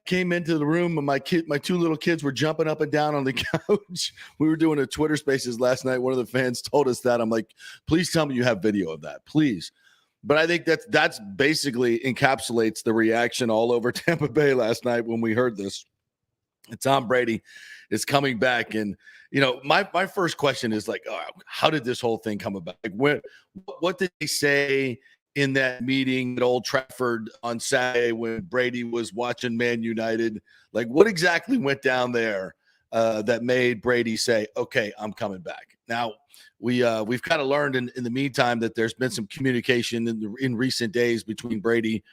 came into the room and my two little kids were jumping up and down on the couch. We were doing a Twitter Spaces last night. One of the fans told us that. I'm like, please tell me you have video of that, please. But I think that's basically encapsulates the reaction all over Tampa Bay last night when we heard this. And Tom Brady is coming back, and my first question is like, how did this whole thing come about? Like, what did they say in that meeting at Old Trafford on Saturday when Brady was watching Man United? Like, what exactly went down there that made Brady say, okay, I'm coming back? Now, we've kind of learned in the meantime that there's been some communication in recent days between Brady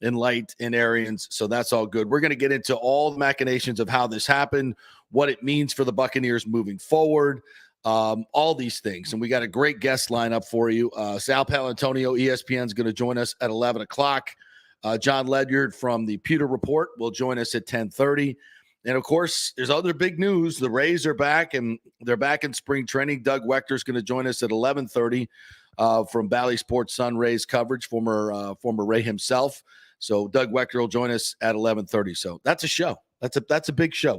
and Light and Arians, so that's all good. We're going to get into all the machinations of how this happened, what it means for the Buccaneers moving forward, all these things. And we got a great guest lineup for you. Sal Paolantonio, ESPN, is going to join us at 11 o'clock. John Ledyard from the Pewter Report will join us at 10:30. And, of course, there's other big news. The Rays are back, and they're back in spring training. Doug Wechter is going to join us at 11:30 from Bally Sports Sun Rays coverage, former Ray himself. So Doug Wechter will join us at 11:30. So that's a show. That's a big show.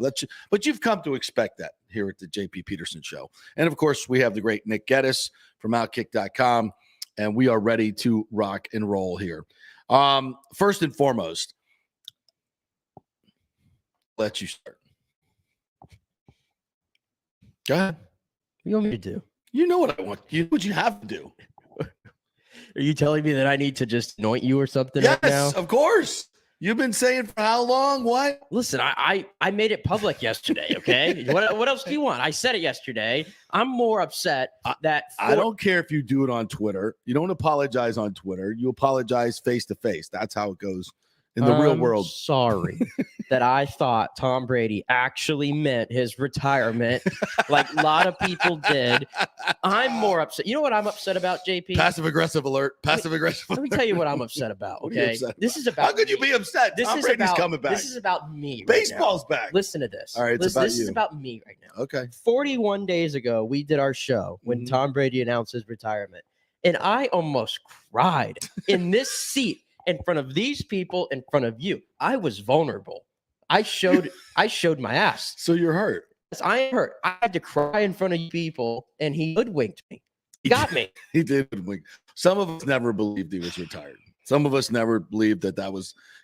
But you've come to expect that here at the JP Peterson Show. And, of course, we have the great Nick Geddes from Outkick.com, and we are ready to rock and roll here. First and foremost, let you start. Go ahead. What do you want me to do? You know what I want. You know what you have to do. Are you telling me that I need to just anoint you or something yes, right now? Of course. You've been saying for how long? What? Listen, I made it public yesterday, okay? What else do you want? I said it yesterday. I'm more upset that I don't care if you do it on Twitter. You don't apologize on Twitter. You apologize face to face. That's how it goes in the real world. Sorry that I thought Tom Brady actually meant his retirement like a lot of people did. I'm more upset. You know what I'm upset about, JP? Passive aggressive alert. Passive aggressive. Let me tell you what I'm upset about, okay? This is about. How could you be upset? Tom Brady's coming back. This is about me. Baseball's back. Listen to this. All right, this is about me right now. Okay. 41 days ago, we did our show when Tom Brady announced his retirement, and I almost cried in this seat in front of these people, in front of you. I was vulnerable. I showed my ass. So you're hurt. Yes, I am hurt. I had to cry in front of you people, and he hoodwinked me. He got me. He did hoodwink. Some of us never believed he was retired. Some of us never believed that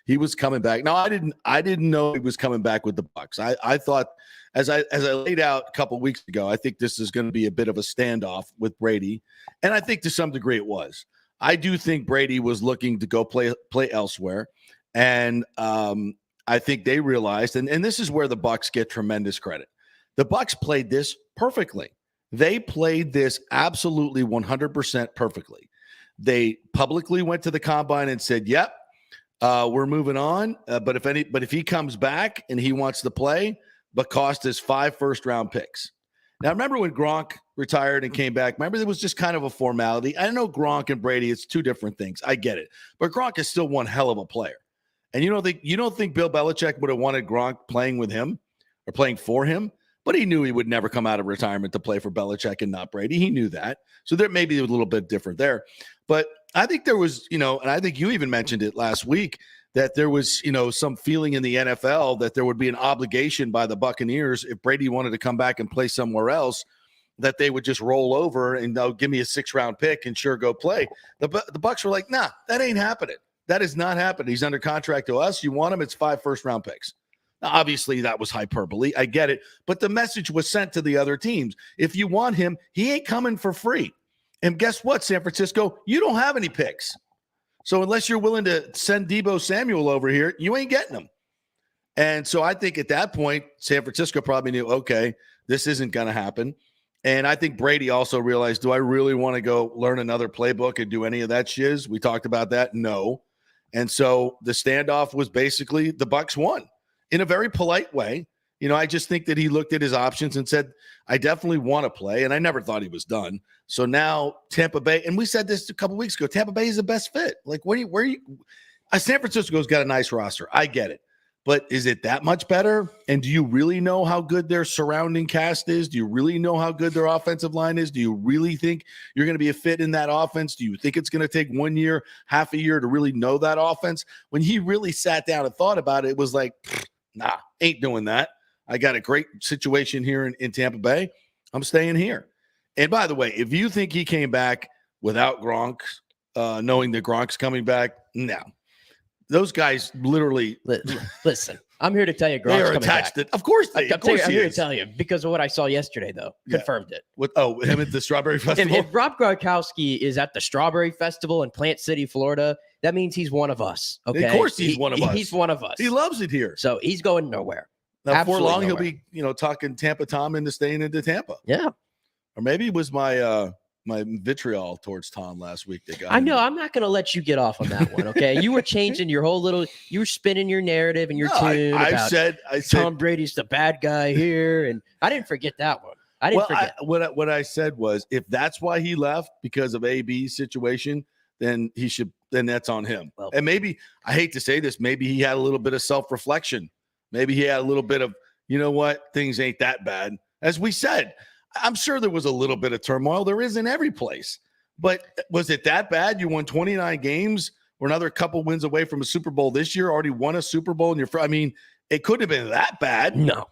he was coming back. No, I didn't know he was coming back with the Bucs. I thought, as I laid out a couple weeks ago, I think this is going to be a bit of a standoff with Brady, and I think to some degree it was. I do think Brady was looking to go play elsewhere, and I think they realized, and this is where the Bucs get tremendous credit. The Bucs played this perfectly. They played this absolutely 100% perfectly. They publicly went to the combine and said, "Yep, we're moving on. But if he comes back and he wants to play, but cost us 5 first-round picks." Now, remember when Gronk retired and came back? Remember, it was just kind of a formality. I know Gronk and Brady, it's two different things. I get it. But Gronk is still one hell of a player. And you don't think Bill Belichick would have wanted Gronk playing with him or playing for him? But he knew he would never come out of retirement to play for Belichick and not Brady. He knew that. So there may be a little bit different there. But I think there was, and I think you even mentioned it last week, that there was, some feeling in the NFL that there would be an obligation by the Buccaneers if Brady wanted to come back and play somewhere else, that they would just roll over and they'll give me a 6th-round pick and sure go play. The Bucs were like, nah, that ain't happening. That is not happening. He's under contract to us. You want him, it's 5 first-round picks. Now, obviously, that was hyperbole. I get it. But the message was sent to the other teams. If you want him, he ain't coming for free. And guess what, San Francisco? You don't have any picks. So unless you're willing to send Deebo Samuel over here, you ain't getting him. And so I think at that point, San Francisco probably knew, okay, this isn't going to happen. And I think Brady also realized, do I really want to go learn another playbook and do any of that shiz? We talked about that. No. And so the standoff was basically the Bucs won in a very polite way. I just think that he looked at his options and said, I definitely want to play. And I never thought he was done. So now Tampa Bay, and we said this a couple weeks ago, Tampa Bay is the best fit. Like, San Francisco's got a nice roster. I get it. But is it that much better? And do you really know how good their surrounding cast is? Do you really know how good their offensive line is? Do you really think you're going to be a fit in that offense? Do you think it's going to take 1 year, half a year to really know that offense? When he really sat down and thought about it, it was like, Nah, ain't doing that. I got a great situation here in Tampa Bay. I'm staying here. And by the way, if you think he came back without Gronk, knowing that Gronk's coming back, no. Those guys literally Listen, I'm here to tell you, they Gronk's are coming attached back. to. Of course, I'm here to tell you because of what I saw yesterday, though. Yeah. Confirmed it. Him at the Strawberry Festival. If Rob Gronkowski is at the Strawberry Festival in Plant City, Florida, that means he's one of us. Okay, Of course he's one of us. He's one of us. He loves it here. So he's going nowhere. Now, before Absolutely long, nowhere. he'll be, talking Tampa Tom into staying into Tampa. Yeah. Or maybe it was my my vitriol towards Tom last week that got I him. know. I'm not going to let you get off on that one. Okay. You were changing your whole you were spinning your narrative and your tune. I said Tom Brady's the bad guy here. And I didn't forget that one. I didn't forget. What I said was, if that's why he left because of AB's situation, then that's on him. Well, and maybe, I hate to say this, maybe he had a little bit of self-reflection. Maybe he had a little bit of, you know what, things ain't that bad. As we said, I'm sure there was a little bit of turmoil. There is in every place. But was it that bad? You won 29 games. We're another couple wins away from a Super Bowl this year. Already won a Super Bowl in I mean, it couldn't have been that bad. No.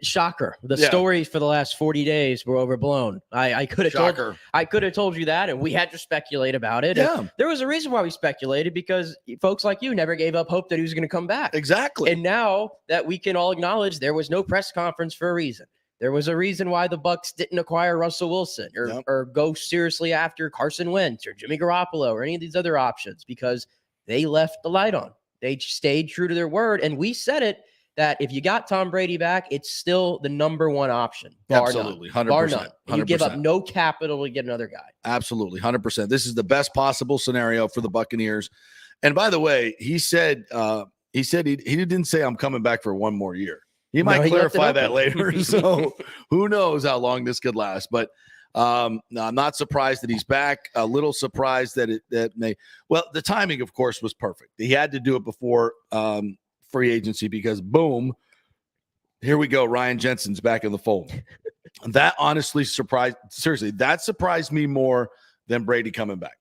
Shocker. The Yeah. stories for the last 40 days were overblown. I could have told you that, and we had to speculate about it. Yeah. And there was a reason why we speculated, because folks like you never gave up hope that he was going to come back. Exactly. And now that we can all acknowledge there was no press conference for a reason. There was a reason why the Bucs didn't acquire Russell Wilson or go seriously after Carson Wentz or Jimmy Garoppolo or any of these other options, because they left the light on. They stayed true to their word. And we said it, that if you got Tom Brady back, it's still the number one option. Absolutely. 100%. Bar none. You give up 100%. no capital to get another guy. Absolutely. 100%. This is the best possible scenario for the Buccaneers. And by the way, he said he didn't say I'm coming back for one more year. He might clarify that later. So who knows how long this could last. But no, I'm not surprised that he's back. A little surprised that the timing, of course, was perfect. He had to do it before free agency, because boom, here we go. Ryan Jensen's back in the fold. That honestly surprised me more than Brady coming back.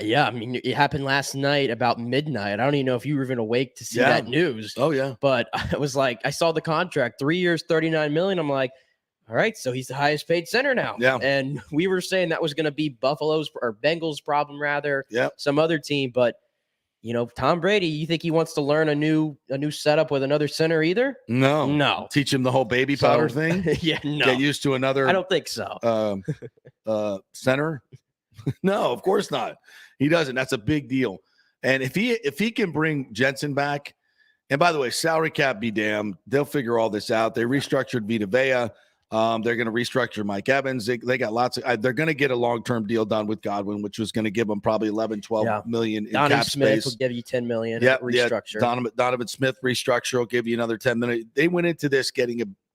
Yeah, I mean, it happened last night about midnight. I don't even know if you were even awake to see that news. Oh, yeah. But I was like, I saw the contract, 3 years, $39 million. I'm like, all right, so he's the highest paid center now. Yeah. And we were saying that was going to be Buffalo's or Bengals' problem, rather. Yeah. Some other team. But, Tom Brady, you think he wants to learn a new setup with another center either? No. Teach him the whole baby powder thing. Yeah, no. Get used to another. I don't think so. Center. No, of course not. He doesn't. That's a big deal. And if he can bring Jensen back, and by the way, salary cap be damned, they'll figure all this out. They restructured Vita Vea. They're going to restructure Mike Evans. They got lots of. They're going to get a long-term deal done with Godwin, which was going to give them probably 11, 12 million in cap Smith space. will give you 10 million. Restructure. Donovan Smith restructure will give you another 10 million. They went into this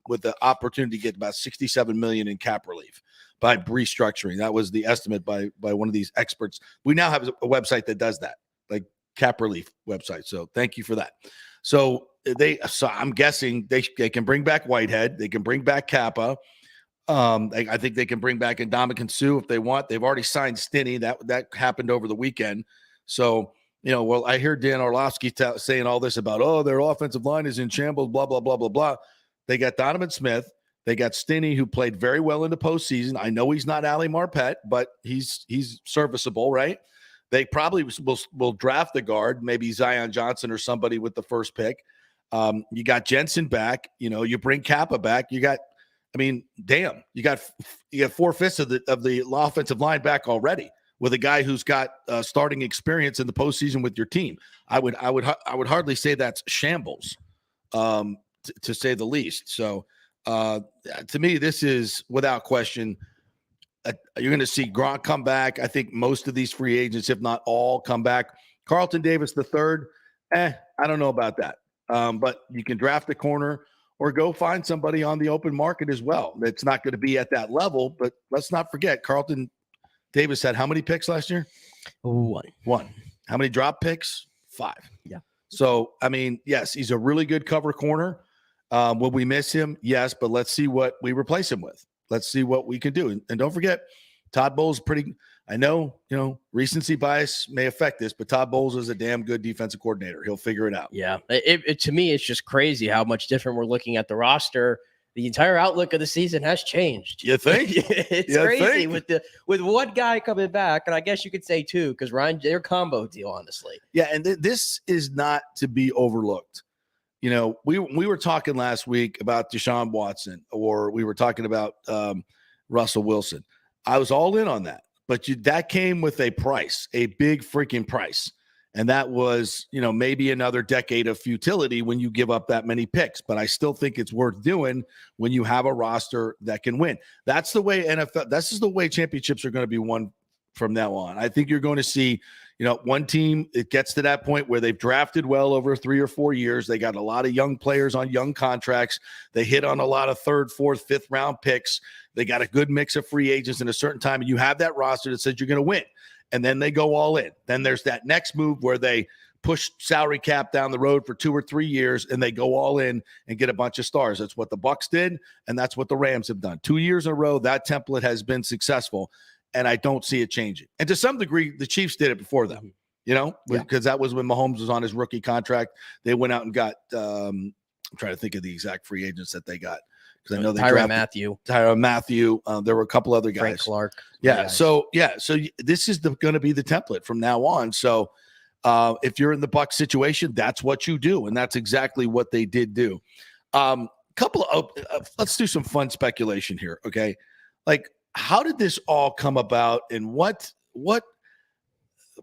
with the opportunity to get about 67 million in cap relief by restructuring. That was the estimate by one of these experts. We now have a website that does that, like cap relief website. So thank you for that. So I'm guessing they can bring back Whitehead. They can bring back Kappa. I think they can bring back Ndamukong Suh if they want. They've already signed Stinney. That happened over the weekend. So, I hear Dan Orlovsky saying all this about, their offensive line is in shambles, blah, blah, blah, blah, blah. They got Donovan Smith. They got Stinney, who played very well in the postseason. I know he's not Ali Marpet, but he's serviceable, right? They probably will draft the guard, maybe Zion Johnson or somebody with the first pick. You got Jensen back. You bring Kappa back. You got 4/5 of the offensive line back already with a guy who's got starting experience in the postseason with your team. I would hardly say that's shambles, to say the least. So. To me, this is without question. You're going to see Gronk come back. I think most of these free agents, if not all, come back. Carlton Davis III, I don't know about that. But you can draft a corner or go find somebody on the open market as well. That's not going to be at that level, but let's not forget, Carlton Davis had how many picks last year? One. How many drop picks? 5. Yeah. So, yes, he's a really good cover corner. Will we miss him? Yes, but let's see what we replace him with. Let's see what we can do. And don't forget, Todd Bowles I know, recency bias may affect this, but Todd Bowles is a damn good defensive coordinator. He'll figure it out. Yeah. To me, it's just crazy how much different we're looking at the roster. The entire outlook of the season has changed. You think? It's crazy with one guy coming back, and I guess you could say two, because Ryan, their combo deal, honestly. Yeah, and this is not to be overlooked. We were talking last week about Deshaun Watson, or we were talking about Russell Wilson. I was all in on that, but that came with a price, a big freaking price. And that was, maybe another decade of futility when you give up that many picks. But I still think it's worth doing when you have a roster that can win. That's the way NFL, this is the way championships are going to be won from now on. I think you're going to see, one team, it gets to that point where they've drafted well over 3 or 4 years. They got a lot of young players on young contracts. They hit on a lot of 3rd, 4th, 5th round picks. They got a good mix of free agents in a certain time. And you have that roster that says you're going to win. And then they go all in. Then there's that next move where they push salary cap down the road for 2 or 3 years, and they go all in and get a bunch of stars. That's what the Bucs did, and that's what the Rams have done. 2 years in a row, that template has been successful, and I don't see it changing. And to some degree, the Chiefs did it before them, because that was when Mahomes was on his rookie contract. They went out and got I'm trying to think of the exact free agents that they got. I know they Tyrann Mathieu. There were a couple other guys. Frank Clark. Yeah. So this is going to be the template from now on. So if you're in the Bucs situation, that's what you do, and that's exactly what they did do. Let's do some fun speculation here. Okay, like how did this all come about, and what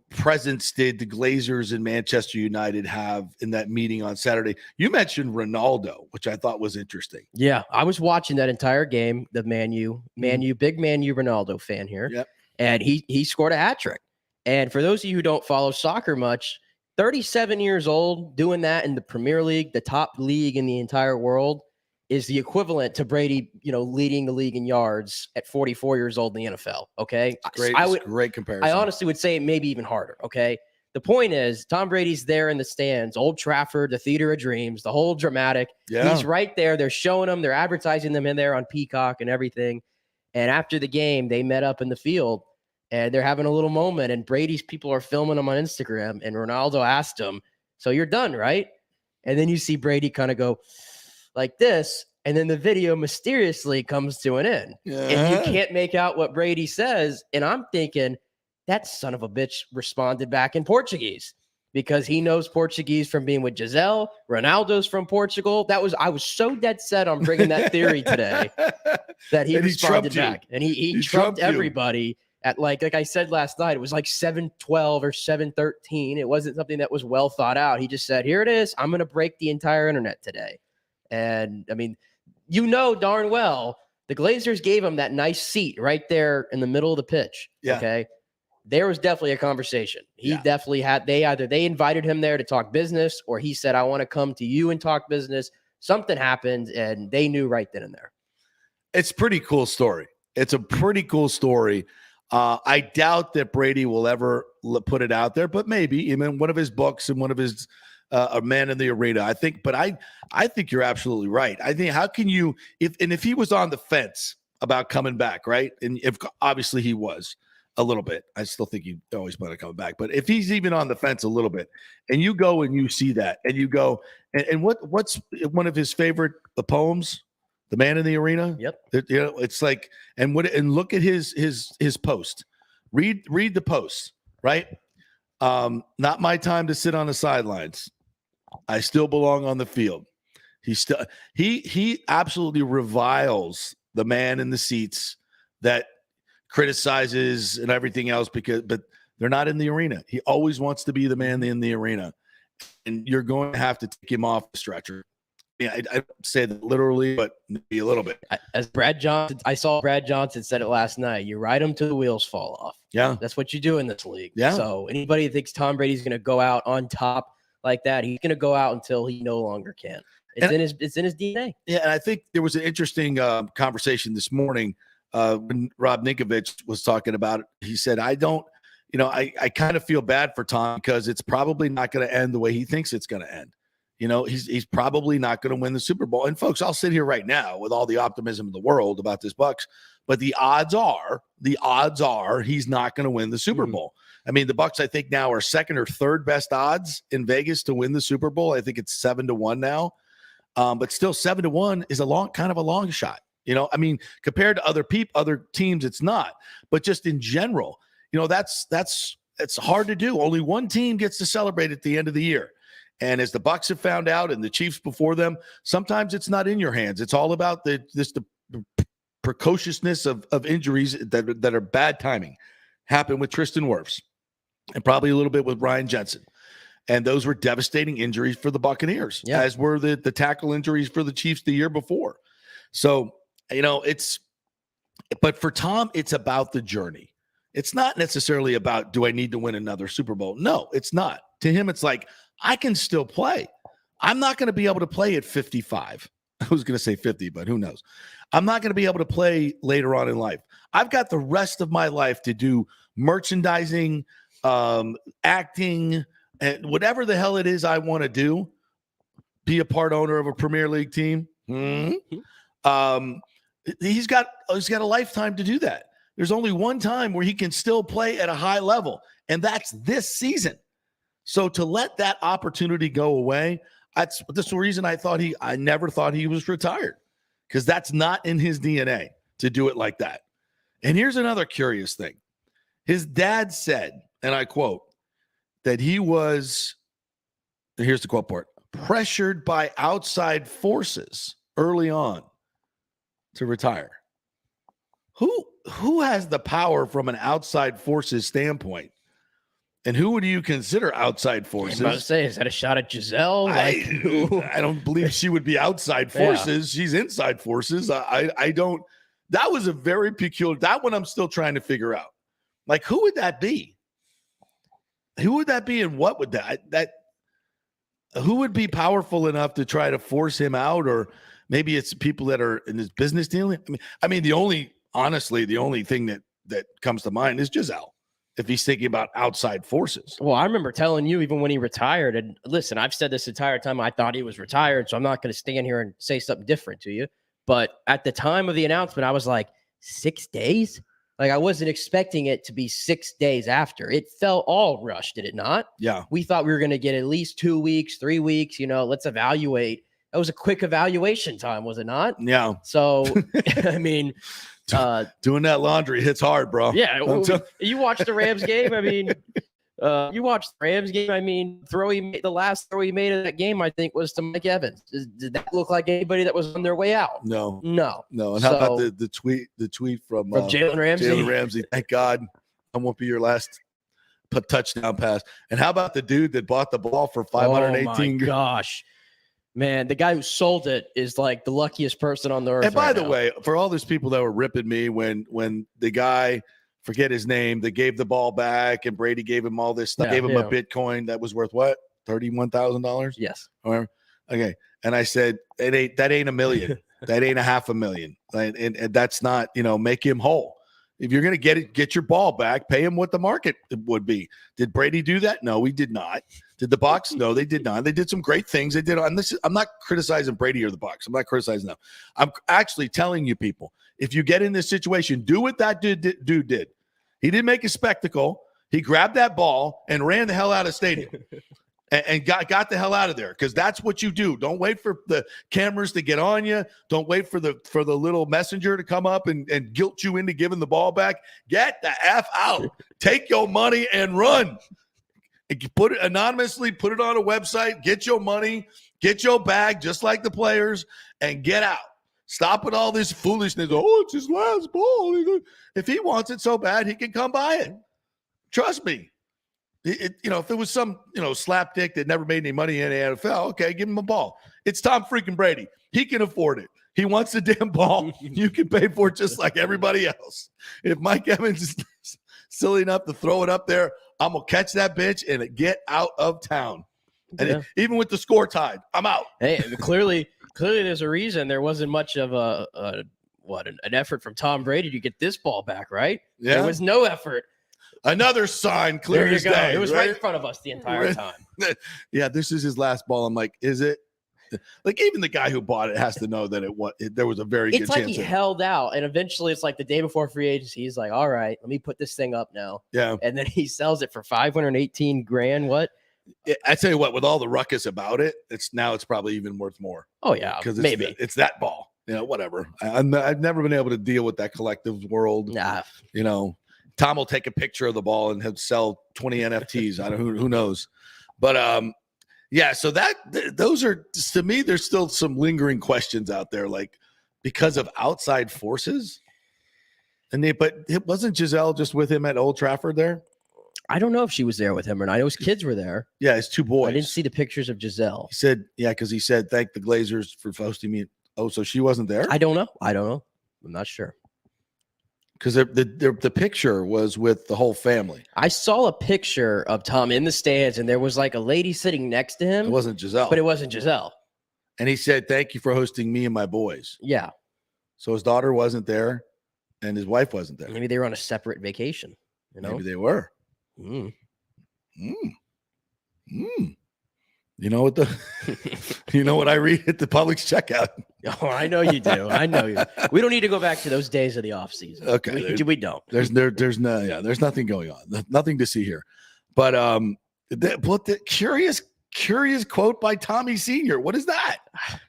presence did the Glazers and Manchester United have in that meeting on Saturday? You mentioned Ronaldo, which I thought was interesting. Yeah, I was watching that entire game. The Man U, big Man U Ronaldo fan here. Yep. And he scored a hat trick. And for those of you who don't follow soccer much, 37 years old, doing that in the Premier League, the top league in the entire world, is the equivalent to Brady, leading the league in yards at 44 years old in the NFL. Okay. Great comparison. I honestly would say maybe even harder. Okay. The point is, Tom Brady's there in the stands, Old Trafford, the Theater of Dreams, the whole dramatic. Yeah. He's right there. They're showing him, they're advertising them in there on Peacock and everything. And after the game, they met up in the field and they're having a little moment. And Brady's people are filming him on Instagram. And Ronaldo asked him, "So you're done, right?" And then you see Brady kind of go like this, and then the video mysteriously comes to an end. Yeah. And you can't make out what Brady says. And I'm thinking, that son of a bitch responded back in Portuguese because he knows Portuguese from being with Giselle. Ronaldo's from Portugal. I was so dead set on bringing that theory today that he responded back. And he trumped everybody at like I said last night, it was like 7:12 or 7:13. It wasn't something that was well thought out. He just said, "Here it is. I'm going to break the entire internet today." And I mean, darn well, the Glazers gave him that nice seat right there in the middle of the pitch. Yeah. Okay. There was definitely a conversation. He definitely had, they invited him there to talk business, or he said, "I want to come to you and talk business." Something happened and they knew right then and there. It's a pretty cool story. It's a pretty cool story. I doubt that Brady will ever put it out there, but maybe in one of his books and one of his a Man in the Arena. I think you're absolutely right. I think how can you if he was on the fence about coming back, right? And if obviously he was a little bit, I still think he always want to come back. But if he's even on the fence a little bit, and you go and you see that, and you go and what's one of his favorite poems? The Man in the Arena. Yep. It's like and look at his post. Read the post, right? Not my time to sit on the sidelines. I still belong on the field. He absolutely reviles the man in the seats that criticizes and everything else but they're not in the arena. He always wants to be the man in the arena, and you're going to have to take him off the stretcher. Yeah, I don't say that literally, but maybe a little bit. As I saw Brad Johnson said it last night. You ride him till the wheels fall off. Yeah, that's what you do in this league. Yeah. So anybody that thinks Tom Brady's going to go out on top like that, he's going to go out until he no longer can. It's in his DNA. Yeah, and I think there was an interesting conversation this morning when Rob Ninkovich was talking about it. He said, "I kind of feel bad for Tom because it's probably not going to end the way he thinks it's going to end." he's probably not going to win the Super Bowl. And folks, I'll sit here right now with all the optimism in the world about this Bucs, but the odds are he's not going to win the Super Bowl. I mean, the Bucs, I think now are second or third best odds in Vegas to win the Super Bowl. I think it's 7-1 now. But still 7-1 is kind of a long shot. I mean, compared to other teams, it's not, but just in general, it's hard to do. Only one team gets to celebrate at the end of the year. And as the Bucs have found out, and the Chiefs before them, sometimes it's not in your hands. It's all about the precociousness of injuries that are bad timing. Happened with Tristan Wirfs and probably a little bit with Ryan Jensen. And those were devastating injuries for the Buccaneers, as were the tackle injuries for the Chiefs the year before. So, but for Tom, it's about the journey. It's not necessarily about, do I need to win another Super Bowl? No, it's not. To him, it's like, I can still play. I'm not going to be able to play at 55. I was going to say 50, but who knows? I'm not going to be able to play later on in life. I've got the rest of my life to do merchandising, acting, and whatever the hell it is I want to do, be a part owner of a Premier League team. He's got a lifetime to do that. There's only one time where he can still play at a high level, and that's this season. So to let that opportunity go away, that's the reason I never thought he was retired, because that's not in his DNA to do it like that. And here's another curious thing. His dad said, and I quote, that he was, here's the quote part, pressured by outside forces early on to retire. Who has the power from an outside forces standpoint? And who would you consider outside forces? I was about to say, is that a shot at Giselle? I don't believe she would be outside forces. Yeah. She's inside forces. I don't. That was a very peculiar. That one I'm still trying to figure out. Like, who would that be? Who would that be, and what would that? Who would be powerful enough to try to force him out, or maybe it's people that are in his business dealing. I mean, the only thing that comes to mind is Giselle, if he's thinking about outside forces. Well, I remember telling you even when he retired, and listen, I've said this entire time I thought he was retired, so I'm not going to stand here and say something different to you. But at the time of the announcement, I was like, 6 days? Like, I wasn't expecting it to be 6 days after. It felt all rushed, did it not? Yeah. We thought we were going to get at least 2 weeks, 3 weeks, let's evaluate. That was a quick evaluation time, was it not? Yeah. So, I mean, doing that laundry hits hard, bro. Yeah. You watched the Rams game. I mean, the last throw he made in that game, I think, was to Mike Evans. Did that look like anybody that was on their way out? No. And how about the tweet from Jalen Ramsey? Jalen Ramsey. Thank God I won't be your last touchdown pass. And how about the dude that bought the ball for 518? Oh my gosh. Man, the guy who sold it is like the luckiest person on the earth. And by the way, for all those people that were ripping me when the guy, forget his name, they gave the ball back and Brady gave him all this stuff, gave him a Bitcoin that was worth what? $31,000? Yes. Or okay. And I said, that ain't $1 million. That ain't $500,000. And that's not, make him whole. If you're going to get your ball back, pay him what the market would be. Did Brady do that? No, he did not. Did the Bucs? No, they did not. They did some great things. They did. I'm not criticizing Brady or the Bucs. I'm not criticizing them. I'm actually telling you people, if you get in this situation, do what that dude did. He didn't make a spectacle. He grabbed that ball and ran the hell out of the stadium. And got the hell out of there, because that's what you do. Don't wait for the cameras to get on you. Don't wait for the little messenger to come up and guilt you into giving the ball back. Get the F out. Take your money and run. Put it anonymously, put it on a website, get your money, get your bag, just like the players, and get out. Stop with all this foolishness. Oh, it's his last ball. If he wants it so bad, he can come by it. Trust me. If it was some, slapdick that never made any money in the NFL, okay, give him a ball. It's Tom freaking Brady. He can afford it. He wants the damn ball. You can pay for it just like everybody else. If Mike Evans is silly enough to throw it up there, I'm going to catch that bitch and get out of town. And even with the score tied, I'm out. Hey, clearly there's a reason there wasn't much of an effort from Tom Brady to get this ball back, right? Yeah. There was no effort. Another sign, clear There you as go. day. It was right in front of us the entire Right. time. Yeah, this is his last ball. I'm like, is it? Like even the guy who bought it has to know that there was a very good It's like chance. he held out, and eventually it's like the day before free agency. He's like, all right, let me put this thing up now. Yeah. And then he sells it for 518 grand. What? I tell you what, with all the ruckus about it, it's probably even worth more. Oh, yeah. Because Maybe. it's that ball. Whatever. I've never been able to deal with that collective world. Nah. Tom will take a picture of the ball and he'll sell 20 NFTs. I don't who knows. But yeah, so those are, to me, there's still some lingering questions out there, like because of outside forces. But it wasn't Giselle just with him at Old Trafford there? I don't know if she was there with him or not. His kids were there. Yeah, his two boys. I didn't see the pictures of Giselle. He said, yeah, because he said, thank the Glazers for hosting me. Oh, so she wasn't there? I don't know. I'm not sure. Because the picture was with the whole family. I saw a picture of Tom in the stands, and there was like a lady sitting next to him. It wasn't Giselle. But it wasn't Giselle. And he said, thank you for hosting me and my boys. Yeah. So his daughter wasn't there and his wife wasn't there. Maybe they were on a separate vacation. Maybe they were. Mm. You know what what I read at the Publix checkout? Oh, I know you do. I know you. We don't need to go back to those days of the off season. Okay. We don't. There's nothing going on. Nothing to see here. But the curious quote by Tommy Sr. What is that?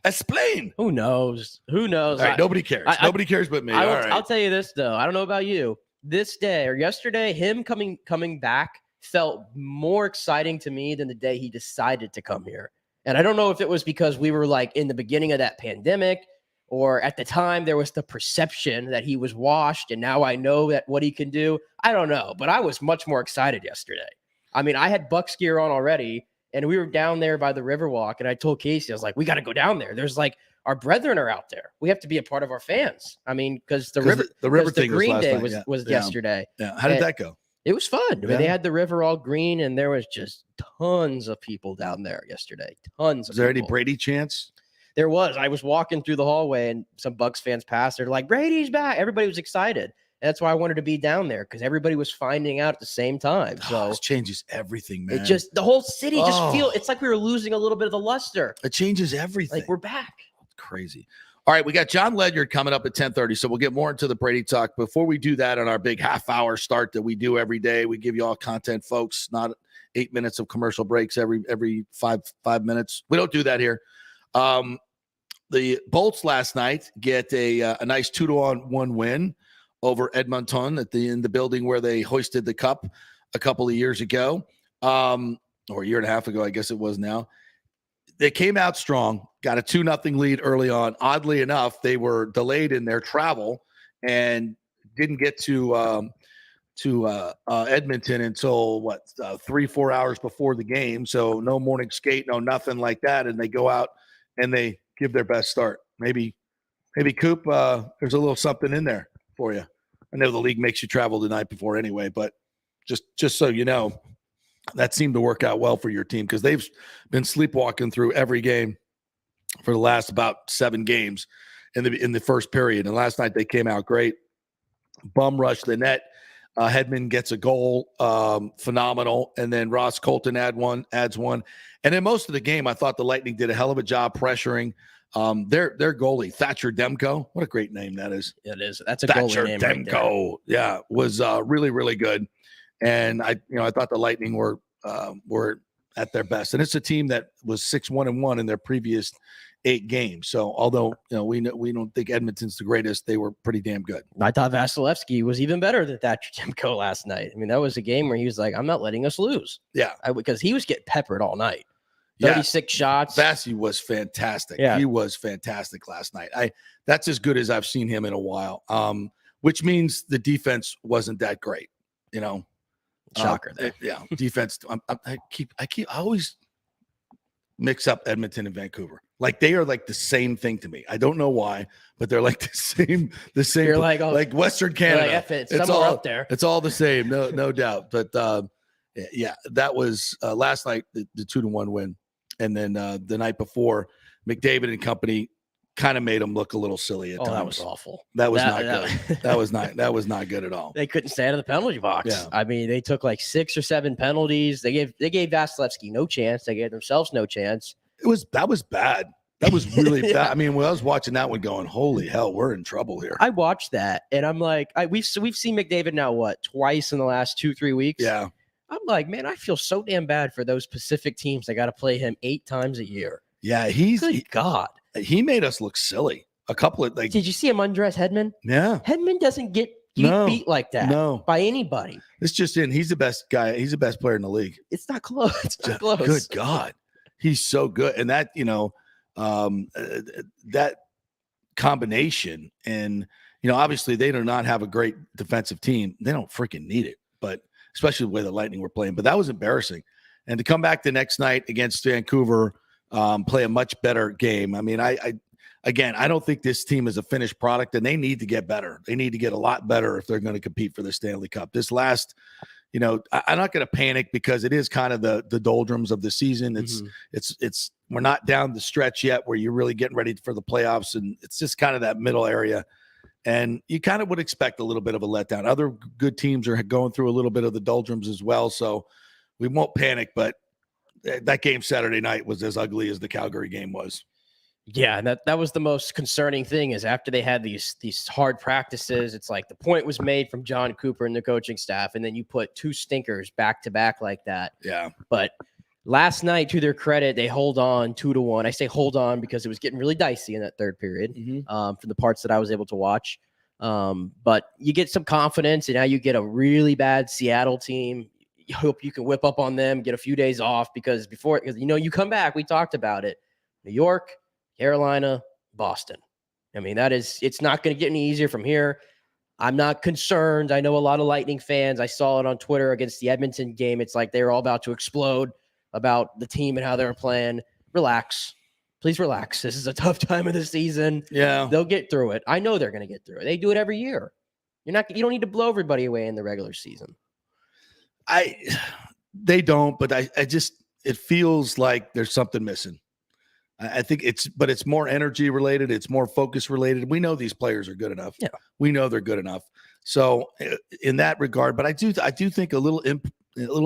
Explain. Who knows? All right, nobody cares. Nobody cares but me. I'll tell you this though. I don't know about you. This day or yesterday, him coming back felt more exciting to me than the day he decided to come here. And I don't know if it was because we were like in the beginning of that pandemic, or at the time there was the perception that he was washed and now I know that what he can do. I don't know, but I was much more excited yesterday. I mean, I had Bucks gear on already and we were down there by the Riverwalk and I told Casey, I was like, we got to go down there. There's like our brethren are out there. We have to be a part of our fans. I mean, because the river thing Green Day was yesterday. Yeah. How did that go? It was fun. I mean, they had the river all green, and there was just tons of people down there yesterday. Tons of Was there people. any Brady chants? There was. I was walking through the hallway, and some Bucks fans passed. They're like, Brady's back. Everybody was excited. And that's why I wanted to be down there, because everybody was finding out at the same time. So this changes everything, man. The whole city it's like we were losing a little bit of the luster. It changes everything. Like we're back. It's crazy. All right, we got John Ledyard coming up at 10:30, so we'll get more into the Brady talk. Before we do that, on our big half-hour start that we do every day, we give you all content, folks, not 8 minutes of commercial breaks every five minutes. We don't do that here. The Bolts last night get a nice 2-1 win over Edmonton in the building where they hoisted the cup a couple of years ago, or a year and a half ago, I guess it was now. They came out strong, got a 2-0 lead early on. Oddly enough, they were delayed in their travel and didn't get to Edmonton until 3-4 hours before the game. So no morning skate, no nothing like that. And they go out and they give their best start. Maybe Coop, there's a little something in there for you. I know the league makes you travel the night before anyway, but just so you know, that seemed to work out well for your team, because they've been sleepwalking through every game for the last about 7 games in the first period. And last night they came out great. Bum rush the net. Hedman gets a goal, phenomenal. And then Ross Colton adds one. And in most of the game, I thought the Lightning did a hell of a job pressuring their goalie, Thatcher Demko. What a great name that is. It is. That's a Thatcher goalie name Demko. Right there. Yeah, was really, really good. And I thought the Lightning were at their best. And it's a team that was 6-1-1 in their previous 8 games. So although we don't think Edmonton's the greatest, they were pretty damn good. I thought Vasilevsky was even better than Thatcher Demko last night. I mean, that was a game where he was like, I'm not letting us lose. Yeah. Because he was getting peppered all night. 36 shots. Vasi was fantastic. Yeah. He was fantastic last night. That's as good as I've seen him in a while. Which means the defense wasn't that great, Shocker there. Defense. I always mix up Edmonton and Vancouver. Like they are like the same thing to me. I don't know why, but they're like the same. You're like Western Canada. Like, it's all up there. It's all the same, no doubt. But that was last night the 2-1 win, and then the night before, McDavid and company kind of made them look a little silly at Oh, times. that was awful. That was not good. That was not good at all. They couldn't stay out of the penalty box. Yeah. I mean, they took like 6 or 7 penalties. They gave Vasilevsky no chance. They gave themselves no chance. That was bad. That was really bad. I mean, when I was watching that one going, holy hell, we're in trouble here. I watched that and I'm like, we've seen McDavid now twice in the last 2-3 weeks. Yeah. I'm like, man, I feel so damn bad for those Pacific teams that got to play him 8 times a year. Yeah, God. He made us look silly. A couple of Did you see him undress Hedman? Yeah. Hedman doesn't get beat like that by anybody. It's just he's the best guy. He's the best player in the league. It's not close. It's not close. Good God. He's so good. And that, that combination and, obviously they do not have a great defensive team. They don't freaking need it, but especially the way the Lightning were playing, but that was embarrassing. And to come back the next night against Vancouver, play a much better game. I mean, I don't think this team is a finished product and they need to get better. They need to get a lot better if they're going to compete for the Stanley Cup. This last, I'm not going to panic because it is kind of the doldrums of the season. It's we're not down the stretch yet where you're really getting ready for the playoffs. And it's just kind of that middle area. And you kind of would expect a little bit of a letdown. Other good teams are going through a little bit of the doldrums as well. So we won't panic, but that game Saturday night was as ugly as the Calgary game was. Yeah, and that was the most concerning thing is after they had these hard practices, it's like the point was made from John Cooper and the coaching staff, and then you put 2 stinkers back to back like that. Yeah. But last night, to their credit, they hold on 2-1. I say hold on because it was getting really dicey in that third period for the parts that I was able to watch. But you get some confidence, and now you get a really bad Seattle team. You hope you can whip up on them, get a few days off because you come back, we talked about it. New York, Carolina, Boston. I mean, it's not going to get any easier from here. I'm not concerned. I know a lot of Lightning fans. I saw it on Twitter against the Edmonton game. It's like they were all about to explode about the team and how they were playing. Relax. Please relax. This is a tough time of the season. Yeah. They'll get through it. I know they're going to get through it. They do it every year. You don't need to blow everybody away in the regular season. They don't, but it feels like there's something missing. I think it's more energy related. It's more focus related. We know these players are good enough. Yeah. We know they're good enough. So in that regard, but I do think a little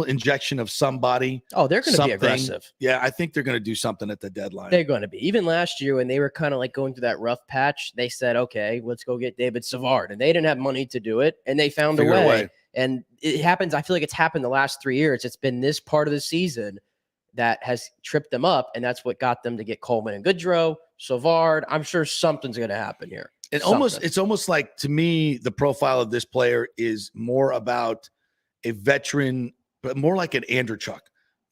injection of somebody. Oh, they're going to be aggressive. Yeah. I think they're going to do something at the deadline. They're going to be. Even last year when they were kind of like going through that rough patch, they said, okay, let's go get David Savard. And they didn't have money to do it. And they found a way. And it happens. I feel like it's happened the last 3 years. It's been this part of the season that has tripped them up, and that's what got them to get Coleman and Goodrow, Savard. I'm sure something's going to happen here. It's almost like, to me, the profile of this player is more about a veteran, but more like an Andreychuk,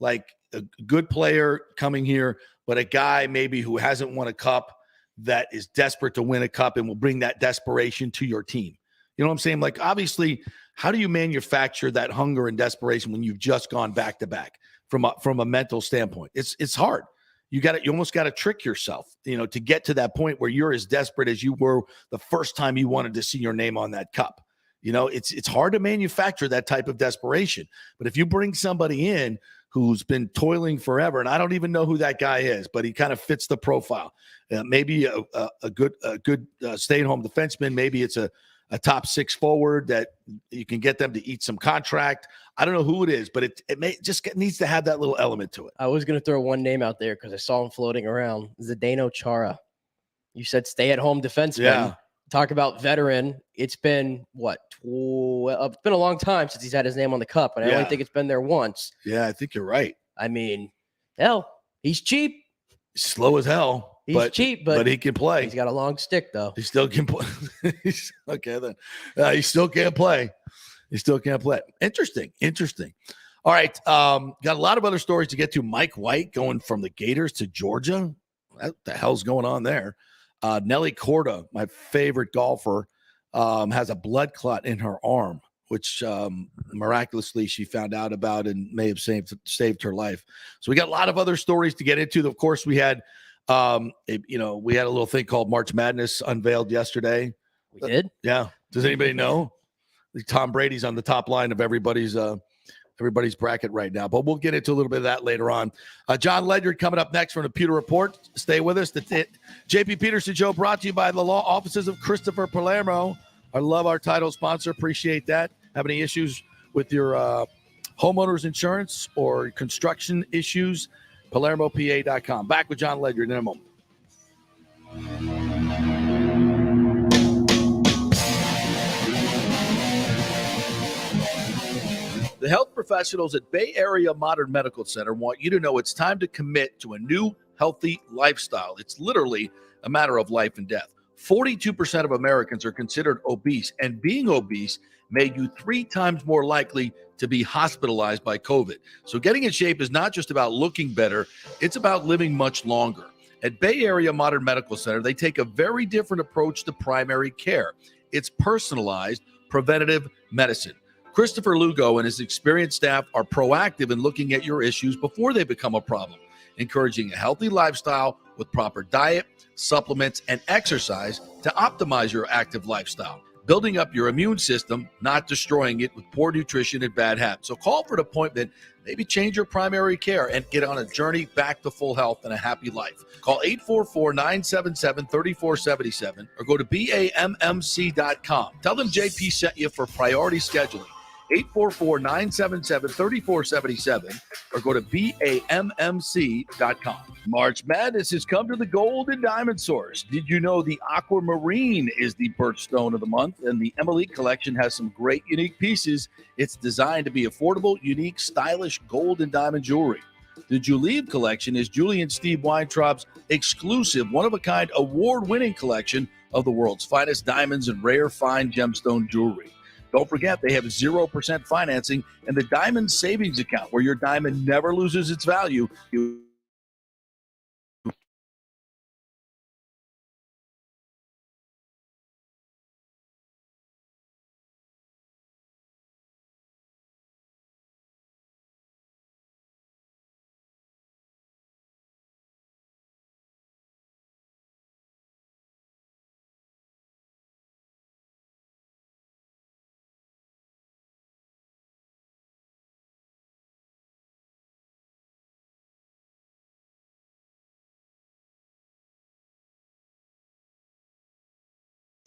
like a good player coming here, but a guy maybe who hasn't won a cup that is desperate to win a cup and will bring that desperation to your team. You know what I'm saying? Like, obviously, how do you manufacture that hunger and desperation when you've just gone back to back? From a mental standpoint, it's hard. You almost got to trick yourself, to get to that point where you're as desperate as you were the first time you wanted to see your name on that cup. It's hard to manufacture that type of desperation. But if you bring somebody in who's been toiling forever, and I don't even know who that guy is, but he kind of fits the profile. Maybe a good stay-at-home defenseman. Maybe it's a top 6 forward that you can get them to eat some contract. I don't know who it is, but it needs to have that little element to it. I was going to throw one name out there because I saw him floating around. Zdeno Chara. You said stay-at-home defenseman. Yeah. Talk about veteran. It's been, it's been a long time since he's had his name on the cup, and I only think it's been there once. Yeah, I think you're right. I mean, hell, he's cheap. Slow as hell. He's cheap, but he can play. He's got a long stick, though. He still can play. Okay, then. He still can't play. Interesting. All right. Got a lot of other stories to get to. Mike White going from the Gators to Georgia. What the hell's going on there? Nelly Corda, my favorite golfer, has a blood clot in her arm, which miraculously she found out about and may have saved her life. So we got a lot of other stories to get into. Of course, we had we had a little thing called March Madness unveiled yesterday. We did? Yeah. Does anybody know? Tom Brady's on the top line of everybody's everybody's bracket right now. But we'll get into a little bit of that later on. John Ledyard coming up next from the Pewter Report. Stay with us. JP Peterson Show brought to you by the law offices of Christopher Palermo. I love our title sponsor. Appreciate that. Have any issues with your homeowners insurance or construction issues? PalermoPA.com. Back with John Ledyard in a moment. The health professionals at Bay Area Modern Medical Center want you to know it's time to commit to a new healthy lifestyle. It's literally a matter of life and death. 42% of Americans are considered obese, and being obese made you 3 times more likely to be hospitalized by COVID. So getting in shape is not just about looking better, it's about living much longer. At Bay Area Modern Medical Center, they take a very different approach to primary care. It's personalized preventative medicine. Christopher Lugo and his experienced staff are proactive in looking at your issues before they become a problem, encouraging a healthy lifestyle with proper diet, supplements, and exercise to optimize your active lifestyle, building up your immune system, not destroying it with poor nutrition and bad habits. So call for an appointment, maybe change your primary care, and get on a journey back to full health and a happy life. Call 844-977-3477 or go to BAMMC.com. Tell them JP sent you for priority scheduling. 844-977-3477 or go to BAMMC.com. March Madness has come to the Gold and Diamond Source. Did you know the Aquamarine is the birthstone of the month, and the Emily collection has some great unique pieces. It's designed to be affordable, unique, stylish gold and diamond jewelry. The Julieve collection is Julie and Steve Weintraub's exclusive, one-of-a-kind, award-winning collection of the world's finest diamonds and rare fine gemstone jewelry. Don't forget, they have 0% financing and the Diamond Savings Account, where your diamond never loses its value.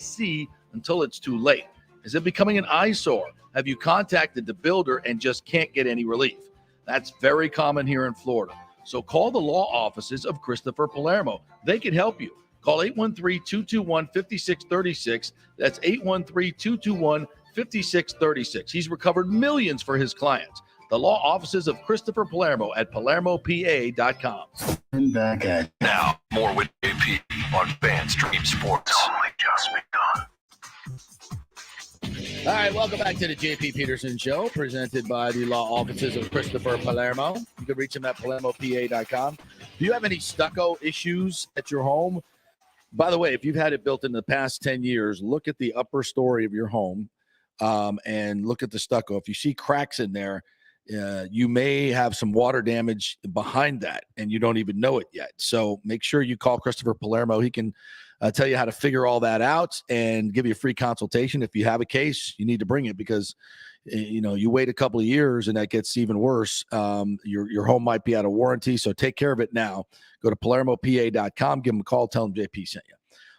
See until it's too late. Is it becoming an eyesore? Have you contacted the builder and just can't get any relief? That's very common here in Florida. So call the law offices of Christopher Palermo. They can help you. Call 813-221-5636. That's 813-221-5636. He's recovered millions for his clients. The law offices of Christopher Palermo at PalermoPA.com. And back at Now, more with AP on FanStream Sports. Only just begun. All right, welcome back to the JP Peterson Show, presented by the law offices of Christopher Palermo. You can reach him at PalermoPA.com. Do you have any stucco issues at your home? By the way, if you've had it built in the past 10 years, look at the upper story of your home and look at the stucco. If you see cracks in there, you may have some water damage behind that, and you don't even know it yet. So make sure you call Christopher Palermo. He can tell you how to figure all that out and give you a free consultation. If you have a case, you need to bring it, because you wait a couple of years and that gets even worse. Your home might be out of warranty, so take care of it now. Go to PalermoPA.com, give him a call, tell him JP sent you.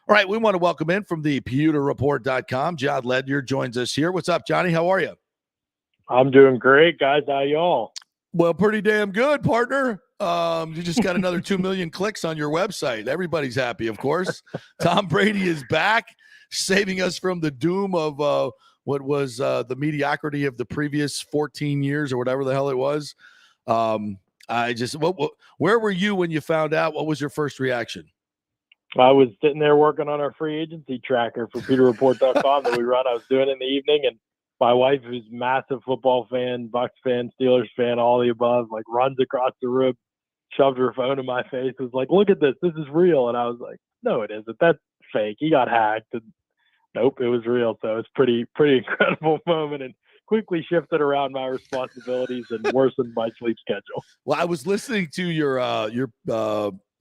All right, we want to welcome in from the PewterReport.com. John Ledyard joins us here. What's up, Johnny? How are you? I'm doing great, guys. How y'all? Well, pretty damn good, partner. You just got another 2 million clicks on your website. Everybody's happy, of course. Tom Brady is back, saving us from the doom of what was the mediocrity of the previous 14 years or whatever the hell it was. Where were you when you found out? What was your first reaction? I was sitting there working on our free agency tracker for PewterReport.com that we run. I was doing it in the evening, and my wife, who's a massive football fan, Bucs fan, Steelers fan, all the above, like runs across the room, shoved her phone in my face, was like, "Look at this. This is real." And I was like, "No, it isn't. That's fake. He got hacked." And nope, it was real. So it's pretty incredible moment, and quickly shifted around my responsibilities and worsened my sleep schedule. Well, I was listening to your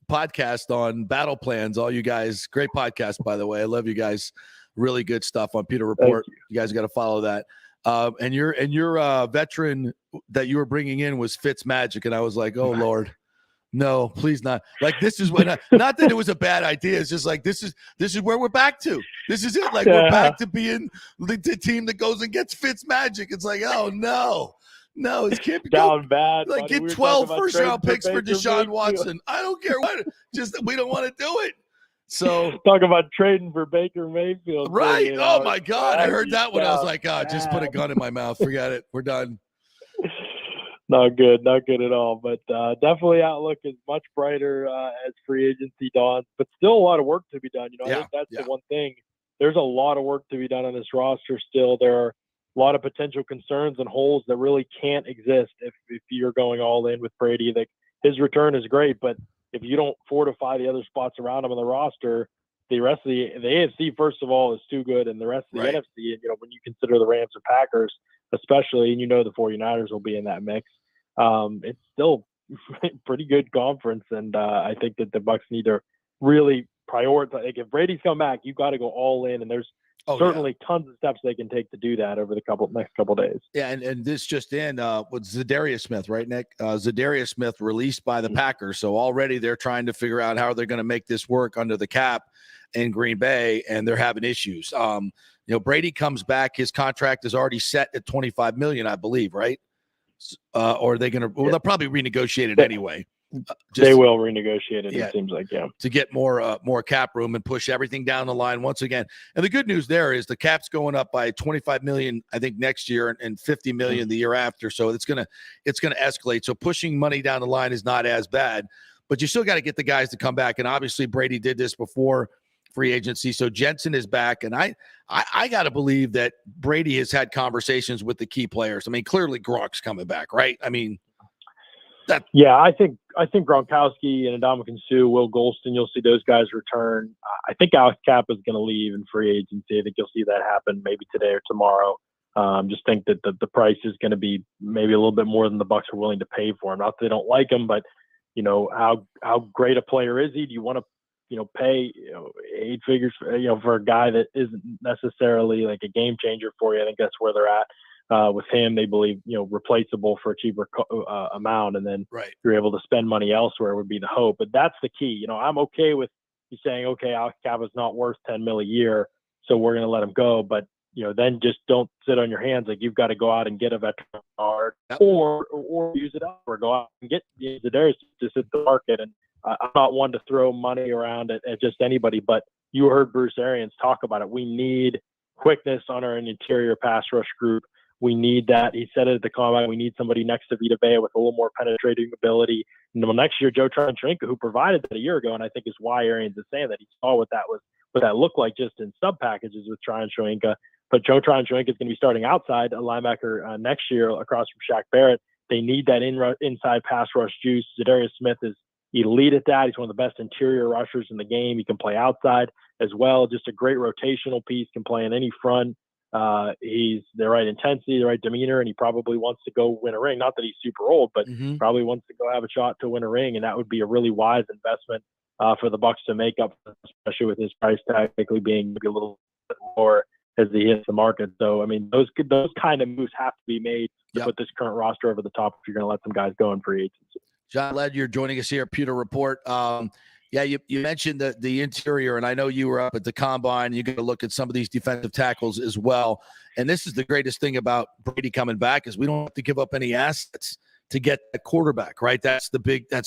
podcast on Battle Plans. All you guys, great podcast, by the way. I love you guys. Really good stuff on Pewter Report. You guys got to follow that. And your veteran that you were bringing in was Fitzmagic, and I was like, oh Lord. No, please not. Like this is when not that it was a bad idea. It's just like this is where we're back to. This is it. Like we're back to being the team that goes and gets Fitzmagic. It's like, oh no, it can't be down bad. Like buddy. get 12 first round picks for Baker Deshaun Mayfield. Watson. I don't care what. Just we don't want to do it. So Talk about trading for Baker Mayfield. right. You Oh know, my God. I heard that when I was down like, oh, just put a gun in my mouth. Forget it. We're done. Not good at all. But definitely outlook is much brighter as free agency dawns, but still a lot of work to be done. I think that's the one thing. There's a lot of work to be done on this roster still. There are a lot of potential concerns and holes that really can't exist if you're going all in with Brady. Like his return is great, but if you don't fortify the other spots around him on the roster, the rest of the AFC, first of all, is too good, and the rest of the NFC, and when you consider the Rams and Packers, especially, and the 49ers will be in that mix. It's still a pretty good conference, and I think that the Bucs need to really prioritize. Like if Brady's come back, you got to go all in, and there's certainly tons of steps they can take to do that over the next couple of days. Yeah, and this just in with Zadarius Smith, right, Nick? Zadarius Smith released by the Packers, so already they're trying to figure out how they're going to make this work under the cap in Green Bay, and they're having issues. Brady comes back; his contract is already set at $25 million, I believe, right? Or are they going to? Well, they'll probably renegotiate it anyway. They will renegotiate it. It seems like to get more cap room and push everything down the line once again. And the good news there is the cap's going up by $25 million, I think, next year and $50 million the year after. So it's gonna escalate. So pushing money down the line is not as bad, but you still got to get the guys to come back. And obviously Brady did this before free agency. So Jensen is back, and I got to believe that Brady has had conversations with the key players. I mean, clearly Gronk's coming back, right? I mean. I think Gronkowski and Ndamukong Suh, Will Golston, you'll see those guys return. I think Alex Kappa is going to leave in free agency. I think you'll see that happen maybe today or tomorrow. Just think that the price is going to be maybe a little bit more than the Bucs are willing to pay for him. Not that they don't like him, but how great a player is he? Do you want to pay 8 figures for a guy that isn't necessarily like a game changer for you? I think that's where they're at. With him, they believe, replaceable for a cheaper amount, and then you're able to spend money elsewhere would be the hope. But that's the key. I'm okay with you saying, okay, Alex Kappa's not worth $10 million a year, so we're going to let him go. But then just don't sit on your hands. Like you've got to go out and get a veteran guard, or use it elsewhere. Go out and get Zadarius to sit the market. And I'm not one to throw money around at just anybody, but you heard Bruce Arians talk about it. We need quickness on our interior pass rush group. We need that. He said it at the combine. We need somebody next to Vita Vea with a little more penetrating ability. And then next year, Joe Tryon-Shoyinka, who provided that a year ago, and I think is why Arians is saying that he saw what that looked like just in sub packages with Tryon-Shoyinka. But Joe Tryon-Shoyinka is going to be starting outside a linebacker next year across from Shaq Barrett. They need that inside pass rush juice. Zadarius Smith is elite at that. He's one of the best interior rushers in the game. He can play outside as well. Just a great rotational piece. Can play in any front. He's the right intensity, the right demeanor, and he probably wants to go win a ring. Not that he's super old, but probably wants to go have a shot to win a ring, and that would be a really wise investment for the Bucs to make up, especially with his price tag likely being maybe a little bit more as he hits the market. So, I mean, those kind of moves have to be made to put this current roster over the top if you're going to let some guys go in free agency. John Ledyard joining us here at Pewter Report. You mentioned the interior, and I know you were up at the combine. You got to look at some of these defensive tackles as well. And this is the greatest thing about Brady coming back is we don't have to give up any assets to get a quarterback, right? That's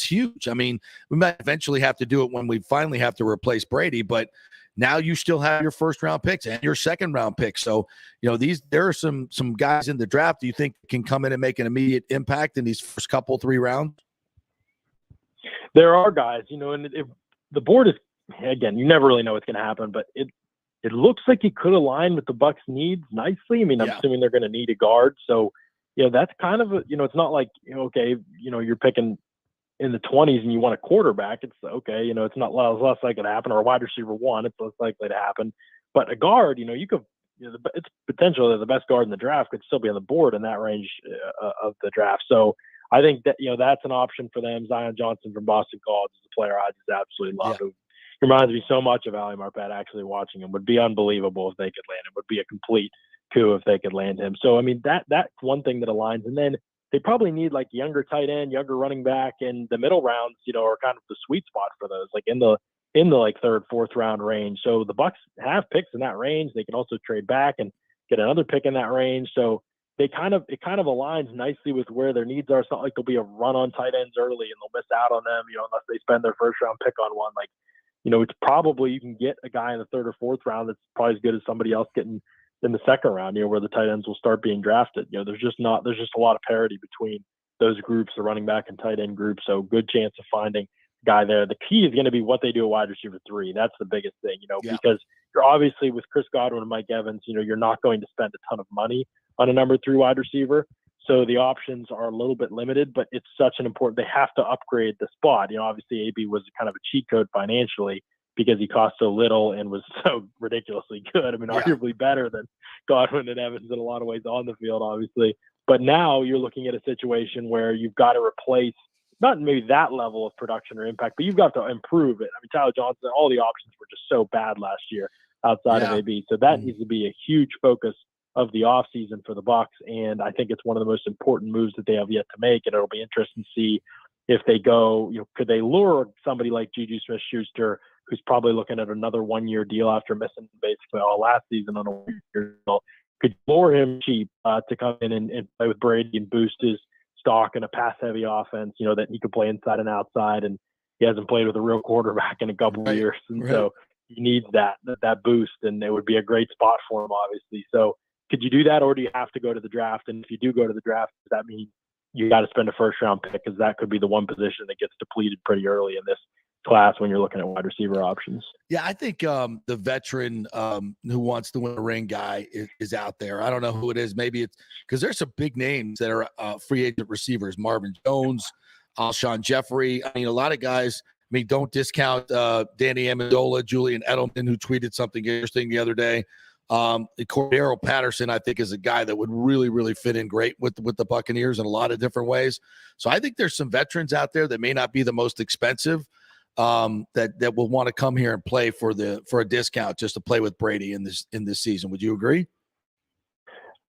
huge. I mean, we might eventually have to do it when we finally have to replace Brady, but now you still have your first round picks and your second round picks. So, there are some guys in the draft do you think can come in and make an immediate impact in these first couple, 3 rounds? There are guys, and the board is, again, you never really know what's going to happen, but it looks like it could align with the Bucs' needs nicely. I mean, I'm assuming they're going to need a guard. So, that's kind of it's not like, okay, you're picking in the 20s and you want a quarterback. It's okay, it's not less likely to happen, or a wide receiver 1, it's less likely to happen. But a guard, you could, it's potential that the best guard in the draft could still be on the board in that range of the draft. So, I think that, that's an option for them. Zion Johnson from Boston College is a player I just absolutely love. Who reminds me so much of Ali Marpet. Actually watching him would be unbelievable if they could land him. Would be a complete coup if they could land him. So I mean that's one thing that aligns. And then they probably need like younger tight end, younger running back, and the middle rounds, are kind of the sweet spot for those, like in the like third, fourth round range. So the Bucs have picks in that range. They can also trade back and get another pick in that range. So it kind of aligns nicely with where their needs are. It's not like there'll be a run on tight ends early and they'll miss out on them, unless they spend their first round pick on one. Like, it's probably you can get a guy in the third or fourth round that's probably as good as somebody else getting in the second round, where the tight ends will start being drafted. There's just a lot of parity between those groups, the running back and tight end group. So good chance of finding a guy there. The key is going to be what they do at wide receiver 3. That's the biggest thing, because you're obviously with Chris Godwin and Mike Evans, you're not going to spend a ton of money on a number 3 wide receiver. So the options are a little bit limited, but it's such an important, they have to upgrade the spot. Obviously AB was kind of a cheat code financially because he cost so little and was so ridiculously good. I mean, arguably better than Godwin and Evans in a lot of ways on the field, obviously. But now you're looking at a situation where you've got to replace, not maybe that level of production or impact, but you've got to improve it. I mean, Tyler Johnson, all the options were just so bad last year outside of AB. So that needs to be a huge focus of the offseason for the Bucs. And I think it's one of the most important moves that they have yet to make. And it'll be interesting to see if they go, could they lure somebody like Juju Smith-Schuster, who's probably looking at another 1-year deal after missing basically all last season on a 1-year deal, could lure him cheap to come in and play with Brady and boost his stock in a pass-heavy offense, that he could play inside and outside, and he hasn't played with a real quarterback in a couple of years, and so he needs that boost, and it would be a great spot for him, obviously. So could you do that, or do you have to go to the draft? And if you do go to the draft, does that mean you got to spend a first-round pick, because that could be the one position that gets depleted pretty early in this class when you're looking at wide receiver options? Yeah, I think the veteran who wants to win a ring guy is out there. I don't know who it is. Maybe it's because there's some big names that are free agent receivers. Marvin Jones, Alshon Jeffrey. I mean, a lot of guys. I mean, don't discount Danny Amendola, Julian Edelman, who tweeted something interesting the other day. Cordero Patterson, I think, is a guy that would really, really fit in great with the Buccaneers in a lot of different ways. So I think there's some veterans out there that may not be the most expensive, that will want to come here and play for a discount just to play with Brady in this season. Would you agree?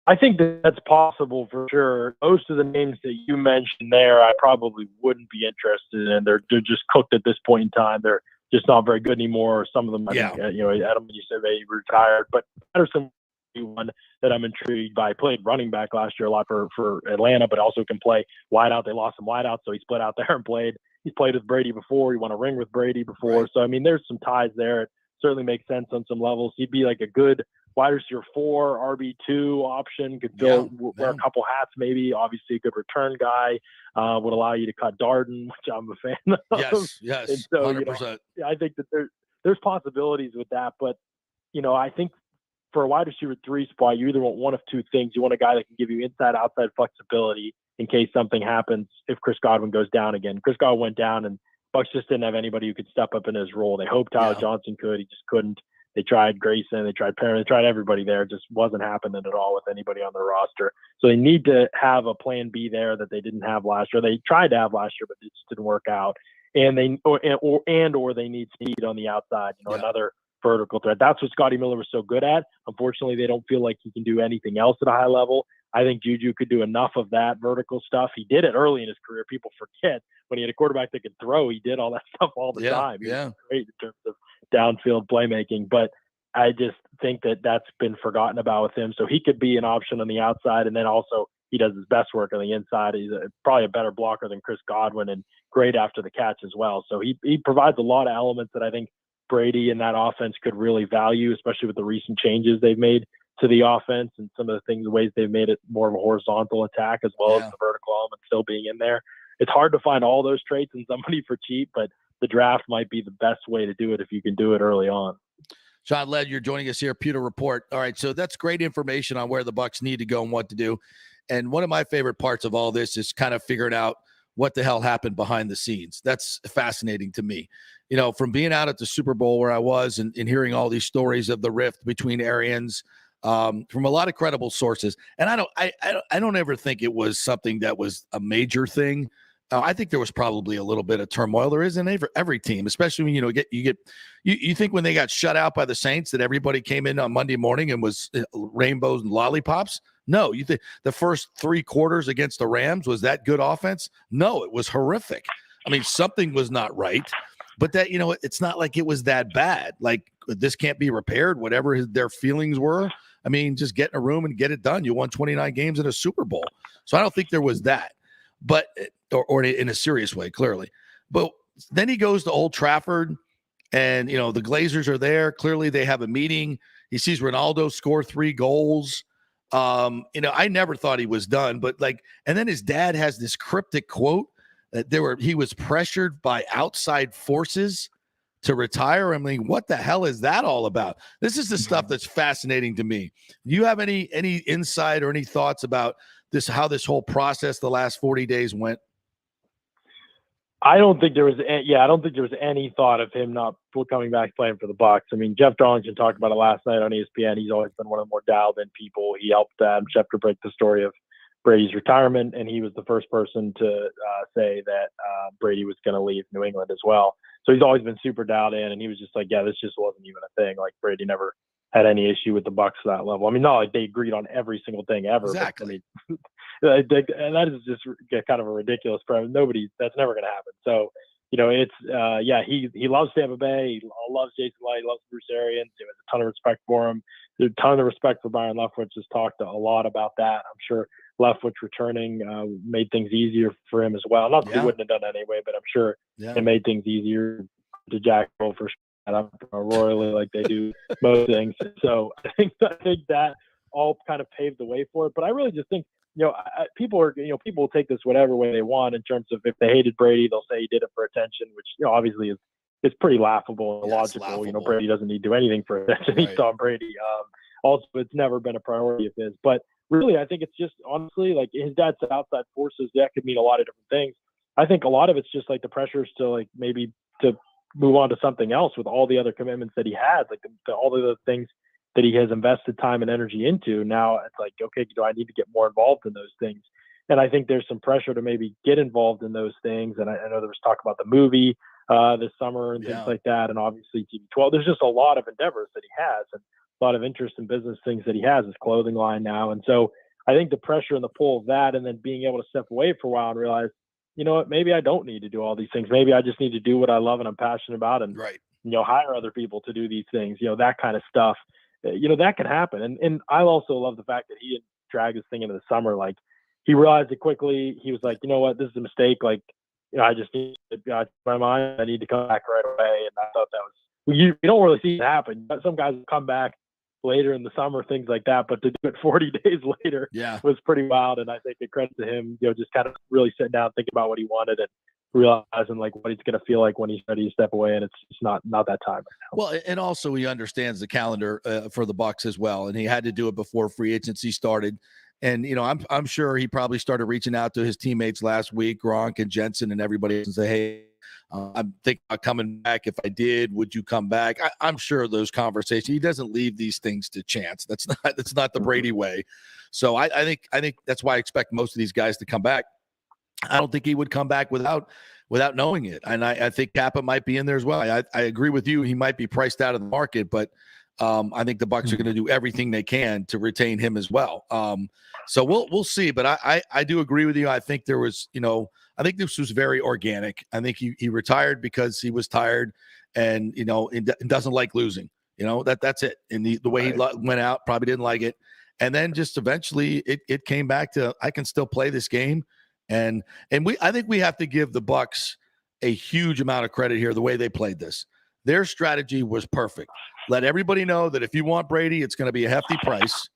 I think that's possible for sure. Most of the names that you mentioned there, I probably wouldn't be interested in. They're just cooked at this point in time. They're just not very good anymore. Some of them, I think, Edelman, you said they retired, but Patterson, one that I'm intrigued by. Played running back last year a lot for Atlanta, but also can play wide out. They lost some wide out, so he split out there and played. He's played with Brady before. He won a ring with Brady before. Right. So, I mean, there's some ties there. It certainly makes sense on some levels. He'd be like a good wide receiver 4, RB2 option. Could wear a couple hats maybe. Obviously, a good return guy. Would allow you to cut Darden, which I'm a fan of. Yes. And so, 100%. I think that there's possibilities with that. But, I think for a wide receiver 3 spot, you either want one of two things. You want a guy that can give you inside, outside flexibility in case something happens if Chris Godwin goes down again. Chris Godwin went down, and Bucs just didn't have anybody who could step up in his role. They hoped Tyler Johnson could. He just couldn't. They tried Grayson. They tried Perrin. They tried everybody there. It just wasn't happening at all with anybody on their roster. So they need to have a plan B there that they didn't have last year. They tried to have last year, but it just didn't work out. And they need speed on the outside, another vertical threat. That's what Scotty Miller was so good at. Unfortunately, they don't feel like he can do anything else at a high level. I think Juju could do enough of that vertical stuff. He did it early in his career. People forget when he had a quarterback that could throw, he did all that stuff all the time. He was great in terms of downfield playmaking. But I just think that that's been forgotten about with him. So he could be an option on the outside. And then also he does his best work on the inside. He's probably a better blocker than Chris Godwin and great after the catch as well. So he provides a lot of elements that I think Brady and that offense could really value, especially with the recent changes they've made to the offense and some of the things, the ways they've made it more of a horizontal attack as well as the vertical element still being in there. It's hard to find all those traits in somebody for cheap, but the draft might be the best way to do it if you can do it early on. John Led, you're joining us here, Pewter Report. All right, so that's great information on where the Bucs need to go and what to do. And one of my favorite parts of all this is kind of figuring out what the hell happened behind the scenes. That's fascinating to me. From being out at the Super Bowl where I was and hearing all these stories of the rift between Arians, from a lot of credible sources. And I don't ever think it was something that was a major thing. I think there was probably a little bit of turmoil. There is in every team, especially when you think when they got shut out by the Saints that everybody came in on Monday morning and was rainbows and lollipops. No, you think the first 3 quarters against the Rams was that good offense? No, it was horrific. I mean, something was not right, but that, it's not like it was that bad. Like, this can't be repaired, whatever their feelings were. I mean, just get in a room and get it done. You won 29 games in a Super Bowl. So I don't think there was that, but, or in a serious way, clearly. But then he goes to Old Trafford and, the Glazers are there. Clearly they have a meeting. He sees Ronaldo score 3 goals. I never thought he was done, but and then his dad has this cryptic quote that he was pressured by outside forces to retire. I mean, what the hell is that all about? This is the stuff that's fascinating to me. Do you have any insight or any thoughts about this, how this whole process the last 40 days went? I don't think there was any thought of him not coming back playing for the Bucs. I mean, Jeff Darlington talked about it last night on ESPN. He's always been one of the more dialed in people. He helped Adam Schefter break the story of Brady's retirement, and he was the first person to say that Brady was going to leave New England as well. So he's always been super dialed in, and he was just like, yeah, this just wasn't even a thing. Like, Brady never had any issue with the Bucs at that level. I mean, not like they agreed on every single thing ever. Exactly. But, I mean, and that is just kind of a ridiculous premise. That's never going to happen. So, it's he loves Tampa Bay. He loves Jason Light. He loves Bruce Arians. He has a ton of respect for him. There's a ton of respect for Byron Leftwich. Has talked a lot about that. I'm sure Leftwich returning made things easier for him as well. Not that he wouldn't have done it anyway, but I'm sure it made things easier to Jacksonville for royally like they do most things. So I think that all kind of paved the way for it. But I really just think, people will take this whatever way they want in terms of if they hated Brady, they'll say he did it for attention, which, obviously is pretty laughable and logical. Laughable. Brady doesn't need to do anything for attention. Right. He's Tom Brady. Also, it's never been a priority of his. But really, I think it's just honestly like his dad said outside forces. That could mean a lot of different things. I think a lot of it's just like the pressures to maybe to move on to something else with all the other commitments that he has, all the other things that he has invested time and energy into. Now it's like, okay, do I need to get more involved in those things? And I think there's some pressure to maybe get involved in those things. And I know there was talk about the movie this summer and things like that. And obviously TB12, there's just a lot of endeavors that he has and a lot of interest in business things that he has, his clothing line now. And so I think the pressure and the pull of that, and then being able to step away for a while and realize, you know what, maybe I don't need to do all these things. Maybe I just need to do what I love and I'm passionate about and, hire other people to do these things, that kind of stuff. That can happen. And I also love the fact that he didn't drag this thing into the summer. Like, he realized it quickly. He was like, you know what, this is a mistake. Like, I just need to change my mind. I need to come back right away. And I thought that was, you don't really see it happen. Some guys come back later in the summer, things like that. But to do it 40 days later was pretty wild. And I think a credit to him, just kind of really sitting down, thinking about what he wanted and realizing what he's going to feel like when he's ready to step away. And it's just not that time right now. Well, and also he understands the calendar for the Bucs as well. And he had to do it before free agency started. And, I'm sure he probably started reaching out to his teammates last week, Gronk and Jensen and everybody, and say, hey, I'm thinking about coming back. If I did, would you come back? I'm sure those conversations, he doesn't leave these things to chance. That's not the Brady way. So I think that's why I expect most of these guys to come back. I don't think he would come back without knowing it. And I think Kappa might be in there as well. I agree with you. He might be priced out of the market, but I think the Bucs are going to do everything they can to retain him as well. So we'll see. But I do agree with you. I think there was, I think this was very organic. I think he retired because he was tired and, and doesn't like losing. That's it. And the way he went out, probably didn't like it. And then just eventually it came back to, I can still play this game. And I think we have to give the Bucs a huge amount of credit here, the way they played this. Their strategy was perfect. Let everybody know that if you want Brady, it's going to be a hefty price.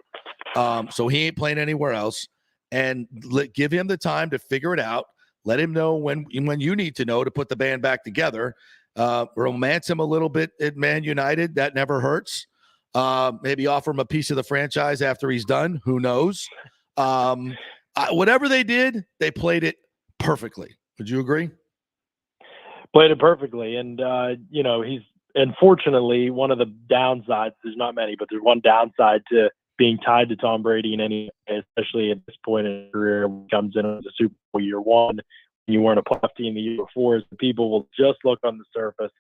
So he ain't playing anywhere else. And give him the time to figure it out. Let him know when you need to know to put the band back together. Romance him a little bit at Man United. That never hurts. Maybe offer him a piece of the franchise after he's done. Who knows? Whatever they did, they played it perfectly. Would you agree? Played it perfectly. And, he's unfortunately one of the downsides. There's not many, but there's one downside to being tied to Tom Brady in any, especially at this point in his career, when he comes in as a Super Bowl year one, you weren't a playoff team the year before, is the people will just look on the surface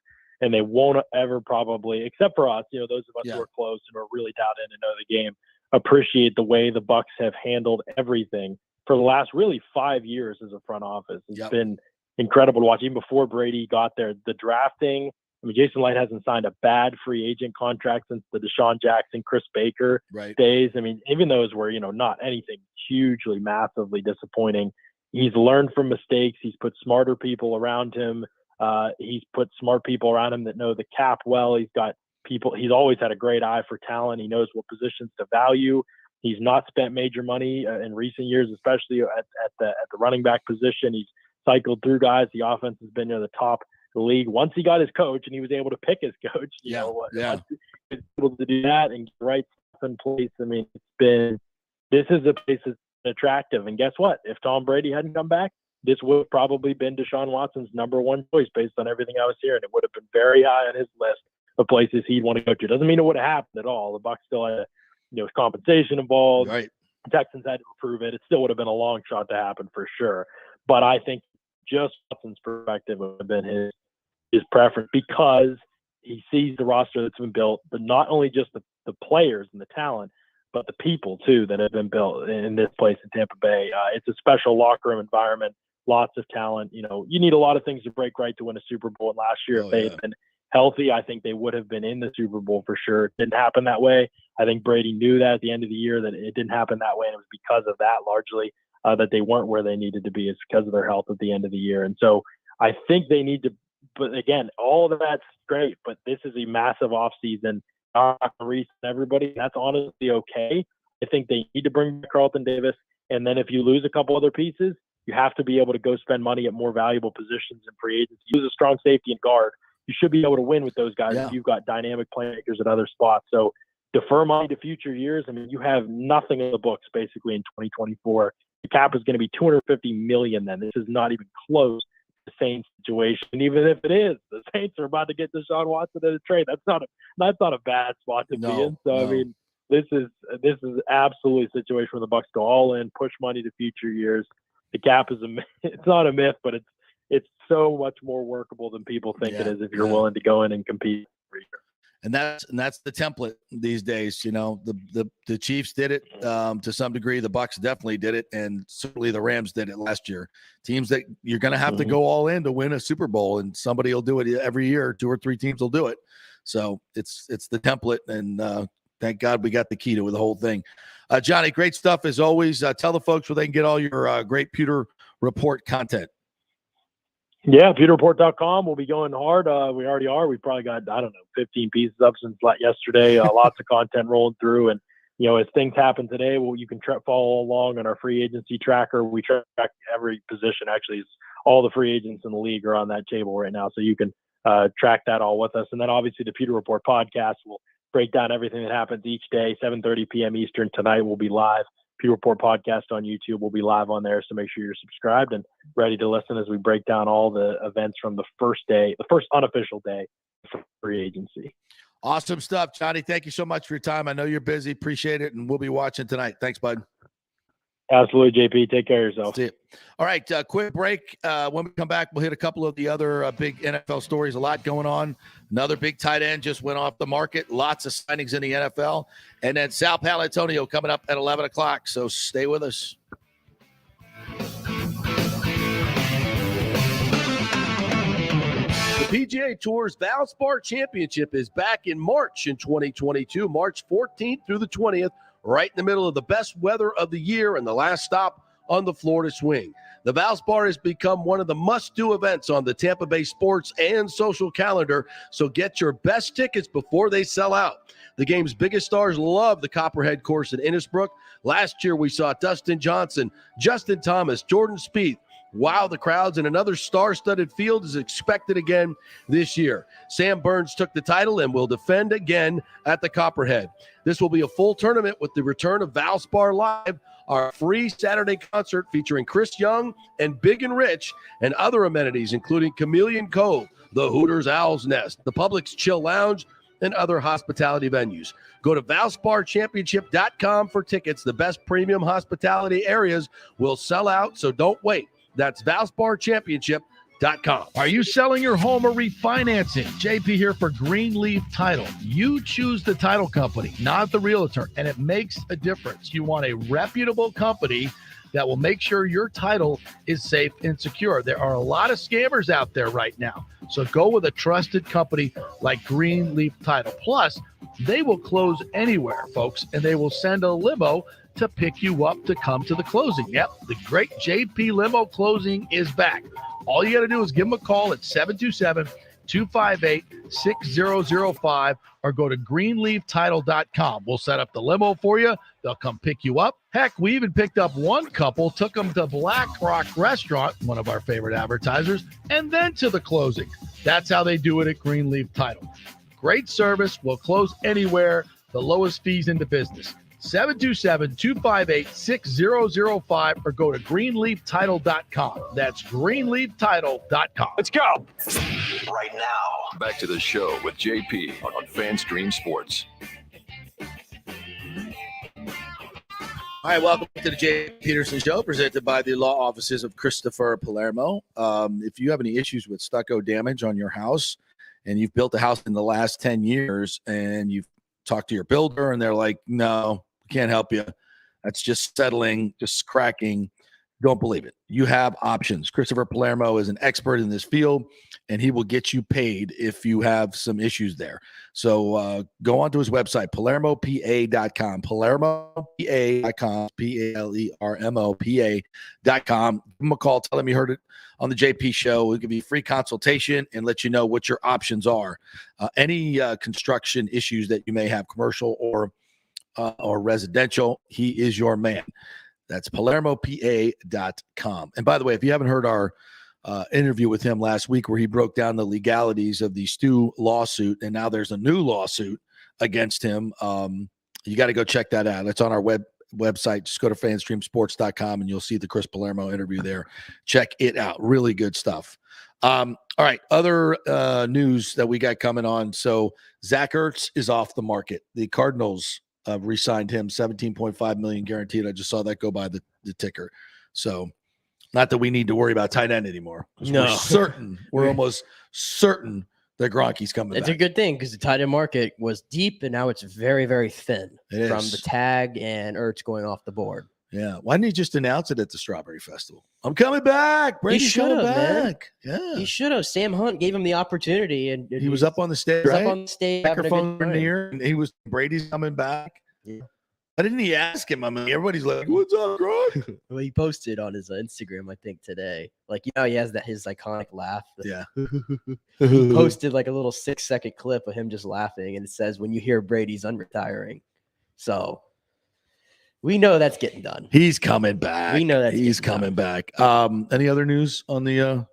and they won't ever probably, except for us, those of us who are close and are really dialed in and know the game, appreciate the way the Bucs have handled everything for the last really 5 years as a front office. It's been incredible to watch. Even before Brady got there, the drafting. I mean, Jason Light hasn't signed a bad free agent contract since the Deshaun Jackson, Chris Baker days. I mean, even those were, not anything hugely, massively disappointing. He's learned from mistakes. He's put smarter people around him. He's put smart people around him that know the cap well. He's got people. He's always had a great eye for talent. He knows what positions to value. He's not spent major money in recent years, especially at the running back position. He's cycled through guys. The offense has been near the top of the league. Once he got his coach and he was able to pick his coach, once he was able to do that and get the right stuff in place. I mean, this is a place that's attractive. And guess what? If Tom Brady hadn't come back, this would have probably been Deshaun Watson's number one choice based on everything I was hearing. It would have been very high on his list of places he'd want to go to. Doesn't mean it would have happened at all. The Bucs still had, compensation involved. Right. The Texans had to approve it. It still would have been a long shot to happen for sure. But I think just Watson's perspective would have been his preference, because he sees the roster that's been built, but not only just the players and the talent, but the people too that have been built in this place in Tampa Bay. It's a special locker room environment, lots of talent. You need a lot of things to break right to win a Super Bowl. And last year, if they had been healthy, I think they would have been in the Super Bowl for sure. It didn't happen that way. I think Brady knew that at the end of the year, that it didn't happen that way. And it was because of that largely that they weren't where they needed to be. It's because of their health at the end of the year. And so I think they need to, but again, all of that's great, but this is a massive offseason. Reese and everybody, that's honestly okay. I think they need to bring back Carlton Davis. And then if you lose a couple other pieces, you have to be able to go spend money at more valuable positions in free agency. Use a strong safety and guard. You should be able to win with those guys if you've got dynamic playmakers at other spots. So defer money to future years. I mean, you have nothing in the books basically in 2024. The cap is going to be $250 million then. This is not even close to the Saints situation. And even if it is, the Saints are about to get Deshaun Watson in a trade. That's not a bad spot to be in. So I mean, this is absolutely a situation where the Bucs go all in, push money to future years. The cap is it's not a myth, but it's so much more workable than people think it is if you're willing to go in and compete. And that's the template these days. The Chiefs did it to some degree. The Bucs definitely did it, and certainly the Rams did it last year. Teams that you're going to have to go all in to win a Super Bowl, and somebody will do it every year. 2 or 3 teams will do it. So it's the template, and thank God we got the key to the whole thing. Johnny, great stuff as always. Tell the folks where they can get all your great Pewter Report content. Yeah, PewterReport.com. We'll be going hard. We already are. We probably got, 15 pieces up since yesterday. Lots of content rolling through. And, as things happen today, you can follow along on our free agency tracker. We track every position. Actually, all the free agents in the league are on that table right now. So you can track that all with us. And then obviously the Pewter Report podcast will break down everything that happens each day. 7:30 p.m. Eastern tonight we'll be live. Pewter Report podcast on YouTube will be live on there. So make sure you're subscribed and ready to listen as we break down all the events from the first unofficial day for free agency. Awesome stuff, Johnny. Thank you so much for your time. I know you're busy. Appreciate it. And we'll be watching tonight. Thanks, bud. Absolutely, JP. Take care of yourself. See you. All right, quick break. When we come back, we'll hit a couple of the other big NFL stories. A lot going on. Another big tight end just went off the market. Lots of signings in the NFL. And then Sal Paolantonio coming up at 11 o'clock. So stay with us. The PGA Tour's Valspar Championship is back in March in 2022, March 14th through the 20th, right in the middle of the best weather of the year and the last stop on the Florida swing. The Valspar has become one of the must-do events on the Tampa Bay sports and social calendar, so get your best tickets before they sell out. The game's biggest stars love the Copperhead course in Innisbrook. Last year, we saw Dustin Johnson, Justin Thomas, Jordan Spieth. Wow, the crowds, and another star-studded field is expected again this year. Sam Burns took the title and will defend again at the Copperhead. This will be a full tournament with the return of Valspar Live, our free Saturday concert featuring Chris Young and Big and Rich, and other amenities including Chameleon Cove, the Hooters Owl's Nest, the Publix Chill Lounge, and other hospitality venues. Go to ValsparChampionship.com for tickets. The best premium hospitality areas will sell out, so don't wait. That's ValsparChampionship.com. Are you selling your home or refinancing? JP here for Greenleaf Title. You choose the title company, not the realtor, and it makes a difference. You want a reputable company that will make sure your title is safe and secure. There are a lot of scammers out there right now. So go with a trusted company like Greenleaf Title. Plus, they will close anywhere, folks, and they will send a limo to pick you up to come to the closing. Yep, the great JP Limo Closing is back. All you got to do is give them a call at 727-258-6005 or go to greenleaftitle.com. We'll set up the limo for you. They'll come pick you up. Heck, we even picked up one couple, took them to Black Rock Restaurant, one of our favorite advertisers, and then to the closing. That's how they do it at Greenleaf Title. Great service. We'll close anywhere. The lowest fees in the business. 727-258-6005 or go to greenleaftitle.com. That's greenleaftitle.com. Let's go. Right now, back to the show with JP on FanStream Sports. All right, welcome to the Jay Peterson Show, presented by the law offices of Christopher Palermo. If you have any issues with stucco damage on your house and you've built a house in the last 10 years and you've talked to your builder and they're like, no, we can't help you. That's just settling, just cracking. Don't believe it. You have options. Christopher Palermo is an expert in this field, and he will get you paid if you have some issues there. So go onto his website, PalermoPA.com, PalermoPA.com, PalermoPA.com. Give him a call. Tell him you heard it on the JP Show. We'll give you a free consultation and let you know what your options are. Any construction issues that you may have, commercial or residential, he is your man. That's PalermoPA.com. And by the way, if you haven't heard our interview with him last week where he broke down the legalities of the Stu lawsuit, and now there's a new lawsuit against him, you got to go check that out. It's on our website. Just go to fanstreamsports.com and you'll see the Chris Palermo interview there. Check it out. Really good stuff. All right, other news that we got coming on. So Zach Ertz is off the market. The Cardinals re-signed him, $17.5 million guaranteed. I just saw that go by the ticker. So not that we need to worry about tight end anymore. No. We're almost certain that Gronky's coming It's back. a good thing because the tight end market was deep and now it's very, very thin It from is. the tag and Ertz going off the board. Yeah. Why didn't he just announce it at the Strawberry Festival? I'm coming back. Brady's coming should've, man. back. Yeah. He should have. Sam Hunt gave him the opportunity, and He was up on the stage, he was right? up on the stage. having a good Microphone time. near, and he was Brady's coming back. Yeah. Why didn't he ask him? I mean, everybody's like, "What's up, Gronk?" Well, he posted on his Instagram, I think, today. Like, you know, he has his iconic laugh. Yeah. He posted like a little 6-second clip of him just laughing, and it says, "When you hear Brady's unretiring." So we know that's getting done. He's coming back. We know that he's coming back. Any other news on the?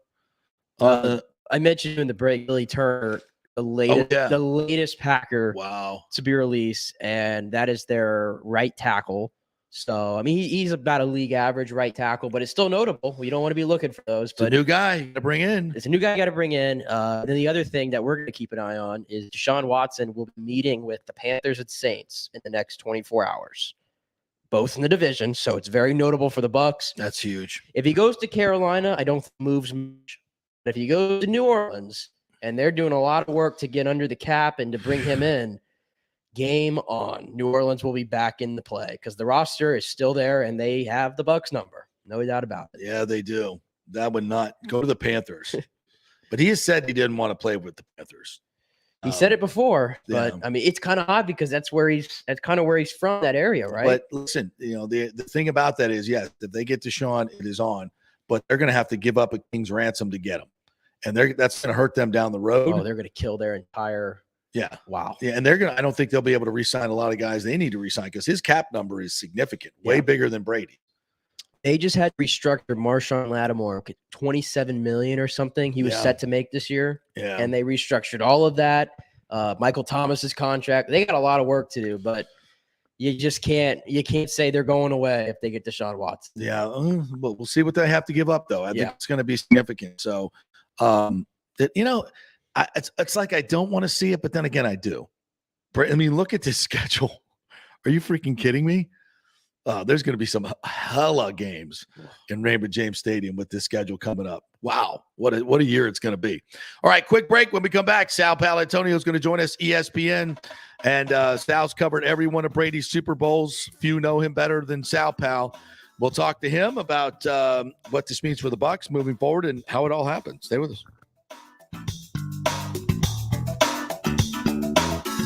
I mentioned in the break, Billy Turner, the latest Packer Wow. to be released, and that is their right tackle. So, I mean, he's about a league average right tackle, but it's still notable. We don't want to be looking for those. It's a But new guy to bring in. it's a new guy got to bring in. Then the other thing that we're going to keep an eye on is Deshaun Watson will be meeting with the Panthers and Saints in the next 24 hours, both in the division. So it's very notable for the Bucs. That's huge. If he goes to Carolina, I don't think he moves much. But if he goes to New Orleans, and they're doing a lot of work to get under the cap and to bring him in, game on. New Orleans will be back in the play because the roster is still there and they have the Bucs number. No doubt about it. Yeah, they do. That would not go to the Panthers. But he has said he didn't want to play with the Panthers. He said it before, but yeah. I mean, it's kind of odd because that's kind of where he's from, that area, right? But listen, the thing about that is, yes, if they get Deshaun, it is on. But they're going to have to give up a king's ransom to get him. And that's going to hurt them down the road. Oh, they're going to kill their entire. Yeah. Wow. Yeah. And I don't think they'll be able to re-sign a lot of guys they need to re-sign because his cap number is significant, way bigger than Brady. They just had to restructure Marshawn Lattimore, $27 million or something he was set to make this year. Yeah. And they restructured all of that. Michael Thomas's contract. They got a lot of work to do, but you can't say they're going away if they get Deshaun Watson. Yeah. But we'll see what they have to give up, though. I think it's going to be significant. So, it's like I don't want to see it, but then again, I do. I mean, look at this schedule. Are you freaking kidding me? There's going to be some hella games in Raymond James Stadium with this schedule coming up. Wow, what a year it's going to be. All right, quick break. When we come back, Sal Paolantonio is going to join us, ESPN. And Sal's covered every one of Brady's Super Bowls. Few know him better than Sal Pal. We'll talk to him about what this means for the Bucs moving forward and how it all happened. Stay with us.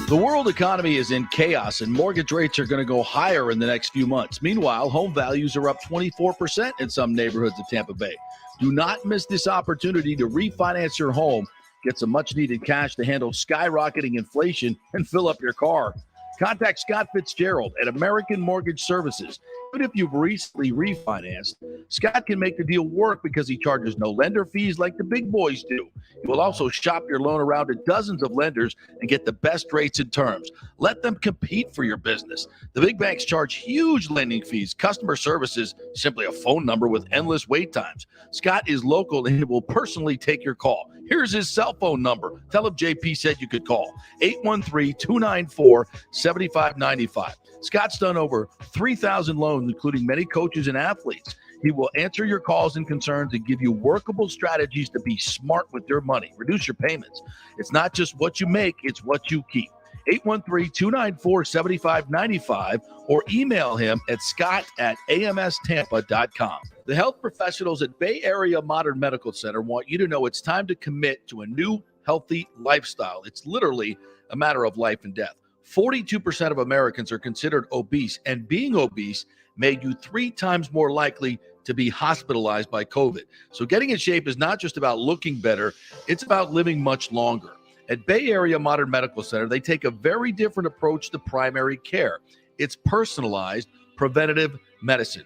The world economy is in chaos, and mortgage rates are going to go higher in the next few months. Meanwhile, home values are up 24% in some neighborhoods of Tampa Bay. Do not miss this opportunity to refinance your home, get some much-needed cash to handle skyrocketing inflation, and fill up your car. Contact Scott Fitzgerald at American Mortgage Services. Even if you've recently refinanced, Scott can make the deal work because he charges no lender fees like the big boys do. He will also shop your loan around to dozens of lenders and get the best rates and terms. Let them compete for your business. The big banks charge huge lending fees. Customer service is simply a phone number with endless wait times. Scott is local and he will personally take your call. Here's his cell phone number. Tell him JP said you could call. 813-294-7595. Scott's done over 3,000 loans, including many coaches and athletes. He will answer your calls and concerns and give you workable strategies to be smart with your money. Reduce your payments. It's not just what you make, it's what you keep. 813-294-7595 or email him at scott@amstampa.com. The health professionals at Bay Area Modern Medical Center want you to know it's time to commit to a new healthy lifestyle. It's literally a matter of life and death. 42% of Americans are considered obese, and being obese made you 3 times more likely to be hospitalized by COVID. So getting in shape is not just about looking better, it's about living much longer. At Bay Area Modern Medical Center, they take a very different approach to primary care. It's personalized, preventative medicine.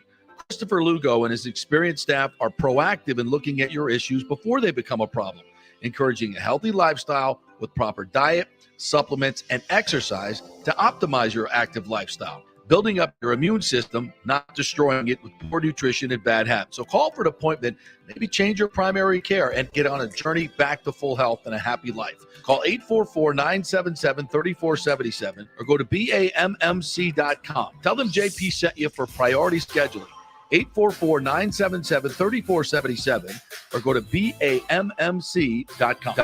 Christopher Lugo and his experienced staff are proactive in looking at your issues before they become a problem, encouraging a healthy lifestyle with proper diet, supplements, and exercise to optimize your active lifestyle, building up your immune system, not destroying it with poor nutrition and bad habits. So call for an appointment, maybe change your primary care and get on a journey back to full health and a happy life. Call 844-977-3477 or go to BAMMC.com. Tell them JP sent you for priority scheduling. 844-977-3477 or go to BAMMC.com.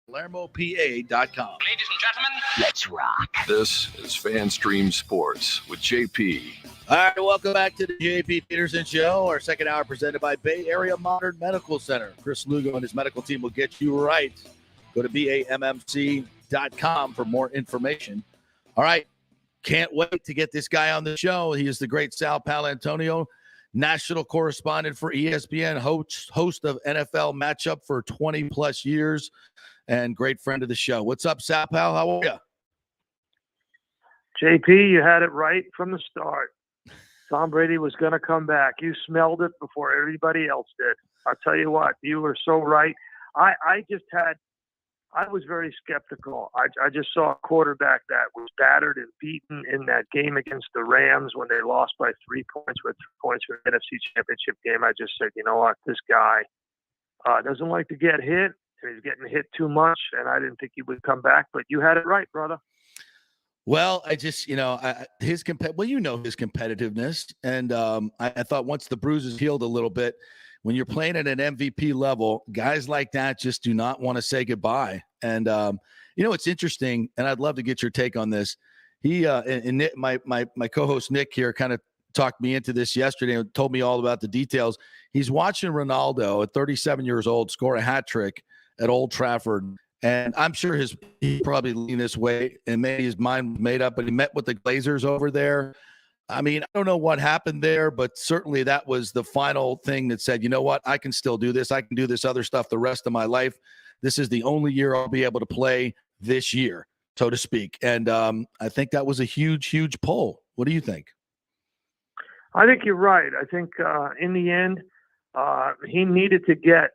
PalermoPA.com. Ladies and gentlemen, let's rock. This is FanStream Sports with JP. All right, welcome back to the JP Peterson Show. Our second hour presented by Bay Area Modern Medical Center. Chris Lugo and his medical team will get you right. Go to BAMMC.com for more information. All right, can't wait to get this guy on the show. He is the great Sal Paolantonio, national correspondent for ESPN, host of NFL Matchup for 20-plus years, and great friend of the show. What's up, Sal Pal? How are you? JP, you had it right from the start. Tom Brady was going to come back. You smelled it before everybody else did. I'll tell you what, you were so right. I was very skeptical. I just saw a quarterback that was battered and beaten in that game against the Rams when they lost by 3 points with 3 points for an NFC Championship game. I just said, you know what, this guy doesn't like to get hit. He's getting hit too much, and I didn't think he would come back. But you had it right, brother. Well, I just, his his competitiveness, and I thought once the bruises healed a little bit, when you're playing at an MVP level, guys like that just do not want to say goodbye. And it's interesting, and I'd love to get your take on this. He and Nick, my co-host Nick here, kind of talked me into this yesterday and told me all about the details. He's watching Ronaldo at 37 years old score a hat trick at Old Trafford. And I'm sure he probably leaned this way and maybe his mind was made up, but he met with the Glazers over there. I mean, I don't know what happened there, but certainly that was the final thing that said, you know what, I can still do this. I can do this other stuff the rest of my life. This is the only year I'll be able to play this year, so to speak. And I think that was a huge, huge pull. What do you think? I think you're right. I think in the end, he needed to get,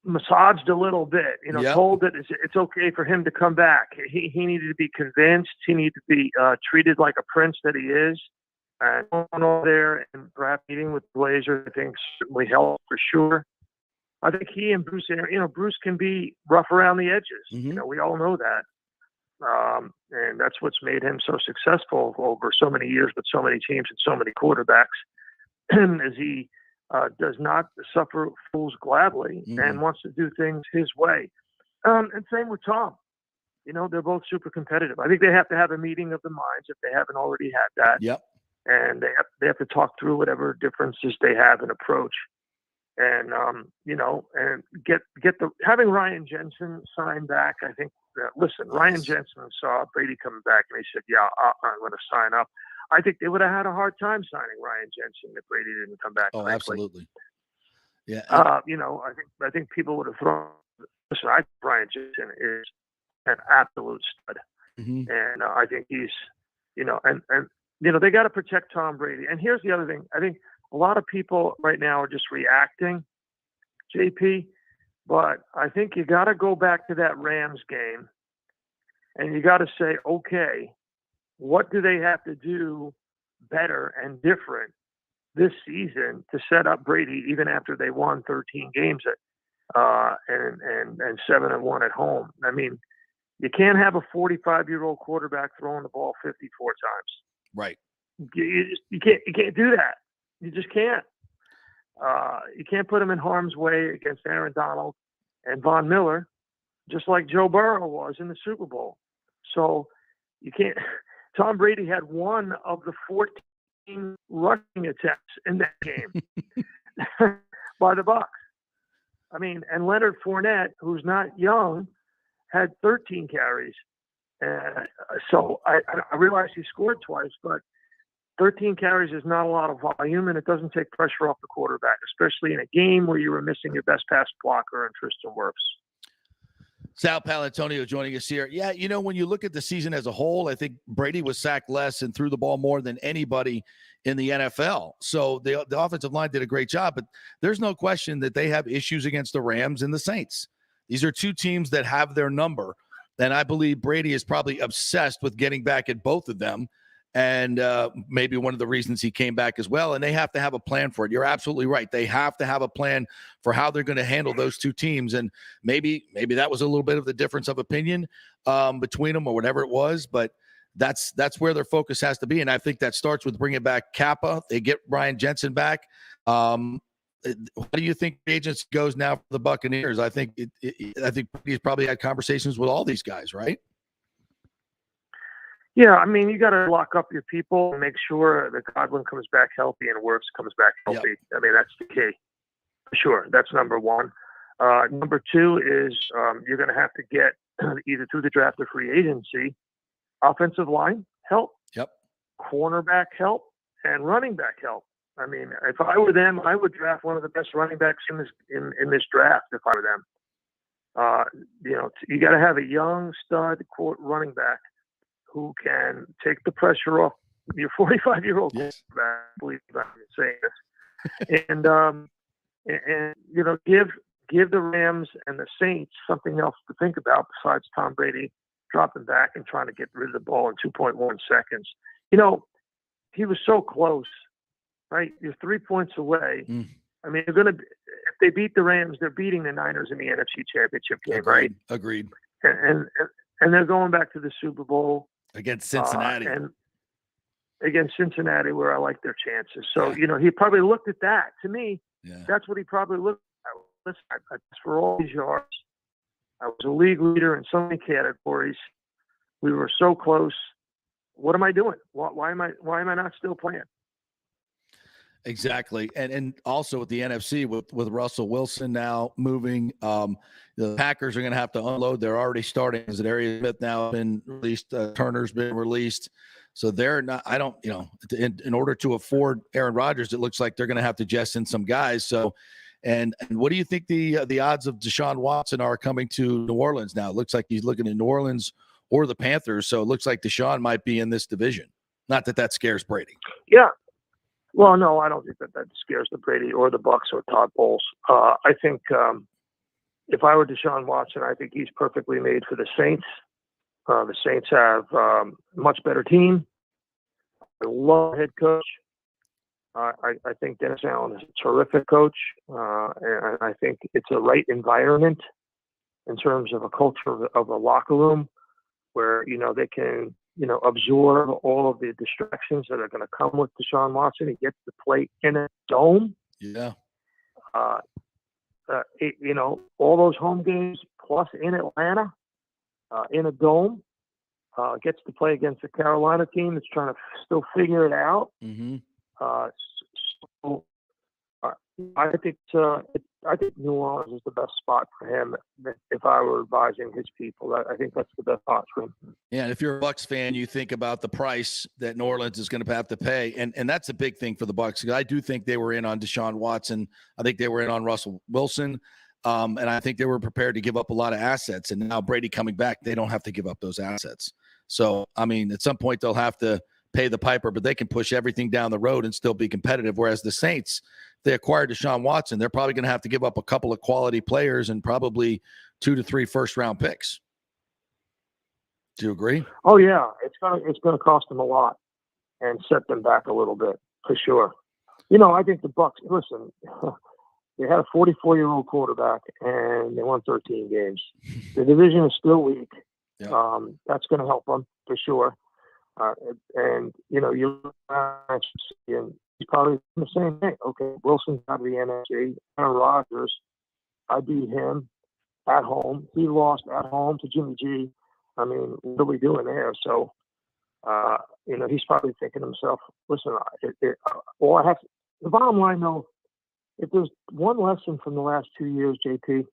massaged a little bit, Yep. told that it's okay for him to come back. He needed to be convinced. He needed to be treated like a prince that he is. And going over there and perhaps meeting with the Blazers, I think certainly helped for sure. I think he and Bruce, Bruce can be rough around the edges. Mhm. We all know that. And that's what's made him so successful over so many years with so many teams and so many quarterbacks, as he does not suffer fools gladly and wants to do things his way. And same with Tom. They're both super competitive. I think they have to have a meeting of the minds if they haven't already had that. Yep. And they have to talk through whatever differences they have in approach. And and get having Ryan Jensen sign back. I think Ryan Jensen saw Brady coming back and he said, "Yeah, I'm going to sign up." I think they would have had a hard time signing Ryan Jensen if Brady didn't come back. Oh, frankly. absolutely. Yeah. I think people would have thrown. Listen, I think Ryan Jensen is an absolute stud, and I think he's, they got to protect Tom Brady. And here's the other thing: I think a lot of people right now are just reacting, JP. But I think you got to go back to that Rams game, and you got to say, okay, what do they have to do better and different this season to set up Brady even after they won 13 games and 7-1 at home? I mean, you can't have a 45-year-old quarterback throwing the ball 54 times. Right. You can't do that. You just can't. You can't put him in harm's way against Aaron Donald and Von Miller, just like Joe Burrow was in the Super Bowl. So you can't. Tom Brady had one of the 14 rushing attempts in that game by the Bucs. I mean, and Leonard Fournette, who's not young, had 13 carries. So I realize he scored twice, but 13 carries is not a lot of volume, and it doesn't take pressure off the quarterback, especially in a game where you were missing your best pass blocker in Tristan Wirfs. Sal Palantonio joining us here. Yeah, when you look at the season as a whole, I think Brady was sacked less and threw the ball more than anybody in the NFL. So the offensive line did a great job, but there's no question that they have issues against the Rams and the Saints. These are two teams that have their number, and I believe Brady is probably obsessed with getting back at both of them. And maybe one of the reasons he came back as well. And they have to have a plan for it. You're absolutely right. They have to have a plan for how they're going to handle those two teams. And maybe that was a little bit of the difference of opinion between them or whatever it was. But that's where their focus has to be. And I think that starts with bringing back Kappa. They get Ryan Jensen back. How do you think the agency goes now for the Buccaneers? I think he's probably had conversations with all these guys, right? Yeah, I mean, you got to lock up your people and make sure that Godwin comes back healthy and Wirfs comes back healthy. Yep. I mean, that's the key. Sure, that's number one. Number two is you're going to have to get either through the draft or free agency, offensive line help, cornerback help, and running back help. I mean, if I were them, I would draft one of the best running backs in this draft. If I were them, you got to have a young stud running back who can take the pressure off your 45-year-old quarterback. I believe I'm saying this, and give the Rams and the Saints something else to think about besides Tom Brady dropping back and trying to get rid of the ball in 2.1 seconds. He was so close, right? You're 3 points away. I mean, if they beat the Rams, they're beating the Niners in the NFC Championship game, right? Agreed. And they're going back to the Super Bowl against Cincinnati. And against Cincinnati, where I like their chances. So, he probably looked at that. To me, that's what he probably looked at. Listen, I for all these yards. I was a league leader in so many categories. We were so close. What am I doing? Why am I not still playing? Exactly. And also with the NFC, with Russell Wilson now moving, the Packers are going to have to unload. They're already starting. As Darius Smith now been released, Turner's been released. So they're not, in order to afford Aaron Rodgers, it looks like they're going to have to jettison some guys. So, and what do you think the odds of Deshaun Watson are coming to New Orleans now? It looks like he's looking at New Orleans or the Panthers. So it looks like Deshaun might be in this division. Not that scares Brady. Yeah. Well, no, I don't think that scares the Brady or the Bucks or Todd Bowles. I think if I were Deshaun Watson, I think he's perfectly made for the Saints. The Saints have a much better team. I love head coach. I think Dennis Allen is a terrific coach, and I think it's a right environment in terms of a culture of a locker room where they can absorb all of the distractions that are going to come with Deshaun Watson. He gets to play in a dome. Yeah. All those home games plus in Atlanta, in a dome, gets to play against a Carolina team that's trying to still figure it out. Mm-hmm. So I think New Orleans is the best spot for him. If I were advising his people, I think that's the best spot for him. Yeah, and if you're a Bucs fan, you think about the price that New Orleans is going to have to pay, and that's a big thing for the Bucs. Because I do think they were in on Deshaun Watson. I think they were in on Russell Wilson, and I think they were prepared to give up a lot of assets. And now Brady coming back, they don't have to give up those assets. So, I mean, at some point they'll have to pay the piper, but they can push everything down the road and still be competitive. Whereas the Saints, they acquired Deshaun Watson, they're probably going to have to give up a couple of quality players and probably 2 to 3 first-round picks. Do you agree? Oh yeah, it's gonna cost them a lot and set them back a little bit for sure. I think the Bucs. Listen, they had a 44-year-old quarterback and they won 13 games. The division is still weak. Yeah. That's going to help them for sure. And you look at and he's probably the same thing. Okay, Wilson's out of the NFC. Aaron Rodgers, I beat him at home. He lost at home to Jimmy G. I mean, what are we doing there? So, he's probably thinking to himself, listen, the bottom line, though, if there's one lesson from the last 2 years, JP,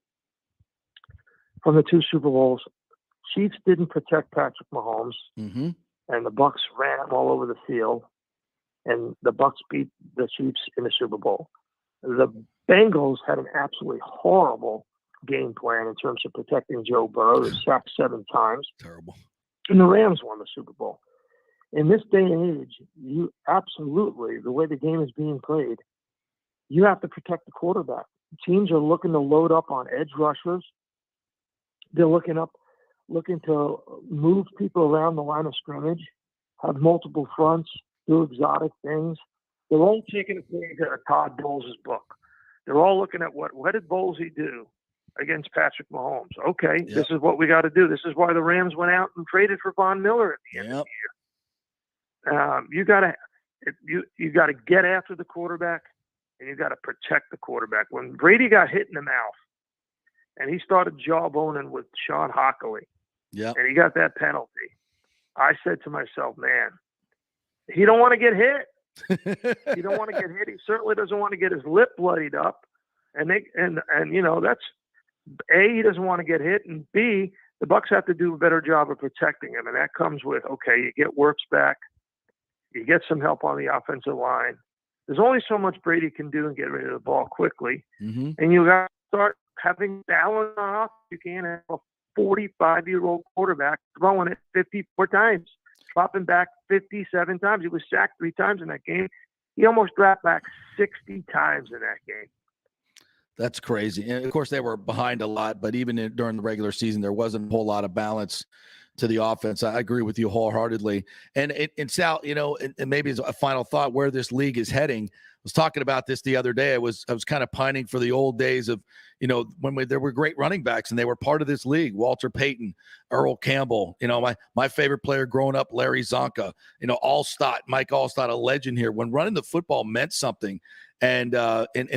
from the 2 Super Bowls, Chiefs didn't protect Patrick Mahomes, Mm-hmm. and the Bucs ran him all over the field, and the Bucs beat the Chiefs in the Super Bowl. The Bengals had an absolutely horrible game plan in terms of protecting Joe Burrow. He was sacked 7 times. Terrible. And the Rams won the Super Bowl. In this day and age, you absolutely, the way the game is being played, you have to protect the quarterback. Teams are looking to load up on edge rushers. They're looking to move people around the line of scrimmage, have multiple fronts, do exotic things. They're all taking a page out of Todd Bowles' book. They're all looking at what did Bowlesy do against Patrick Mahomes? Okay, Yep. This is what we got to do. This is why the Rams went out and traded for Von Miller at the end of the year. You got to get after the quarterback, and you got to protect the quarterback. When Brady got hit in the mouth, and he started jawboning with Sean Hockley, Yeah. and he got that penalty, I said to myself, man, he don't want to get hit. He don't want to get hit. He certainly doesn't want to get his lip bloodied up. And that's A, he doesn't want to get hit, and B, the Bucs have to do a better job of protecting him. And that comes with, okay, you get Wirfs back, you get some help on the offensive line. There's only so much Brady can do and get rid of the ball quickly. Mm-hmm. And you got to start having balance off. You can't have a 45-year-old quarterback throwing it 54 times, dropping back 57 times. He was sacked 3 times in that game. He almost dropped back 60 times in that game. That's crazy. And of course, they were behind a lot, but even during the regular season, there wasn't a whole lot of balance to the offense. I agree with you wholeheartedly. And Sal, and maybe as a final thought, where this league is heading. I was talking about this the other day. I was kind of pining for the old days of, when there were great running backs and they were part of this league. Walter Payton, Earl Campbell, my favorite player growing up, Larry Zonka, Allstott, Mike Allstott, a legend here. When running the football meant something. And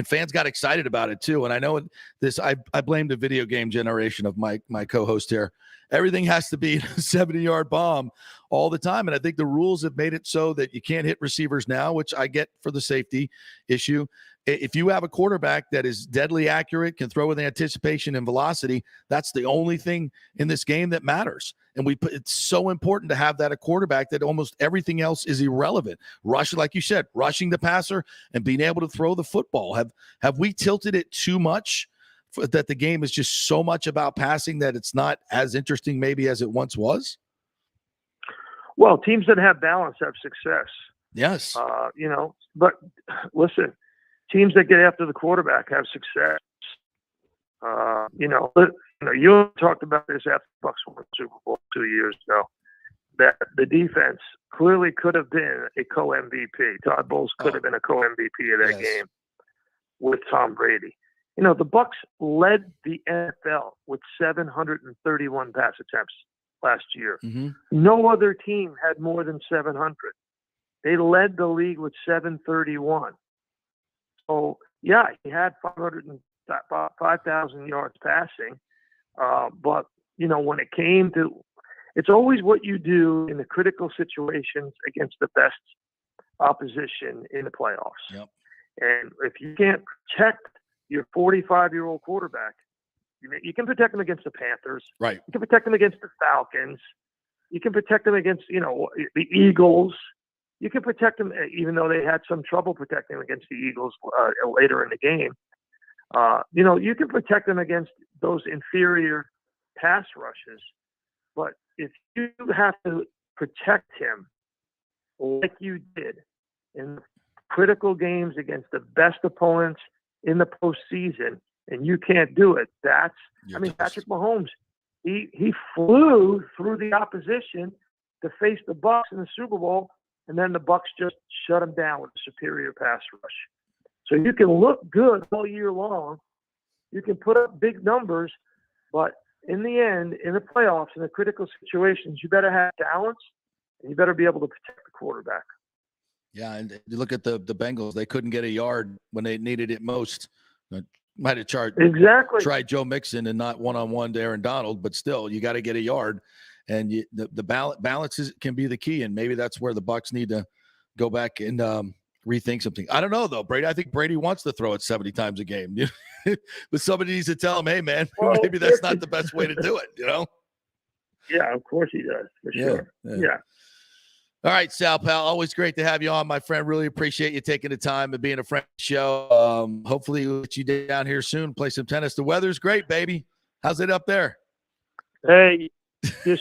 fans got excited about it too. And I know this, I blame the video game generation of my co-host here. Everything has to be a 70-yard bomb all the time. And I think the rules have made it so that you can't hit receivers now, which I get for the safety issue. If you have a quarterback that is deadly accurate, can throw with anticipation and velocity, that's the only thing in this game that matters. And it's so important to have that a quarterback that almost everything else is irrelevant. Rushing, like you said, rushing the passer and being able to throw the football. Have we tilted it too much that the game is just so much about passing that it's not as interesting maybe as it once was? Well, teams that have balance have success. Yes. But listen, teams that get after the quarterback have success. You talked about this after the Bucs won the Super Bowl 2 years ago, that the defense clearly could have been a co-MVP. Todd Bowles could have been a co-MVP of that game with Tom Brady. The Bucs led the NFL with 731 pass attempts last year. Mm-hmm. No other team had more than 700. They led the league with 731. So, yeah, he had 5,000 yards passing. But, when it came to – it's always what you do in the critical situations against the best opposition in the playoffs. Yep. And if you can't protect your 45-year-old quarterback, you can protect him against the Panthers. Right. You can protect him against the Falcons. You can protect him against, the Eagles. You can protect him, even though they had some trouble protecting him against the Eagles later in the game. You can protect them against those inferior pass rushes. But if you have to protect him like you did in critical games against the best opponents in the postseason, and you can't do it, Patrick Mahomes, he flew through the opposition to face the Bucs in the Super Bowl, and then the Bucs just shut him down with a superior pass rush. So you can look good all year long. You can put up big numbers, but in the end, in the playoffs, in the critical situations, you better have balance, and you better be able to protect the quarterback. Yeah, and you look at the Bengals; they couldn't get a yard when they needed it most. Might have tried Joe Mixon and not one-on-one to Aaron Donald, but still, you got to get a yard, and the balance can be the key, and maybe that's where the Bucs need to go back and rethink something. I don't know though, Brady. I think Brady wants to throw it 70 times a game, but somebody needs to tell him, "Hey, man, maybe that's not the best way to do it." Yeah, of course he does, for sure. Yeah. All right, Sal, pal. Always great to have you on, my friend. Really appreciate you taking the time and being a friend of the show. Hopefully we'll get you down here soon, play some tennis. The weather's great, baby. How's it up there? Hey, I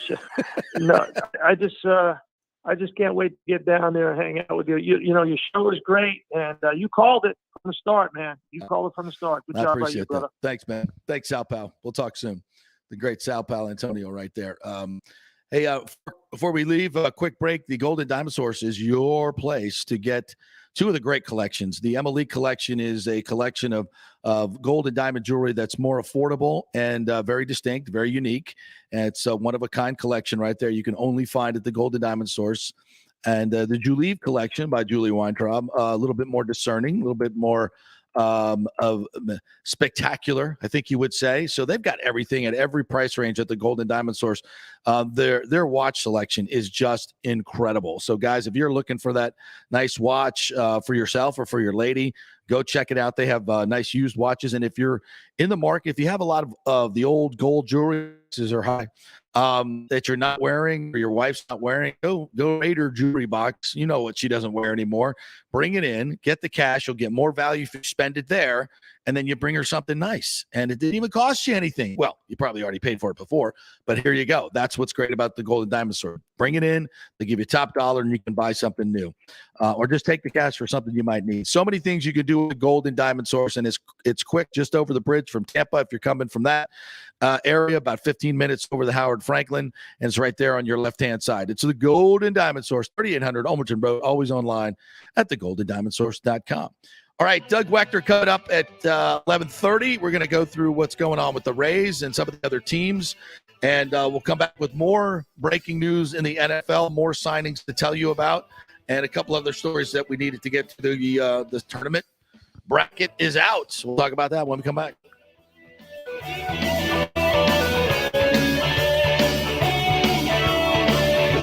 just can't wait to get down there and hang out with you. Your show is great, and you called it from the start, man. You called it from the start. Good job by you, brother. Thanks, man. Thanks, Sal, pal. We'll talk soon. The great Sal Pal Antonio right there. Hey, before we leave, a quick break. The Golden Diamond Source is your place to get two of the great collections. The Emma Lee collection is a collection of gold and diamond jewelry that's more affordable and very distinct, very unique. And it's a one-of-a-kind collection right there. You can only find at the Golden Diamond Source. And the Julie collection by Julie Weintraub, a little bit more discerning, a little bit more of spectacular, I think you would say. So they've got everything at every price range at the Golden Diamond Source. Their watch selection is just incredible. So guys, if you're looking for that nice watch for yourself or for your lady, go check it out. They have nice used watches. And if you're in the market, if you have a lot of the old gold jewelry, are high, that you're not wearing or your wife's not wearing, go raid her jewelry box. You know what she doesn't wear anymore. Bring it in, get the cash. You'll get more value if you spend it there. And then you bring her something nice. And it didn't even cost you anything. Well, you probably already paid for it before, but here you go. That's what's great about the Golden Diamond Store. Bring it in, they give you top dollar, and you can buy something new. Or just take the cash for something you might need. So many things you could do with Golden Diamond Source, and it's quick, just over the bridge from Tampa if you're coming from that area, about 15 minutes over the Howard Franklin, and it's right there on your left-hand side. It's the Golden Diamond Source, 3800 Almerton Road, always online at thegoldendiamondsource.com. All right, Doug Wechter coming up at 11:30. We're going to go through what's going on with the Rays and some of the other teams, and we'll come back with more breaking news in the NFL, more signings to tell you about, and a couple other stories that we needed to get to the tournament. Bracket is out. We'll talk about that when we come back.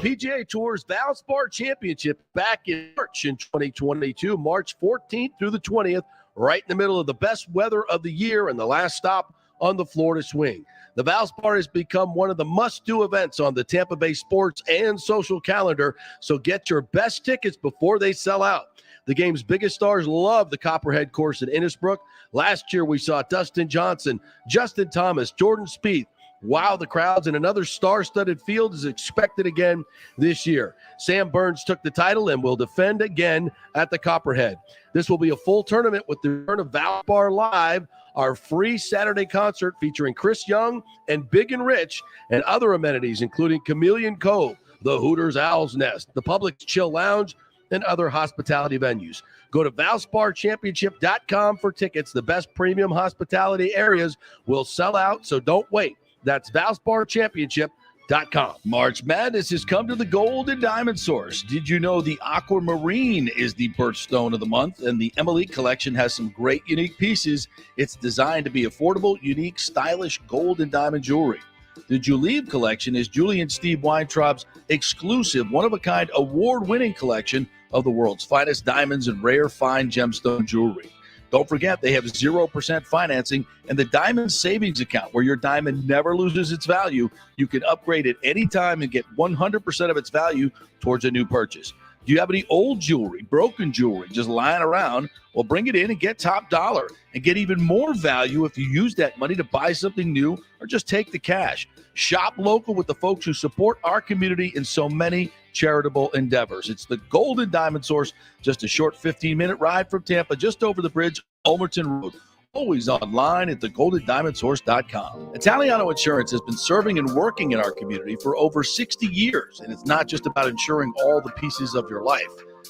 PGA Tour's Valspar Championship back in March in 2022, March 14th through the 20th, right in the middle of the best weather of the year and the last stop on the Florida swing. The Valspar has become one of the must-do events on the Tampa Bay sports and social calendar, so get your best tickets before they sell out. The game's biggest stars love the Copperhead course in Innisbrook. Last year, we saw Dustin Johnson, Justin Thomas, Jordan Spieth, wow the crowds, and another star-studded field is expected again this year. Sam Burns took the title and will defend again at the Copperhead. This will be a full tournament with the return of Valspar Live, our free Saturday concert featuring Chris Young and Big and Rich, and other amenities including Chameleon Cove, the Hooters Owl's Nest, the Publix Chill Lounge, and other hospitality venues. Go to ValsparChampionship.com for tickets. The best premium hospitality areas will sell out, so don't wait. That's ValsparChampionship.com. March Madness has come to the Gold and Diamond Source. Did you know the Aquamarine is the birthstone of the month, and the Emily collection has some great unique pieces. It's designed to be affordable, unique, stylish gold and diamond jewelry. The Julieve collection is Julie and Steve Weintraub's exclusive, one-of-a-kind, award-winning collection of the world's finest diamonds and rare fine gemstone jewelry. Don't forget, they have 0% financing and the Diamond Savings Account, where your diamond never loses its value. You can upgrade at any time and get 100% of its value towards a new purchase. Do you have any old jewelry, broken jewelry, just lying around? Well, bring it in and get top dollar and get even more value if you use that money to buy something new or just take the cash. Shop local with the folks who support our community in so many charitable endeavors. It's the Golden Diamond Source, just a short 15-minute ride from Tampa, just over the bridge, Ulmerton Road. Always online at thegoldendiamondsource.com. Italiano Insurance has been serving and working in our community for over 60 years, and it's not just about insuring all the pieces of your life.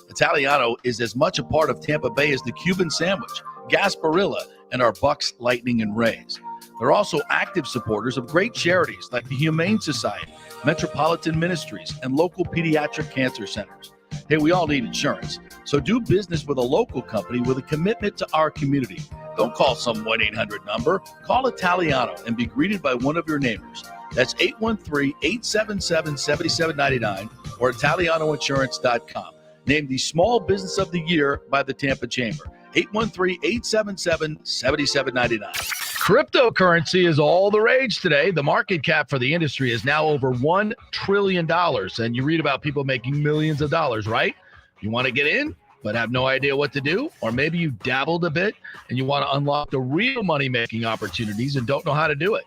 Italiano is as much a part of Tampa Bay as the Cuban sandwich, Gasparilla, and our Bucks, Lightning, and Rays. They're also active supporters of great charities like the Humane Society, Metropolitan Ministries, and local pediatric cancer centers. Hey, we all need insurance, so do business with a local company with a commitment to our community. Don't call some 1-800 number. Call Italiano and be greeted by one of your neighbors. That's 813-877-7799 or ItalianoInsurance.com. Named the Small Business of the Year by the Tampa Chamber. 813-877-7799. Cryptocurrency is all the rage today. The market cap for the industry is now over $1 trillion. And you read about people making millions of dollars, right? You want to get in, but have no idea what to do? Or maybe you dabbled a bit and you want to unlock the real money-making opportunities and don't know how to do it.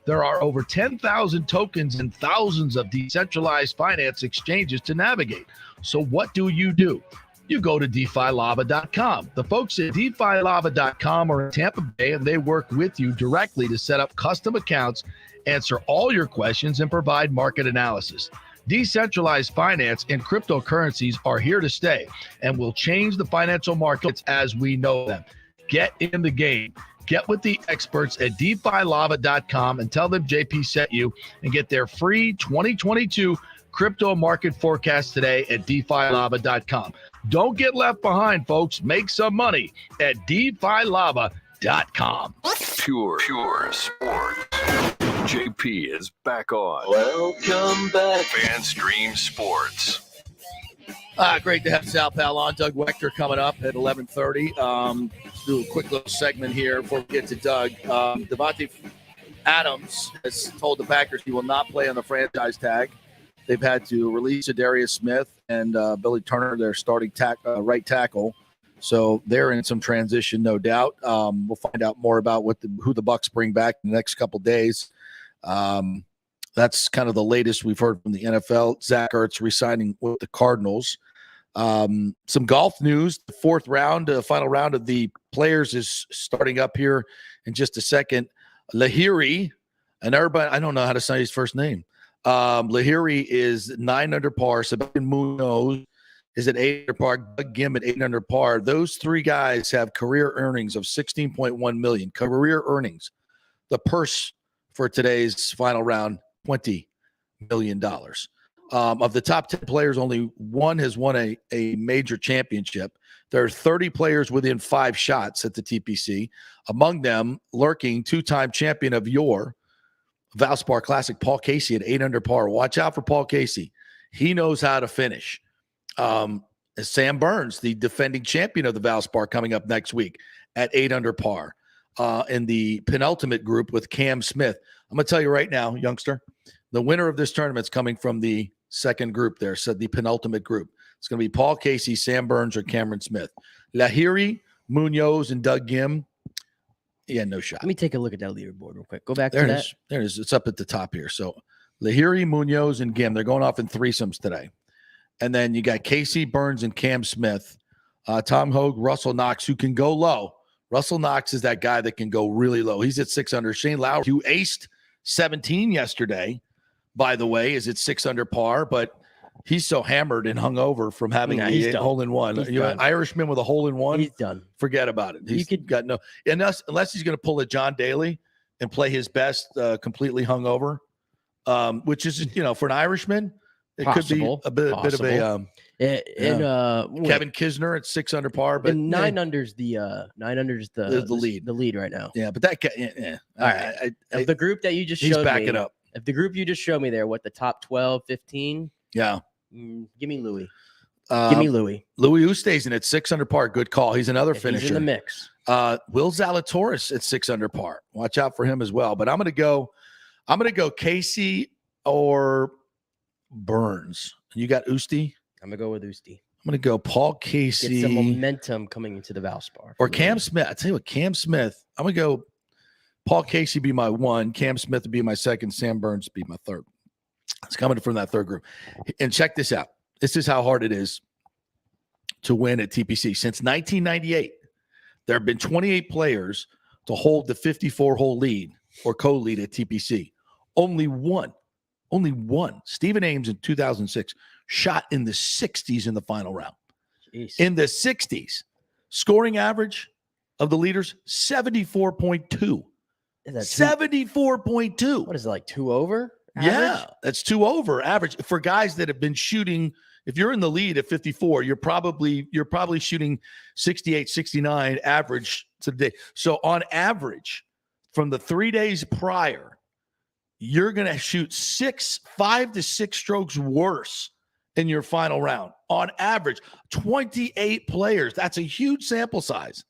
There are over 10,000 tokens and thousands of decentralized finance exchanges to navigate. So what do? You go to DeFiLava.com. The folks at DeFiLava.com are in Tampa Bay, and they work with you directly to set up custom accounts, answer all your questions, and provide market analysis. Decentralized finance and cryptocurrencies are here to stay and will change the financial markets as we know them. Get in the game. Get with the experts at DeFiLava.com and tell them JP sent you, and get their free 2022 crypto market forecast today at DeFiLava.com. Don't get left behind, folks. Make some money at DeFiLava.com. Pure Sports. JP is back on. Welcome back. FanStream Sports. Great to have Sal Pal on. Doug Wechter coming up at 11:30. Let's do a quick little segment here before we get to Doug. Devontae Adams has told the Packers he will not play on the franchise tag. They've had to release Darius Smith and Billy Turner, their starting right tackle. So they're in some transition, no doubt. We'll find out more about who the Bucs bring back in the next couple days. That's kind of the latest we've heard from the NFL. Zach Ertz re-signing with the Cardinals. Some golf news. The final round of the Players is starting up here in just a second. Lahiri, and everybody, I don't know how to say his first name. Lahiri is 9 under par. Sebastian Munoz is at 8 under par. Doug Gim at 8 under par. Those three guys have career earnings of $16.1 million. Career earnings. The purse for today's final round, $20 million. Of the top 10 players, only one has won a major championship. There are 30 players within 5 shots at the TPC. Among them, lurking two-time champion of yore, Valspar Classic, Paul Casey at 8 under par. Watch out for Paul Casey. He knows how to finish. Sam Burns, the defending champion of the Valspar, coming up next week at 8 under par. In the penultimate group with Cam Smith. I'm going to tell you right now, youngster, the winner of this tournament is coming from the second group there, so the penultimate group. It's going to be Paul Casey, Sam Burns, or Cameron Smith. Lahiri, Munoz, and Doug Gim. he had no shot. Let me take a look at that leaderboard real quick. Go back There to it that. is. There it is. It's up at the top here. So Lahiri, Munoz, and Gim, they're going off in threesomes today. And then you got Casey Burns and Cam Smith, Tom Hogue, Russell Knox, who can go low. Russell Knox is that guy that can go really low. He's at 6 under. Shane Lowry, who aced 17 yesterday, by the way, is at 6 under par, but he's so hammered and hungover from having He's a done. hole in one. He's You know, done. Irishman with a hole in one, He's done. forget about it. He's could- got no, unless he's going to pull a John Daly and play his best completely hungover, which is, for an Irishman, it Possible. could be a bit of a Kevin Kisner at 6 under par, but and 9 under's the lead. The lead right now. Yeah, but that guy, All right. Of the group that you just he's showed backing me, up. If the group you just showed me there, what the top 12, 15? Yeah. Give me Louis. Give me Louis. Louis Oosthuizen at 6 under par. Good call. He's another If finisher. he's in the mix. Will Zalatoris at 6 under par. Watch out for him as well. But I'm gonna go Casey or Burns. You got Usti? I'm gonna go with Usti. I'm gonna go Paul Casey Get some momentum coming into the Valspar. or Cam Smith. I tell you what, Cam Smith. I'm gonna go Paul Casey be my 1, Cam Smith would be my 2nd, Sam Burns be my 3rd. It's coming from that 3rd group. And check this out. This is how hard it is to win at TPC. Since 1998, there have been 28 players to hold the 54-hole lead or co-lead at TPC. Only one, Stephen Ames in 2006, shot in the 60s in the final round. Jeez. In the 60s. Scoring average of the leaders, 74.2. Is that 74.2. What is it, like 2 over? Yeah, average? that's 2 over average for guys that have been shooting. If you're in the lead at 54, you're probably shooting 68, 69 average today. So on average, from the 3 days prior, you're going to shoot 5 to 6 strokes worse in your final round. On average, 28 players. That's a huge sample size.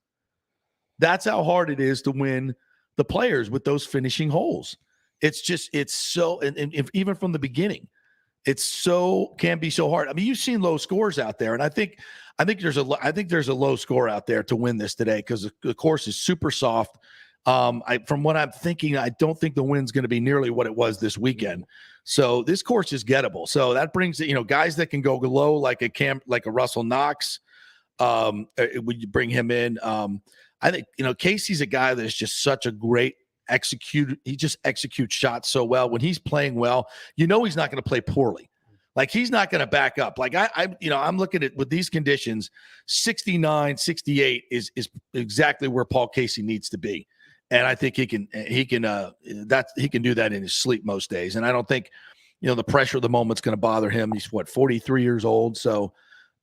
That's how hard it is to win the players with those finishing holes. It's so, and even from the beginning, can be so hard. I mean, you've seen low scores out there, and I think there's a low score out there to win this today because the course is super soft. From what I'm thinking, I don't think the wind's going to be nearly what it was this weekend. So this course is gettable. So that brings guys that can go low like a Russell Knox. Would you bring him in? I think Casey's a guy that's just such a great executor. He just executes shots so well. When he's playing well, he's not going to play poorly. Like he's not going to back up. Like I'm looking at with these conditions, 69, 68 is exactly where Paul Casey needs to be. And I think he can do that in his sleep most days. And I don't think, the pressure of the moment's going to bother him. He's 43 years old. So,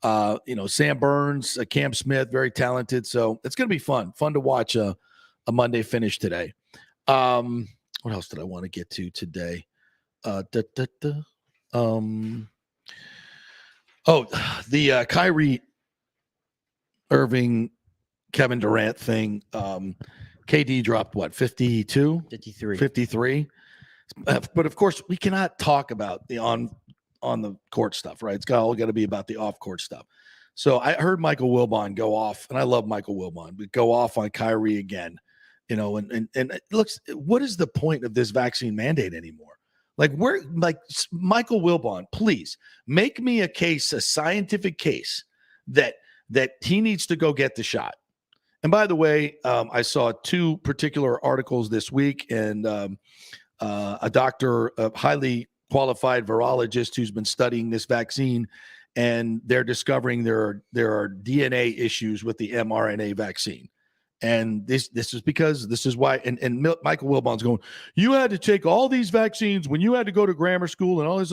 Sam Burns, Cam Smith, very talented. So it's going to be fun to watch a Monday finish today. What else did I want to get to today? The Kyrie Irving, Kevin Durant thing. KD dropped 52? 53. But of course, we cannot talk about the on the court stuff, right? It's all got to be about the off court stuff. So I heard Michael Wilbon go off, and I love Michael Wilbon, but go off on Kyrie again. And it looks, what is the point of this vaccine mandate anymore? Michael Wilbon, please make me a scientific case that he needs to go get the shot. And by the way, I saw 2 particular articles this week, and a doctor, a highly qualified virologist who's been studying this vaccine, and they're discovering there are DNA issues with the mRNA vaccine. And this is because this is why. And Michael Wilbon's going, you had to take all these vaccines when you had to go to grammar school and all this.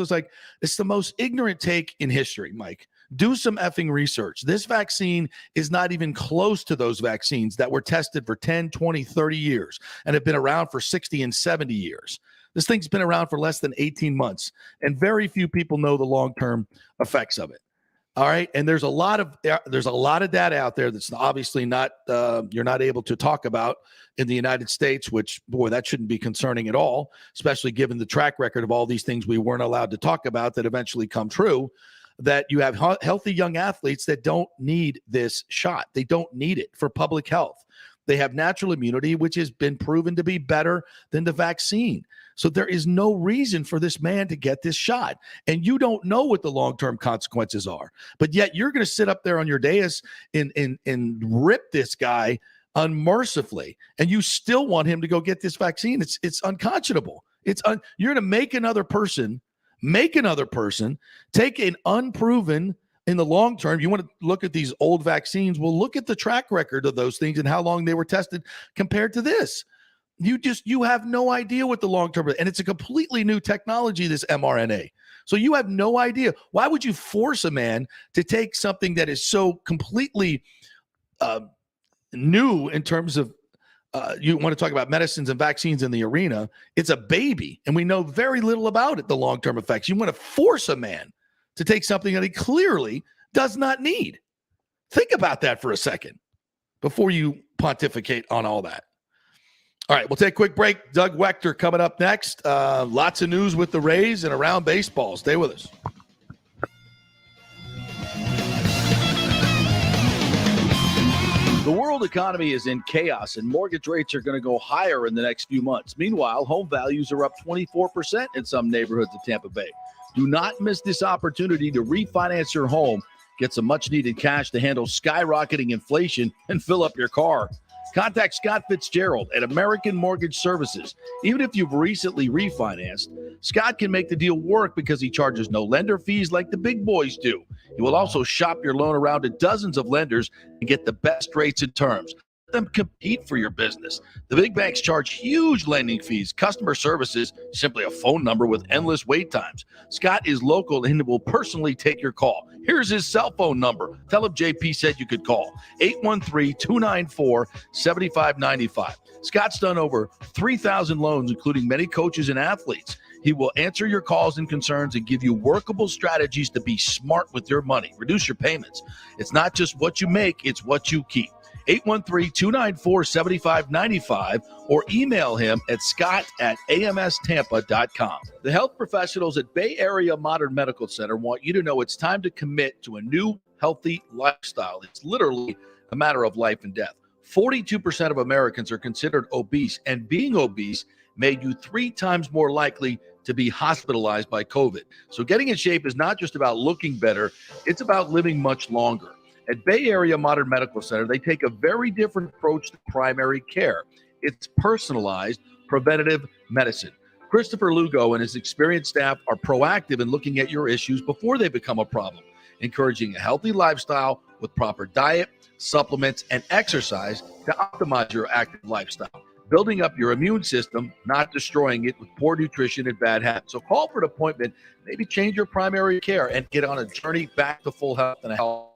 It's the most ignorant take in history, Mike. Do some effing research. This vaccine is not even close to those vaccines that were tested for 10, 20, 30 years and have been around for 60 and 70 years. This thing's been around for less than 18 months, and very few people know the long-term effects of it. All right. And there's a lot of data out there that's obviously not, you're not able to talk about in the United States, which, boy, that shouldn't be concerning at all, especially given the track record of all these things we weren't allowed to talk about that eventually come true, that you have healthy young athletes that don't need this shot. They don't need it for public health. They have natural immunity, which has been proven to be better than the vaccine. So there is no reason for this man to get this shot. And you don't know what the long-term consequences are. But yet you're going to sit up there on your dais and rip this guy unmercifully. And you still want him to go get this vaccine. It's unconscionable. You're going to make another person take an unproven, in the long term, you want to look at these old vaccines. Well, look at the track record of those things and how long they were tested compared to this. You have no idea what the long term is. And it's a completely new technology, this mRNA. So you have no idea. Why would you force a man to take something that is so completely new in terms of you want to talk about medicines and vaccines in the arena? It's a baby, and we know very little about it, the long-term effects. You want to force a man to take something that he clearly does not need. Think about that for a second before you pontificate on all that. All right, we'll take a quick break. Doug Wechter coming up next. Lots of news with the Rays and around baseball. Stay with us. The world economy is in chaos, and mortgage rates are going to go higher in the next few months. Meanwhile, home values are up 24% in some neighborhoods of Tampa Bay. Do not miss this opportunity to refinance your home, get some much-needed cash to handle skyrocketing inflation, and fill up your car. Contact Scott Fitzgerald at American Mortgage Services. Even if you've recently refinanced, Scott can make the deal work because he charges no lender fees like the big boys do. He will also shop your loan around to dozens of lenders and get the best rates and terms. Let them compete for your business. The big banks charge huge lending fees. Customer service is simply a phone number with endless wait times. Scott is local and will personally take your call. Here's his cell phone number. Tell him JP said you could call. 813-294-7595. Scott's done over 3,000 loans, including many coaches and athletes. He will answer your calls and concerns and give you workable strategies to be smart with your money. Reduce your payments. It's not just what you make, it's what you keep. 813-294-7595 or email him at scott@amstampa.com. The health professionals at Bay Area Modern Medical Center want you to know it's time to commit to a new healthy lifestyle. It's literally a matter of life and death. 42% of Americans are considered obese, and being obese made you 3 times more likely to be hospitalized by COVID. So getting in shape is not just about looking better, it's about living much longer. At Bay Area Modern Medical Center, they take a very different approach to primary care. It's personalized preventative medicine. Christopher Lugo and his experienced staff are proactive in looking at your issues before they become a problem, encouraging a healthy lifestyle with proper diet, supplements, and exercise to optimize your active lifestyle, building up your immune system, not destroying it with poor nutrition and bad habits. So call for an appointment, maybe change your primary care, and get on a journey back to full health and health.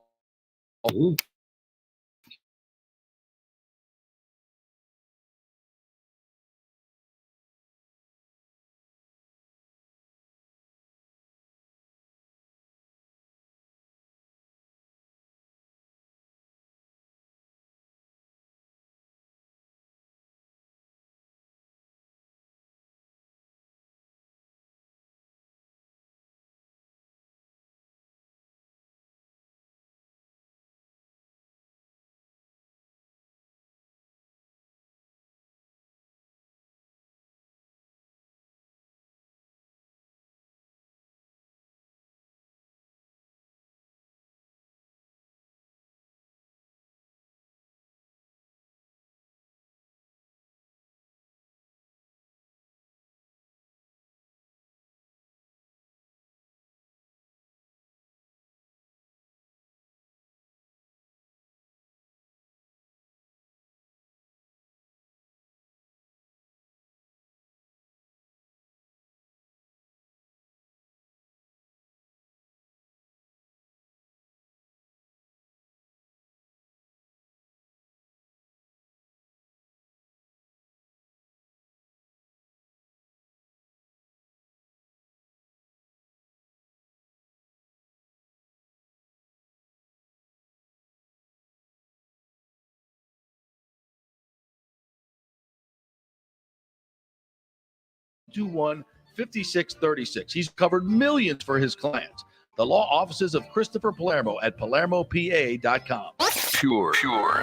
One 5636. He's covered millions for his clients. The law offices of Christopher Palermo at PalermoPA.com. Pure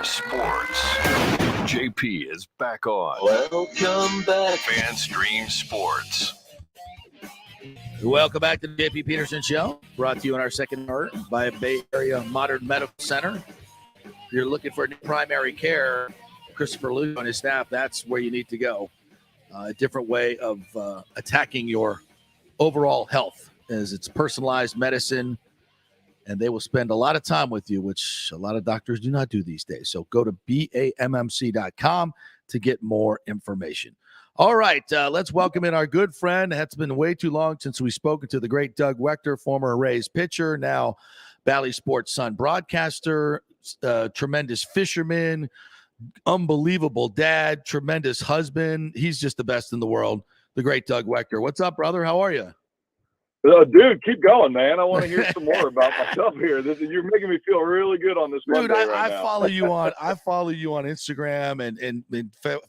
sports. JP is back on. Welcome back. FanStream Sports. Welcome back to the JP Peterson Show, brought to you in our second hour by Bay Area Modern Medical Center. If you're looking for primary care, Christopher Liu and his staff, that's where you need to go. A different way of attacking your overall health, as it's personalized medicine, and they will spend a lot of time with you, which a lot of doctors do not do these days. So go to BAMMC.com to get more information. All right, let's welcome in our good friend. It's been way too long since we've spoken to the great Doug Wechter, former Rays pitcher, now Bally Sports Sun broadcaster, tremendous fisherman, unbelievable dad, tremendous husband. He's just the best in the world, the great Doug Wechter. What's up, brother? How are you? Dude, keep going, man. I want to hear some more about myself here. You're making me feel really good on this Monday. Dude, I follow you on Instagram and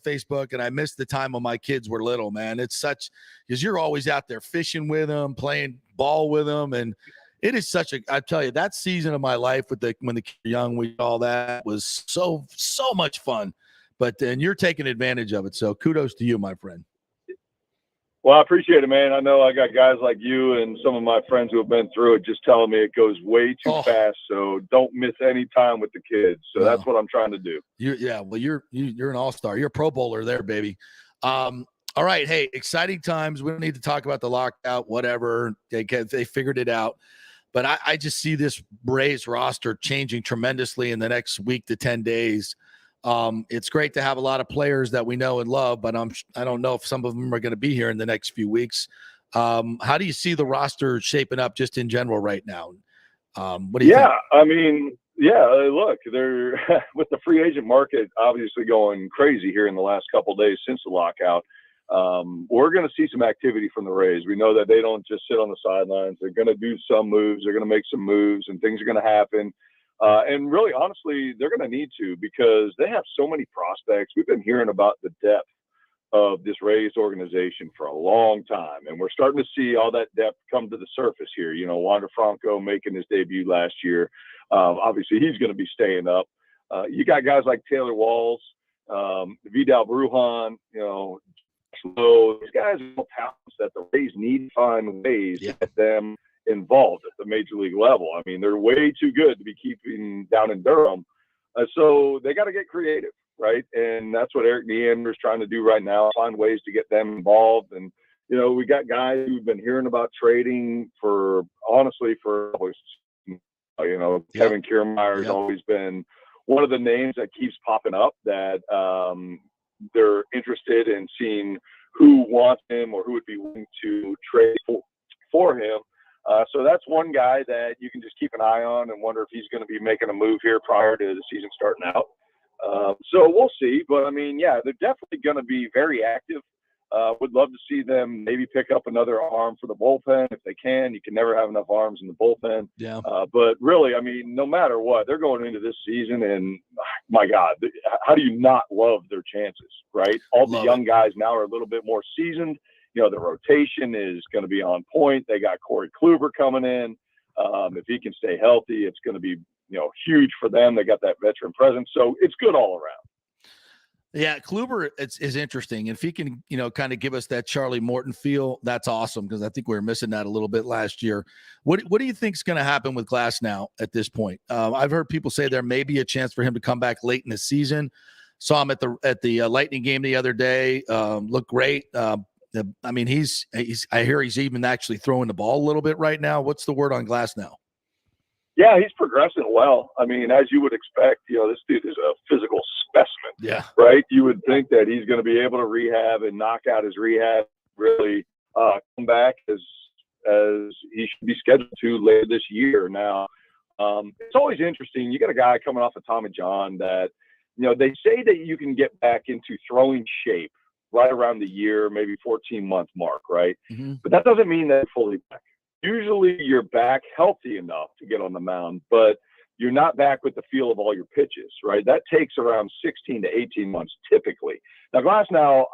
Facebook, and I miss the time when my kids were little, man. It's such, because you're always out there fishing with them, playing ball with them, and it is such a, I tell you, that season of my life when the kids were young, all that was so much fun. But then you're taking advantage of it, so kudos to you, my friend. Well, I appreciate it, man. I know I got guys like you and some of my friends who have been through it just telling me it goes way too fast, so don't miss any time with the kids. So that's what I'm trying to do. You're an all-star. You're a Pro Bowler there, baby. All right, hey, exciting times. We don't need to talk about the lockout, whatever. They figured it out. But I just see this Rays roster changing tremendously in the next week to 10 days. It's great to have a lot of players that we know and love, but I don't know if some of them are going to be here in the next few weeks. How do you see the roster shaping up just in general right now? What do you think? I mean, look, they're with the free agent market obviously going crazy here in the last couple of days since the lockout. We're going to see some activity from the Rays. We know that they don't just sit on the sidelines. They're going to do some moves. They're going to make some moves, and things are going to happen. And really, honestly, they're going to need to, because they have so many prospects. We've been hearing about the depth of this Rays organization for a long time, and we're starting to see all that depth come to the surface here. You know, Wander Franco making his debut last year. Obviously, he's going to be staying up. You got guys like Taylor Walls, Vidal Brujan, so these guys are all talents that the Rays need to find ways to get them involved at the major league level. I mean, they're way too good to be keeping down in Durham. So they got to get creative, right? And that's what Eric Neander is trying to do right now, find ways to get them involved. And, we got guys who've been hearing about trading for Kevin Kiermaier has always been one of the names that keeps popping up that they're interested in seeing who wants him or who would be willing to trade for him. So that's one guy that you can just keep an eye on and wonder if he's going to be making a move here prior to the season starting out. So we'll see. But, I mean, they're definitely going to be very active. Would love to see them maybe pick up another arm for the bullpen if they can. You can never have enough arms in the bullpen. Yeah. But really, I mean, no matter what, they're going into this season, and my God, how do you not love their chances, right? All the young guys now are a little bit more seasoned. The rotation is going to be on point. They got Corey Kluber coming in. If he can stay healthy, it's going to be, huge for them. They got that veteran presence. So it's good all around. Yeah, Kluber is interesting. If he can, kind of give us that Charlie Morton feel, that's awesome, because I think we were missing that a little bit last year. What do you think is going to happen with Glasnow at this point? I've heard people say there may be a chance for him to come back late in the season. Saw him at the Lightning game the other day. Looked great. I mean, I hear he's even actually throwing the ball a little bit right now. What's the word on Glasnow? Yeah, he's progressing well. I mean, as you would expect, this dude is a physical specimen. Yeah. Right? You would think that he's going to be able to rehab and knock out his rehab, really come back as he should be scheduled to later this year. Now, it's always interesting. You got a guy coming off of Tommy John that, they say that you can get back into throwing shape right around the year, maybe 14-month mark, right? Mm-hmm. But that doesn't mean that you're fully back. Usually you're back healthy enough to get on the mound, but you're not back with the feel of all your pitches, right? That takes around 16 to 18 months typically. Now, Glasnow,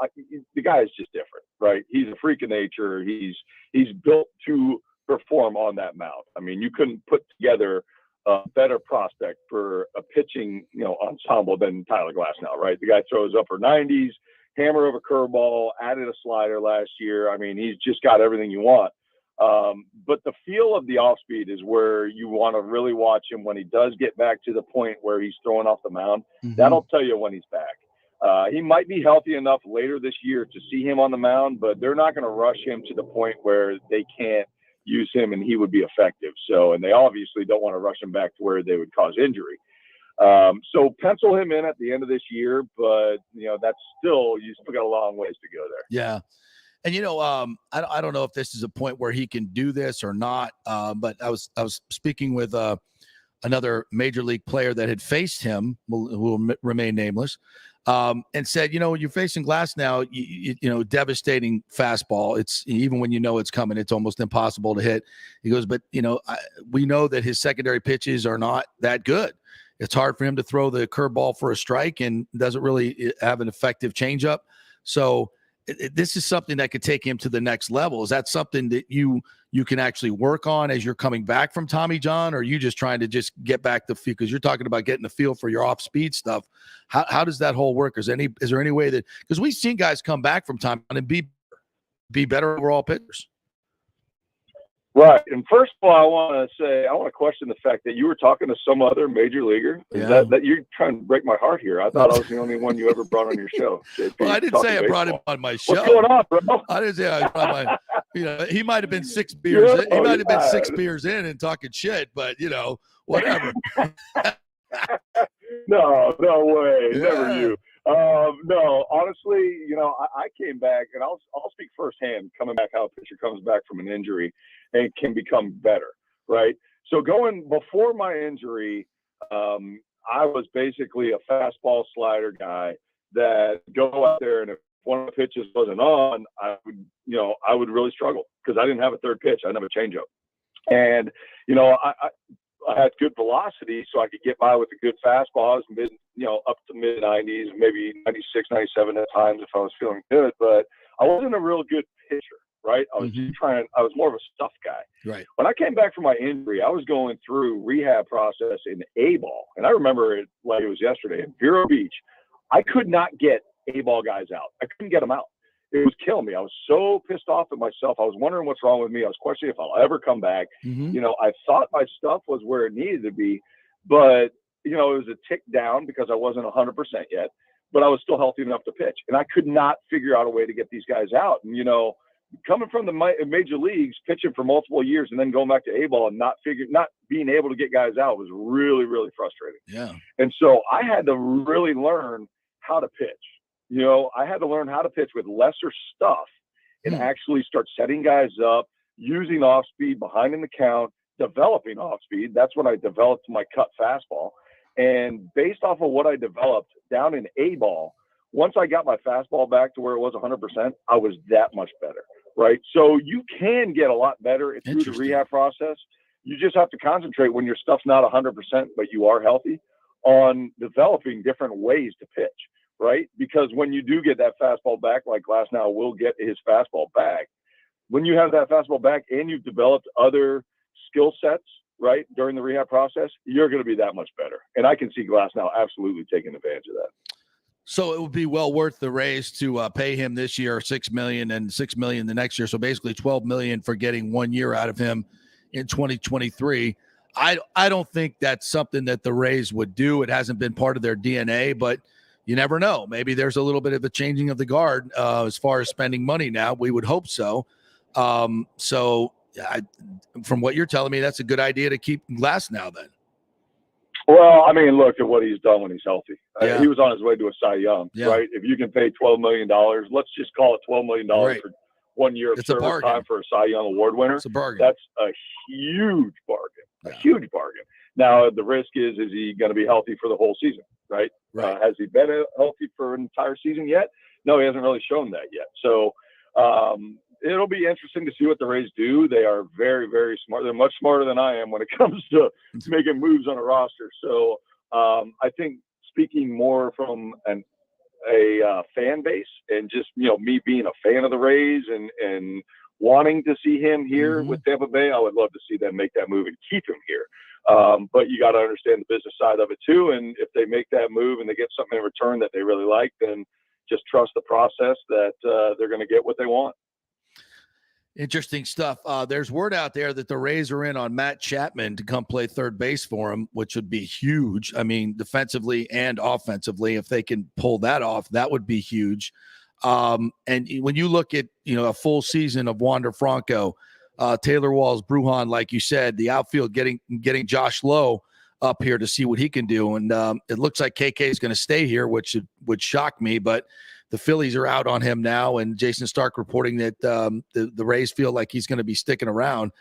the guy is just different, right? He's a freak of nature. He's built to perform on that mound. I mean, you couldn't put together a better prospect for a pitching, ensemble than Tyler Glasnow, right? The guy throws upper 90s, hammer over curveball, added a slider last year. I mean, he's just got everything you want. But the feel of the off speed is where you want to really watch him when he does get back to the point where he's throwing off the mound. Mhm. That'll tell you when he's back. He might be healthy enough later this year to see him on the mound, but they're not going to rush him to the point where they can't use him and he would be effective. So, and they obviously don't want to rush him back to where they would cause injury. So pencil him in at the end of this year, but that's you still got a long ways to go there. Yeah. And I don't know if this is a point where he can do this or not. But I was speaking with another major league player that had faced him, who will remain nameless, and said, when you're facing Glasnow, devastating fastball. It's even when it's coming, it's almost impossible to hit. He goes, but we know that his secondary pitches are not that good. It's hard for him to throw the curveball for a strike and doesn't really have an effective changeup. So this is something that could take him to the next level. Is that something that you can actually work on as you're coming back from Tommy John, or are you just trying to just get back the feel? Because you're talking about getting the feel for your off-speed stuff. How does that whole work? Is there any way that, because we've seen guys come back from Tommy John and be better overall pitchers? Right. And first of all, I want to question the fact that you were talking to some other major leaguer. Is that you're trying to break my heart here? I thought I was the only one you ever brought on your show. JP, well, I didn't say I brought him on my show. What's going on, bro? I didn't say I brought my, he might have been 6 beers. He might have been 6 beers in and talking shit, but whatever. No way. Yeah. Never you. No, honestly, I came back, and I'll speak firsthand coming back how a pitcher comes back from an injury and can become better, right? So going before my injury, I was basically a fastball slider guy that go out there, and if one of the pitches wasn't on, I would really struggle because I didn't have a third pitch. I didn't have a changeup. And, I had good velocity, so I could get by with a good fastball. I was up to mid 90s, maybe 96, 97 at times if I was feeling good, but I wasn't a real good pitcher, right? I was I was more of a stuff guy. Right. When I came back from my injury, I was going through rehab process in A-ball. And I remember it like it was yesterday in Vero Beach. I could not get A-ball guys out. I couldn't get them out. It was killing me. I was so pissed off at myself. I was wondering what's wrong with me. I was questioning if I'll ever come back. I thought my stuff was where it needed to be, but, it was a tick down because I wasn't 100% yet, but I was still healthy enough to pitch. And I could not figure out a way to get these guys out. And, coming from the major leagues, pitching for multiple years and then going back to A-ball and not being able to get guys out was really, really frustrating. Yeah. And so I had to really learn how to pitch. I had to learn how to pitch with lesser stuff and actually start setting guys up, using off speed behind in the count, developing off speed. That's when I developed my cut fastball. And based off of what I developed down in A-ball, once I got my fastball back to where it was 100%, I was that much better, right? So you can get a lot better through the rehab process. You just have to concentrate when your stuff's not 100%, but you are healthy, on developing different ways to pitch. Right? Because when you do get that fastball back, like Glasnow will get his fastball back, when you have that fastball back and you've developed other skill sets, right, during the rehab process, you're going to be that much better. And I can see Glasnow absolutely taking advantage of that. So it would be well worth the raise to pay him this year $6 million and $6 million the next year. So basically $12 million for getting 1 year out of him in 2023. I don't think that's something that the Rays would do. It hasn't been part of their DNA, but you never know. Maybe there's a little bit of a changing of the guard as far as spending money now. We would hope so. From what you're telling me, that's a good idea to keep Glasnow then. Well, I mean, look at what he's done when he's healthy. Yeah. He was on his way to a Cy Young, right? If you can pay $12 million, let's just call it $12 million for 1 year of service time for a Cy Young award winner. It's a bargain. That's a huge bargain, a huge bargain. Now, the risk is he going to be healthy for the whole season, right? Has he been healthy for an entire season yet? No, he hasn't really shown that yet. So it'll be interesting to see what the Rays do. They are very, very smart. They're much smarter than I am when it comes to making moves on a roster. So I think speaking more from a fan base and just, me being a fan of the Rays and wanting to see him here Mm-hmm. with Tampa Bay. I would love to see them make that move and keep him here. But you got to understand the business side of it too. And if they make that move and they get something in return that they really like, then just trust the process that they're going to get what they want. Interesting stuff. There's word out there that the Rays are in on Matt Chapman to come play third base for him, which would be huge. I mean, defensively and offensively, if they can pull that off, that would be huge. And when you look at, a full season of Wander Franco, Taylor Walls, Brujan, like you said, the outfield getting Josh Lowe up here to see what he can do. And it looks like KK is going to stay here, which would shock me, but the Phillies are out on him now, and Jason Stark reporting that the Rays feel like he's going to be sticking around.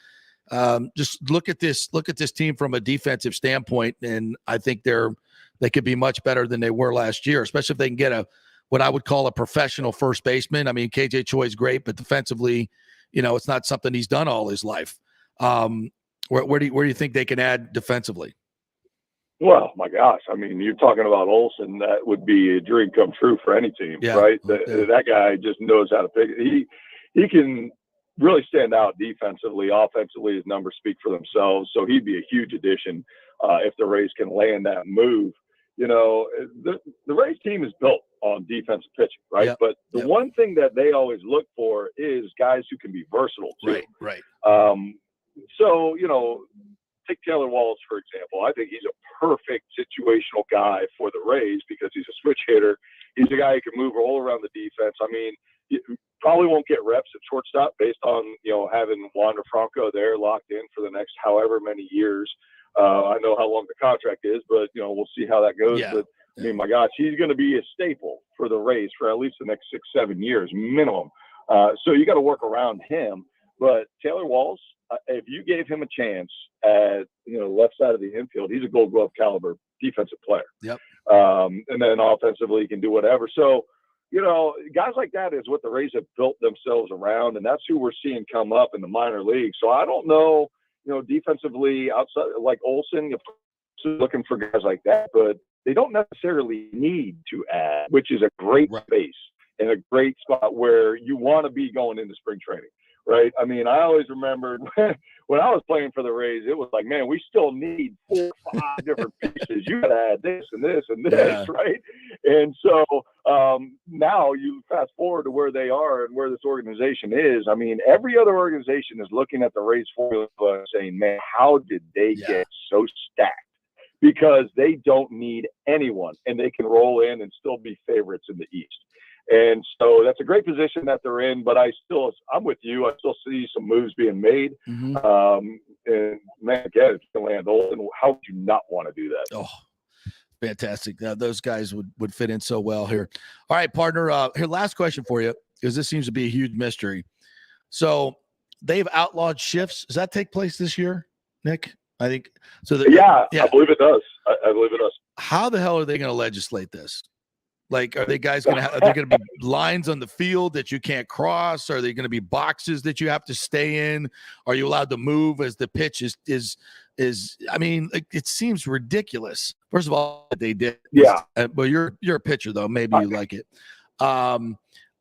Just look at this team from a defensive standpoint, and I think they could be much better than they were last year, especially if they can get what I would call a professional first baseman. I mean, KJ Choi is great, but defensively, it's not something he's done all his life. Where do you think they can add defensively? Well, my gosh, I mean, you're talking about Olsen. That would be a dream come true for any team, right? That guy just knows how to pick. He can really stand out defensively. Offensively, his numbers speak for themselves. So he'd be a huge addition if the Rays can land that move. The Rays team is built on defensive pitching, right? Yep. But the one thing that they always look for is guys who can be versatile too. Right. So, take Taylor Walls, for example. I think he's a perfect situational guy for the Rays because he's a switch hitter. He's a guy who can move all around the defense. I mean, you probably won't get reps at shortstop based on, having Wander Franco there locked in for the next however many years. I know how long the contract is, but, we'll see how that goes. Yeah. But, I mean, my gosh, he's going to be a staple for the Rays for at least the next 6-7 years minimum. So you got to work around him. But Taylor Walls, if you gave him a chance at left side of the infield, he's a Gold Glove caliber defensive player. Yep. And then offensively, he can do whatever. So, guys like that is what the Rays have built themselves around, and that's who we're seeing come up in the minor league. So I don't know, defensively outside like Olsen, looking for guys like that, but they don't necessarily need to add, which is a great space and a great spot where you want to be going into spring training. Right. I mean, I always remembered when I was playing for the Rays, it was like, man, we still need 4 or 5 different pieces. You got to add this and this and this. Yeah. Right. And so now you fast forward to where they are and where this organization is. I mean, every other organization is looking at the Rays formula and saying, man, how did they get so stacked? Because they don't need anyone and they can roll in and still be favorites in the East. And so that's a great position that they're in, but I'm with you. I still see some moves being made. Mm-hmm. And man, again, if you can land Olsen, how would you not want to do that? Oh, fantastic. Those guys would fit in so well here. All right, partner. Here, last question for you, because this seems to be a huge mystery. So they've outlawed shifts. Does that take place this year, Nick? I think so. I believe it does. I believe it does. How the hell are they going to legislate this? Like, are they guys going to are there going to be lines on the field that you can't cross? Are there going to be boxes that you have to stay in? Are you allowed to move as the pitch is I mean, it seems ridiculous. First of all, they did. Yeah. But you're a pitcher though. Maybe you like it. I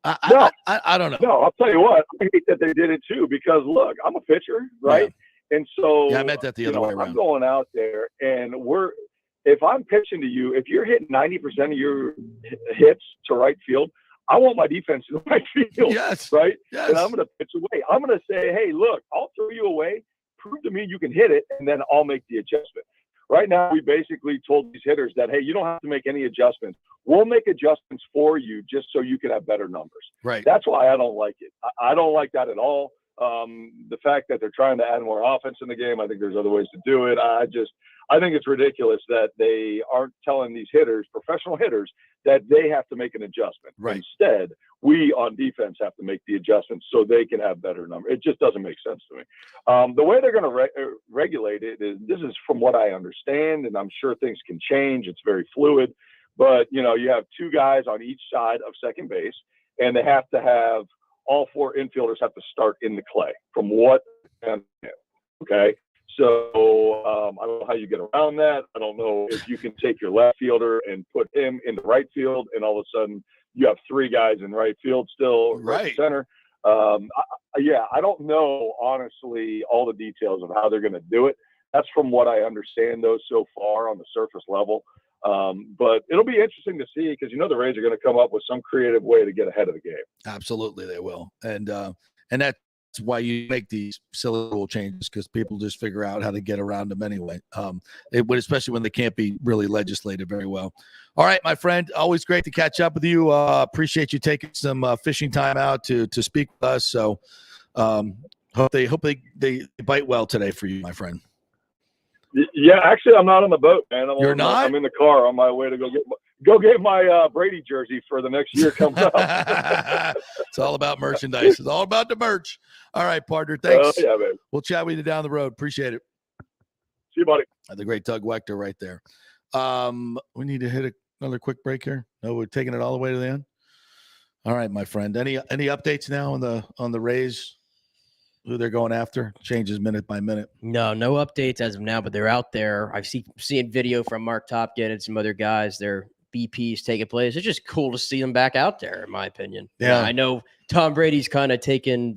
don't know. No, I'll tell you what. I hate that they did it too, because look, I'm a pitcher, right? Yeah. And so I meant that the other way around. I'm going out there and if I'm pitching to you, if you're hitting 90% of your hits to right field, I want my defense in the right field. Yes. Right? Yes. And I'm going to pitch away. I'm going to say, hey, look, I'll throw you away. Prove to me you can hit it, and then I'll make the adjustment. Right now, we basically told these hitters that, hey, you don't have to make any adjustments. We'll make adjustments for you just so you can have better numbers. Right. That's why I don't like it. I don't like that at all. The fact that they're trying to add more offense in the game, I think there's other ways to do it. I think it's ridiculous that they aren't telling these hitters, professional hitters, that they have to make an adjustment. Right. Instead, we on defense have to make the adjustments so they can have better numbers. It just doesn't make sense to me. The way they're going to regulate it is, this is from what I understand, and I'm sure things can change. It's very fluid. But, you have 2 guys on each side of second base, and they have to have all 4 infielders have to start in the clay from what, okay? So I don't know how you get around that. I don't know if you can take your left fielder and put him in the right field, and all of a sudden you have 3 guys in right field still, right center. I don't know, honestly, all the details of how they're going to do it. That's from what I understand, though, so far on the surface level. But it'll be interesting to see because, the Rays are going to come up with some creative way to get ahead of the game. Absolutely, they will. And that's why you make these silly rule changes, because people just figure out how to get around them anyway. Especially when they can't be really legislated very well. All right, my friend, always great to catch up with you. Appreciate you taking some fishing time out to speak with us. So hope they bite well today for you, my friend. Yeah, actually, I'm not on the boat, man. You're not? I'm in the car on my way to go get my Brady jersey for the next year comes up. It's all about merchandise. It's all about the merch. All right, partner. Thanks. Yeah, man. We'll chat with you down the road. Appreciate it. See you, buddy. The great Doug Wechter right there. We need to hit another quick break here. No, we're taking it all the way to the end. All right, my friend. Any updates now on the Rays? Who they're going after? Changes minute by minute. No updates as of now, but they're out there. I've seen video from Mark Topkin and some other guys. Their BPs taking place. It's just cool to see them back out there, in my opinion. Yeah, I know Tom Brady's kind of taken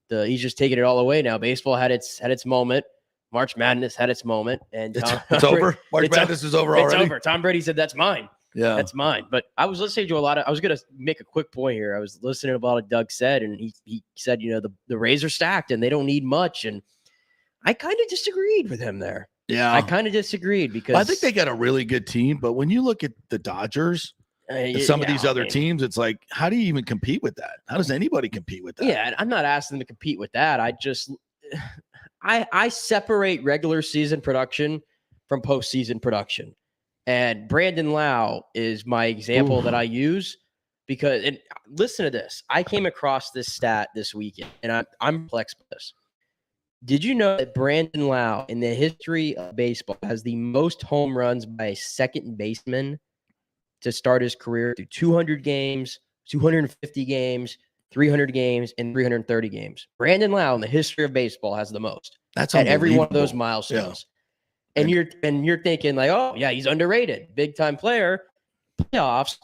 he's just taking it all away now. Baseball had its moment. March Madness had its moment, and it's over. March Madness is over already. It's over. Tom Brady said, "That's mine." Yeah, that's mine. But I was listening to I was going to make a quick point here. I was listening to what Doug said, and he said, the Rays are stacked and they don't need much. And I kind of disagreed with him there. Yeah, I kind of disagreed because I think they got a really good team. But when you look at the Dodgers and some of these other teams, it's like, how do you even compete with that? How does anybody compete with that? Yeah, I'm not asking them to compete with that. I separate regular season production from postseason production. And Brandon Lau is my example that I use because, and listen to this. I came across this stat this weekend, and I'm perplexed by this. Did you know that Brandon Lau, in the history of baseball, has the most home runs by a second baseman to start his career through 200 games, 250 games, 300 games, and 330 games? Brandon Lau, in the history of baseball, has the most. That's at every one of those milestones. Yeah. And you're thinking like, oh yeah, he's underrated, big time player. Playoffs,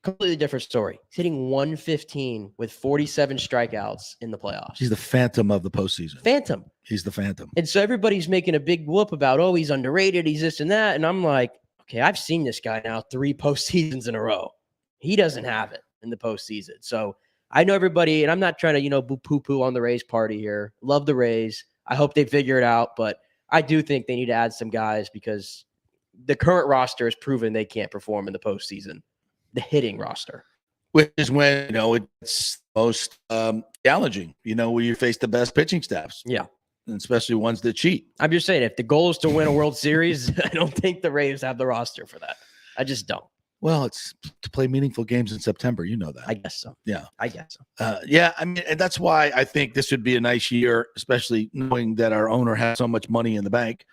completely different story. He's hitting 115 with 47 strikeouts in the playoffs. He's the phantom of the postseason. Phantom. He's the phantom. And so everybody's making a big whoop about, oh, he's underrated, he's this and that. And I'm like, okay, I've seen this guy now 3 postseasons in a row. He doesn't have it in the postseason. So I know everybody, and I'm not trying to, poo-poo on the Rays party here. Love the Rays. I hope they figure it out, but I do think they need to add some guys because the current roster has proven they can't perform in the postseason. The hitting roster, which is when it's most challenging. Where you face the best pitching staffs. Yeah, and especially ones that cheat. I'm just saying, if the goal is to win a World Series, I don't think the Rays have the roster for that. I just don't. Well, it's to play meaningful games in September. You know that. I guess so. Yeah. I guess so. And that's why I think this would be a nice year, especially knowing that our owner has so much money in the bank,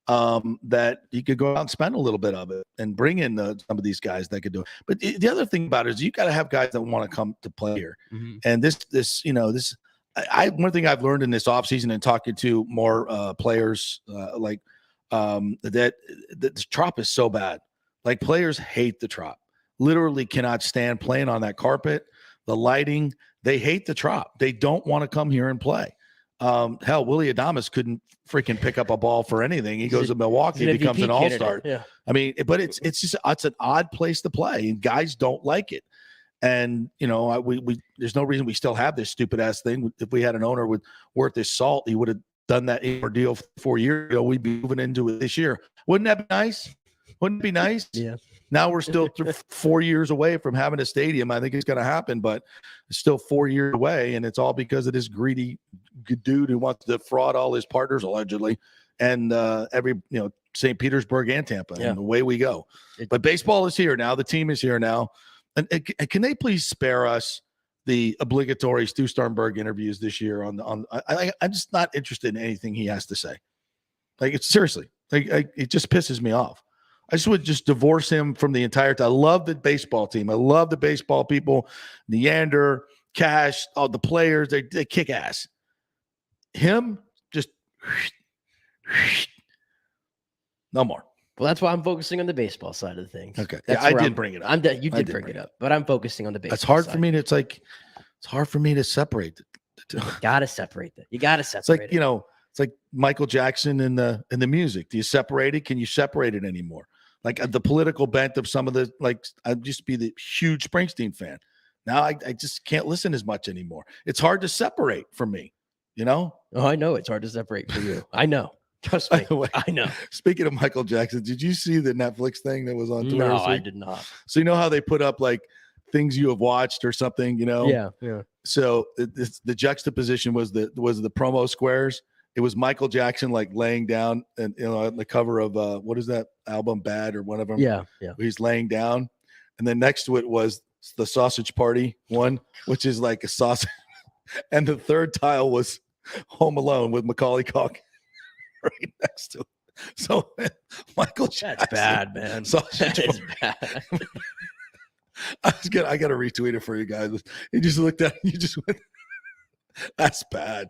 that he could go out and spend a little bit of it and bring in some of these guys that could do it. But the other thing about it is you got to have guys that want to come to play here. Mm-hmm. And one thing I've learned in this offseason and talking to more players that the Trop is so bad. Like, players hate the Trop, literally cannot stand playing on that carpet, the lighting. They hate the Trop. They don't want to come here and play. Hell, Willy Adames couldn't freaking pick up a ball for anything. He goes to Milwaukee, becomes an all-star. Yeah. I mean, but it's an odd place to play, and guys don't like it. And there's no reason we still have this stupid ass thing. If we had an owner worth his salt, he would have done that ordeal 4 years ago. We'd be moving into it this year. Wouldn't that be nice? Wouldn't it be nice? Yeah. Now we're still 4 years away from having a stadium. I think it's going to happen, but it's still 4 years away, and it's all because of this greedy dude who wants to defraud all his partners allegedly, and St. Petersburg and Tampa, and away we go. But baseball is here now. The team is here now, and can they please spare us the obligatory Stu Sternberg interviews this year? I'm just not interested in anything he has to say. Like, it's seriously, it just pisses me off. I just would just divorce him from the entire time. I love the baseball team. I love the baseball people. Neander, Cash, all the players, they kick ass. Him, just no more. Well, that's why I'm focusing on the baseball side of things. Okay. That's I did bring it up. You did bring it up, but I'm focusing on the baseball It's hard side. for me to, it's like, It's hard for me to separate. Gotta separate that. You gotta separate. It's like, you know, it's like Michael Jackson in the music. Do you separate it? Can you separate it anymore? Like the political bent of some of the, like, I used to be the huge Springsteen fan. Now I just can't listen as much anymore. It's hard to separate for me, you know? Oh, I know it's hard to separate for you. I know. Trust me. I know. Speaking of Michael Jackson, did you see the Netflix thing that was on Twitter? No, this week? I did not. So you know how they put up like things you have watched or something, you know? Yeah. So the juxtaposition was the promo squares. It was Michael Jackson like laying down and, you know, on the cover of what is that album, Bad or one of them? Yeah. He's laying down, and then next to it was the Sausage Party one, which is like a sausage, and the third tile was Home Alone with Macaulay Culkin right next to it. So Michael Jackson, That's bad, man. Sausage That is Party. bad. I gotta retweet it for you guys. You just looked at it, you just went, that's bad.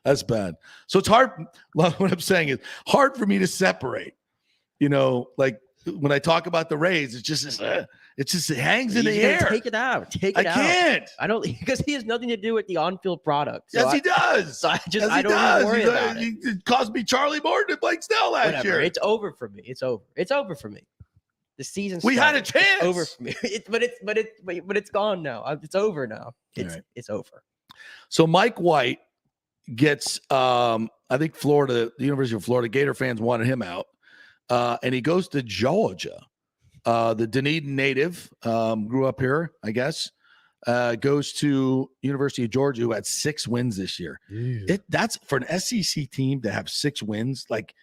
That's bad. So it's hard. What I'm saying is hard for me to separate. You know, like when I talk about the Rays, it hangs in the You gotta air. Take it out. Take it I out. can't. I don't because he has nothing to do with the on-field product. So Yes, he does. So I Yes, I he don't does. even worry about it. It cost me Charlie Morton and Blake Snell last Whatever. year. It's over for me. It's over. It's over for me. The season. We had a started. It's chance. over for me. But it's gone now. It's over now. It's over. So Mike White gets I think the University of Florida Gator fans wanted him out. And he goes to Georgia. The Dunedin native grew up here, I guess. Goes to University of Georgia, who had 6 wins this year. That's for an SEC team to have 6 wins. Like,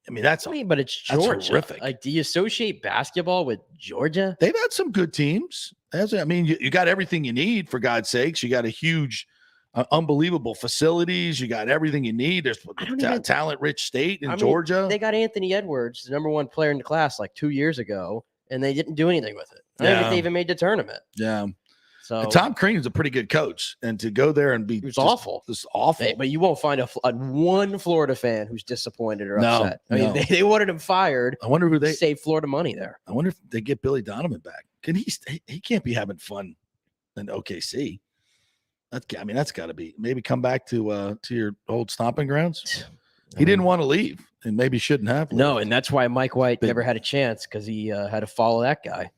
I mean, but it's Georgia. That's horrific. Like, do you associate basketball with Georgia? They've had some good teams. I mean, you got everything you need, for God's sakes. You got a huge, unbelievable facilities. You got everything you need. There's talent-rich state in Georgia. They got Anthony Edwards, the number 1 player in the class, like 2 years ago, and they didn't do anything with it. I don't think they even made the tournament. Yeah. So And Tom Crean is a pretty good coach, and to go there and be awful. It's awful. But you won't find one Florida fan who's disappointed or No, upset. I mean, no. they wanted him fired. I wonder who they save Florida money there. I wonder if they get Billy Donovan back. Can he can't be having fun in OKC. That's got to be maybe come back to your old stomping grounds. He didn't want to leave, and maybe shouldn't have. No, and that's why Mike White never had a chance because he had to follow that guy.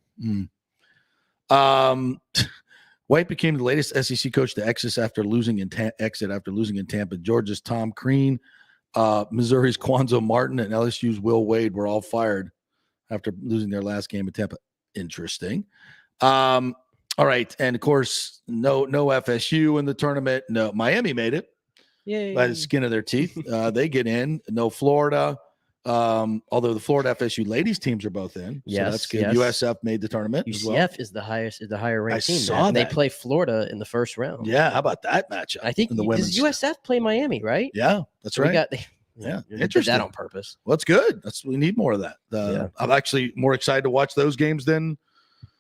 White became the latest SEC coach to exit after losing in Tampa. Georgia's Tom Crean, Missouri's Quanzo Martin, and LSU's Will Wade were all fired after losing their last game at Tampa. Interesting. All right, and of course, no FSU in the tournament. No, Miami made it by the skin of their teeth. They get in. No Florida. Although the Florida FSU ladies teams are both in, so that's good. Yes. USF made the tournament. UCF as well. is the higher ranked team. saw And they that. play Florida in the first round. Yeah, how about that matchup? I think in the women's. does USF play Miami, right? Yeah, that's So right. they did interesting. that on purpose. Well, that's good. We need more of that. Yeah. I'm actually more excited to watch those games than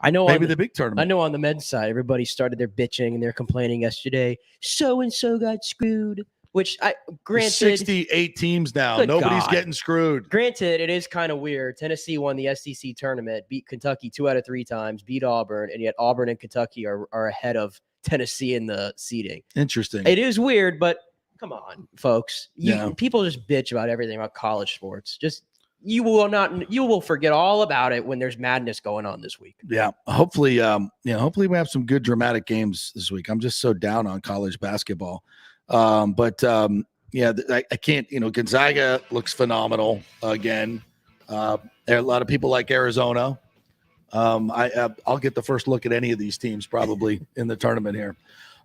I know maybe on the big tournament. I know on the men's side, everybody started their bitching and they're complaining yesterday. So and so got screwed. Which There's granted, 68 teams now. Good Nobody's God. getting screwed. Granted, it is kind of weird. Tennessee won the SEC tournament, beat Kentucky 2 out of 3 times, beat Auburn, and yet Auburn and Kentucky are ahead of Tennessee in the seeding. Interesting. It is weird, but come on, folks. Yeah. People just bitch about everything about college sports. You will forget all about it when there's madness going on this week. Yeah. Hopefully, hopefully we have some good dramatic games this week. I'm just so down on college basketball. I can't, Gonzaga looks phenomenal again. There are a lot of people like Arizona. I'll get the first look at any of these teams probably in the tournament here.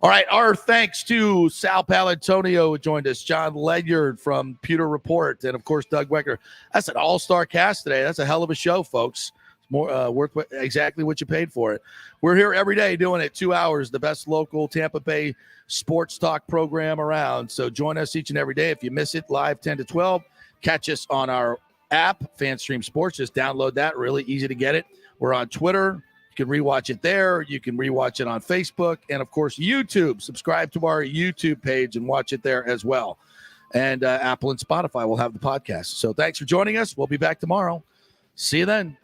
All right. Our thanks to Sal Palantonio, who joined us, John Ledyard from Pewter Report, and of course, Doug Wecker. That's an all-star cast today. That's a hell of a show, folks. More worth exactly what you paid for it. We're here every day doing it 2 hours, the best local Tampa Bay sports talk program around. So join us each and every day. If you miss it, live 10 to 12, catch us on our app, FanStream Sports. Just download that. Really easy to get it. We're on Twitter. You can rewatch it there. You can rewatch it on Facebook. And, of course, YouTube. Subscribe to our YouTube page and watch it there as well. And Apple and Spotify will have the podcast. So thanks for joining us. We'll be back tomorrow. See you then.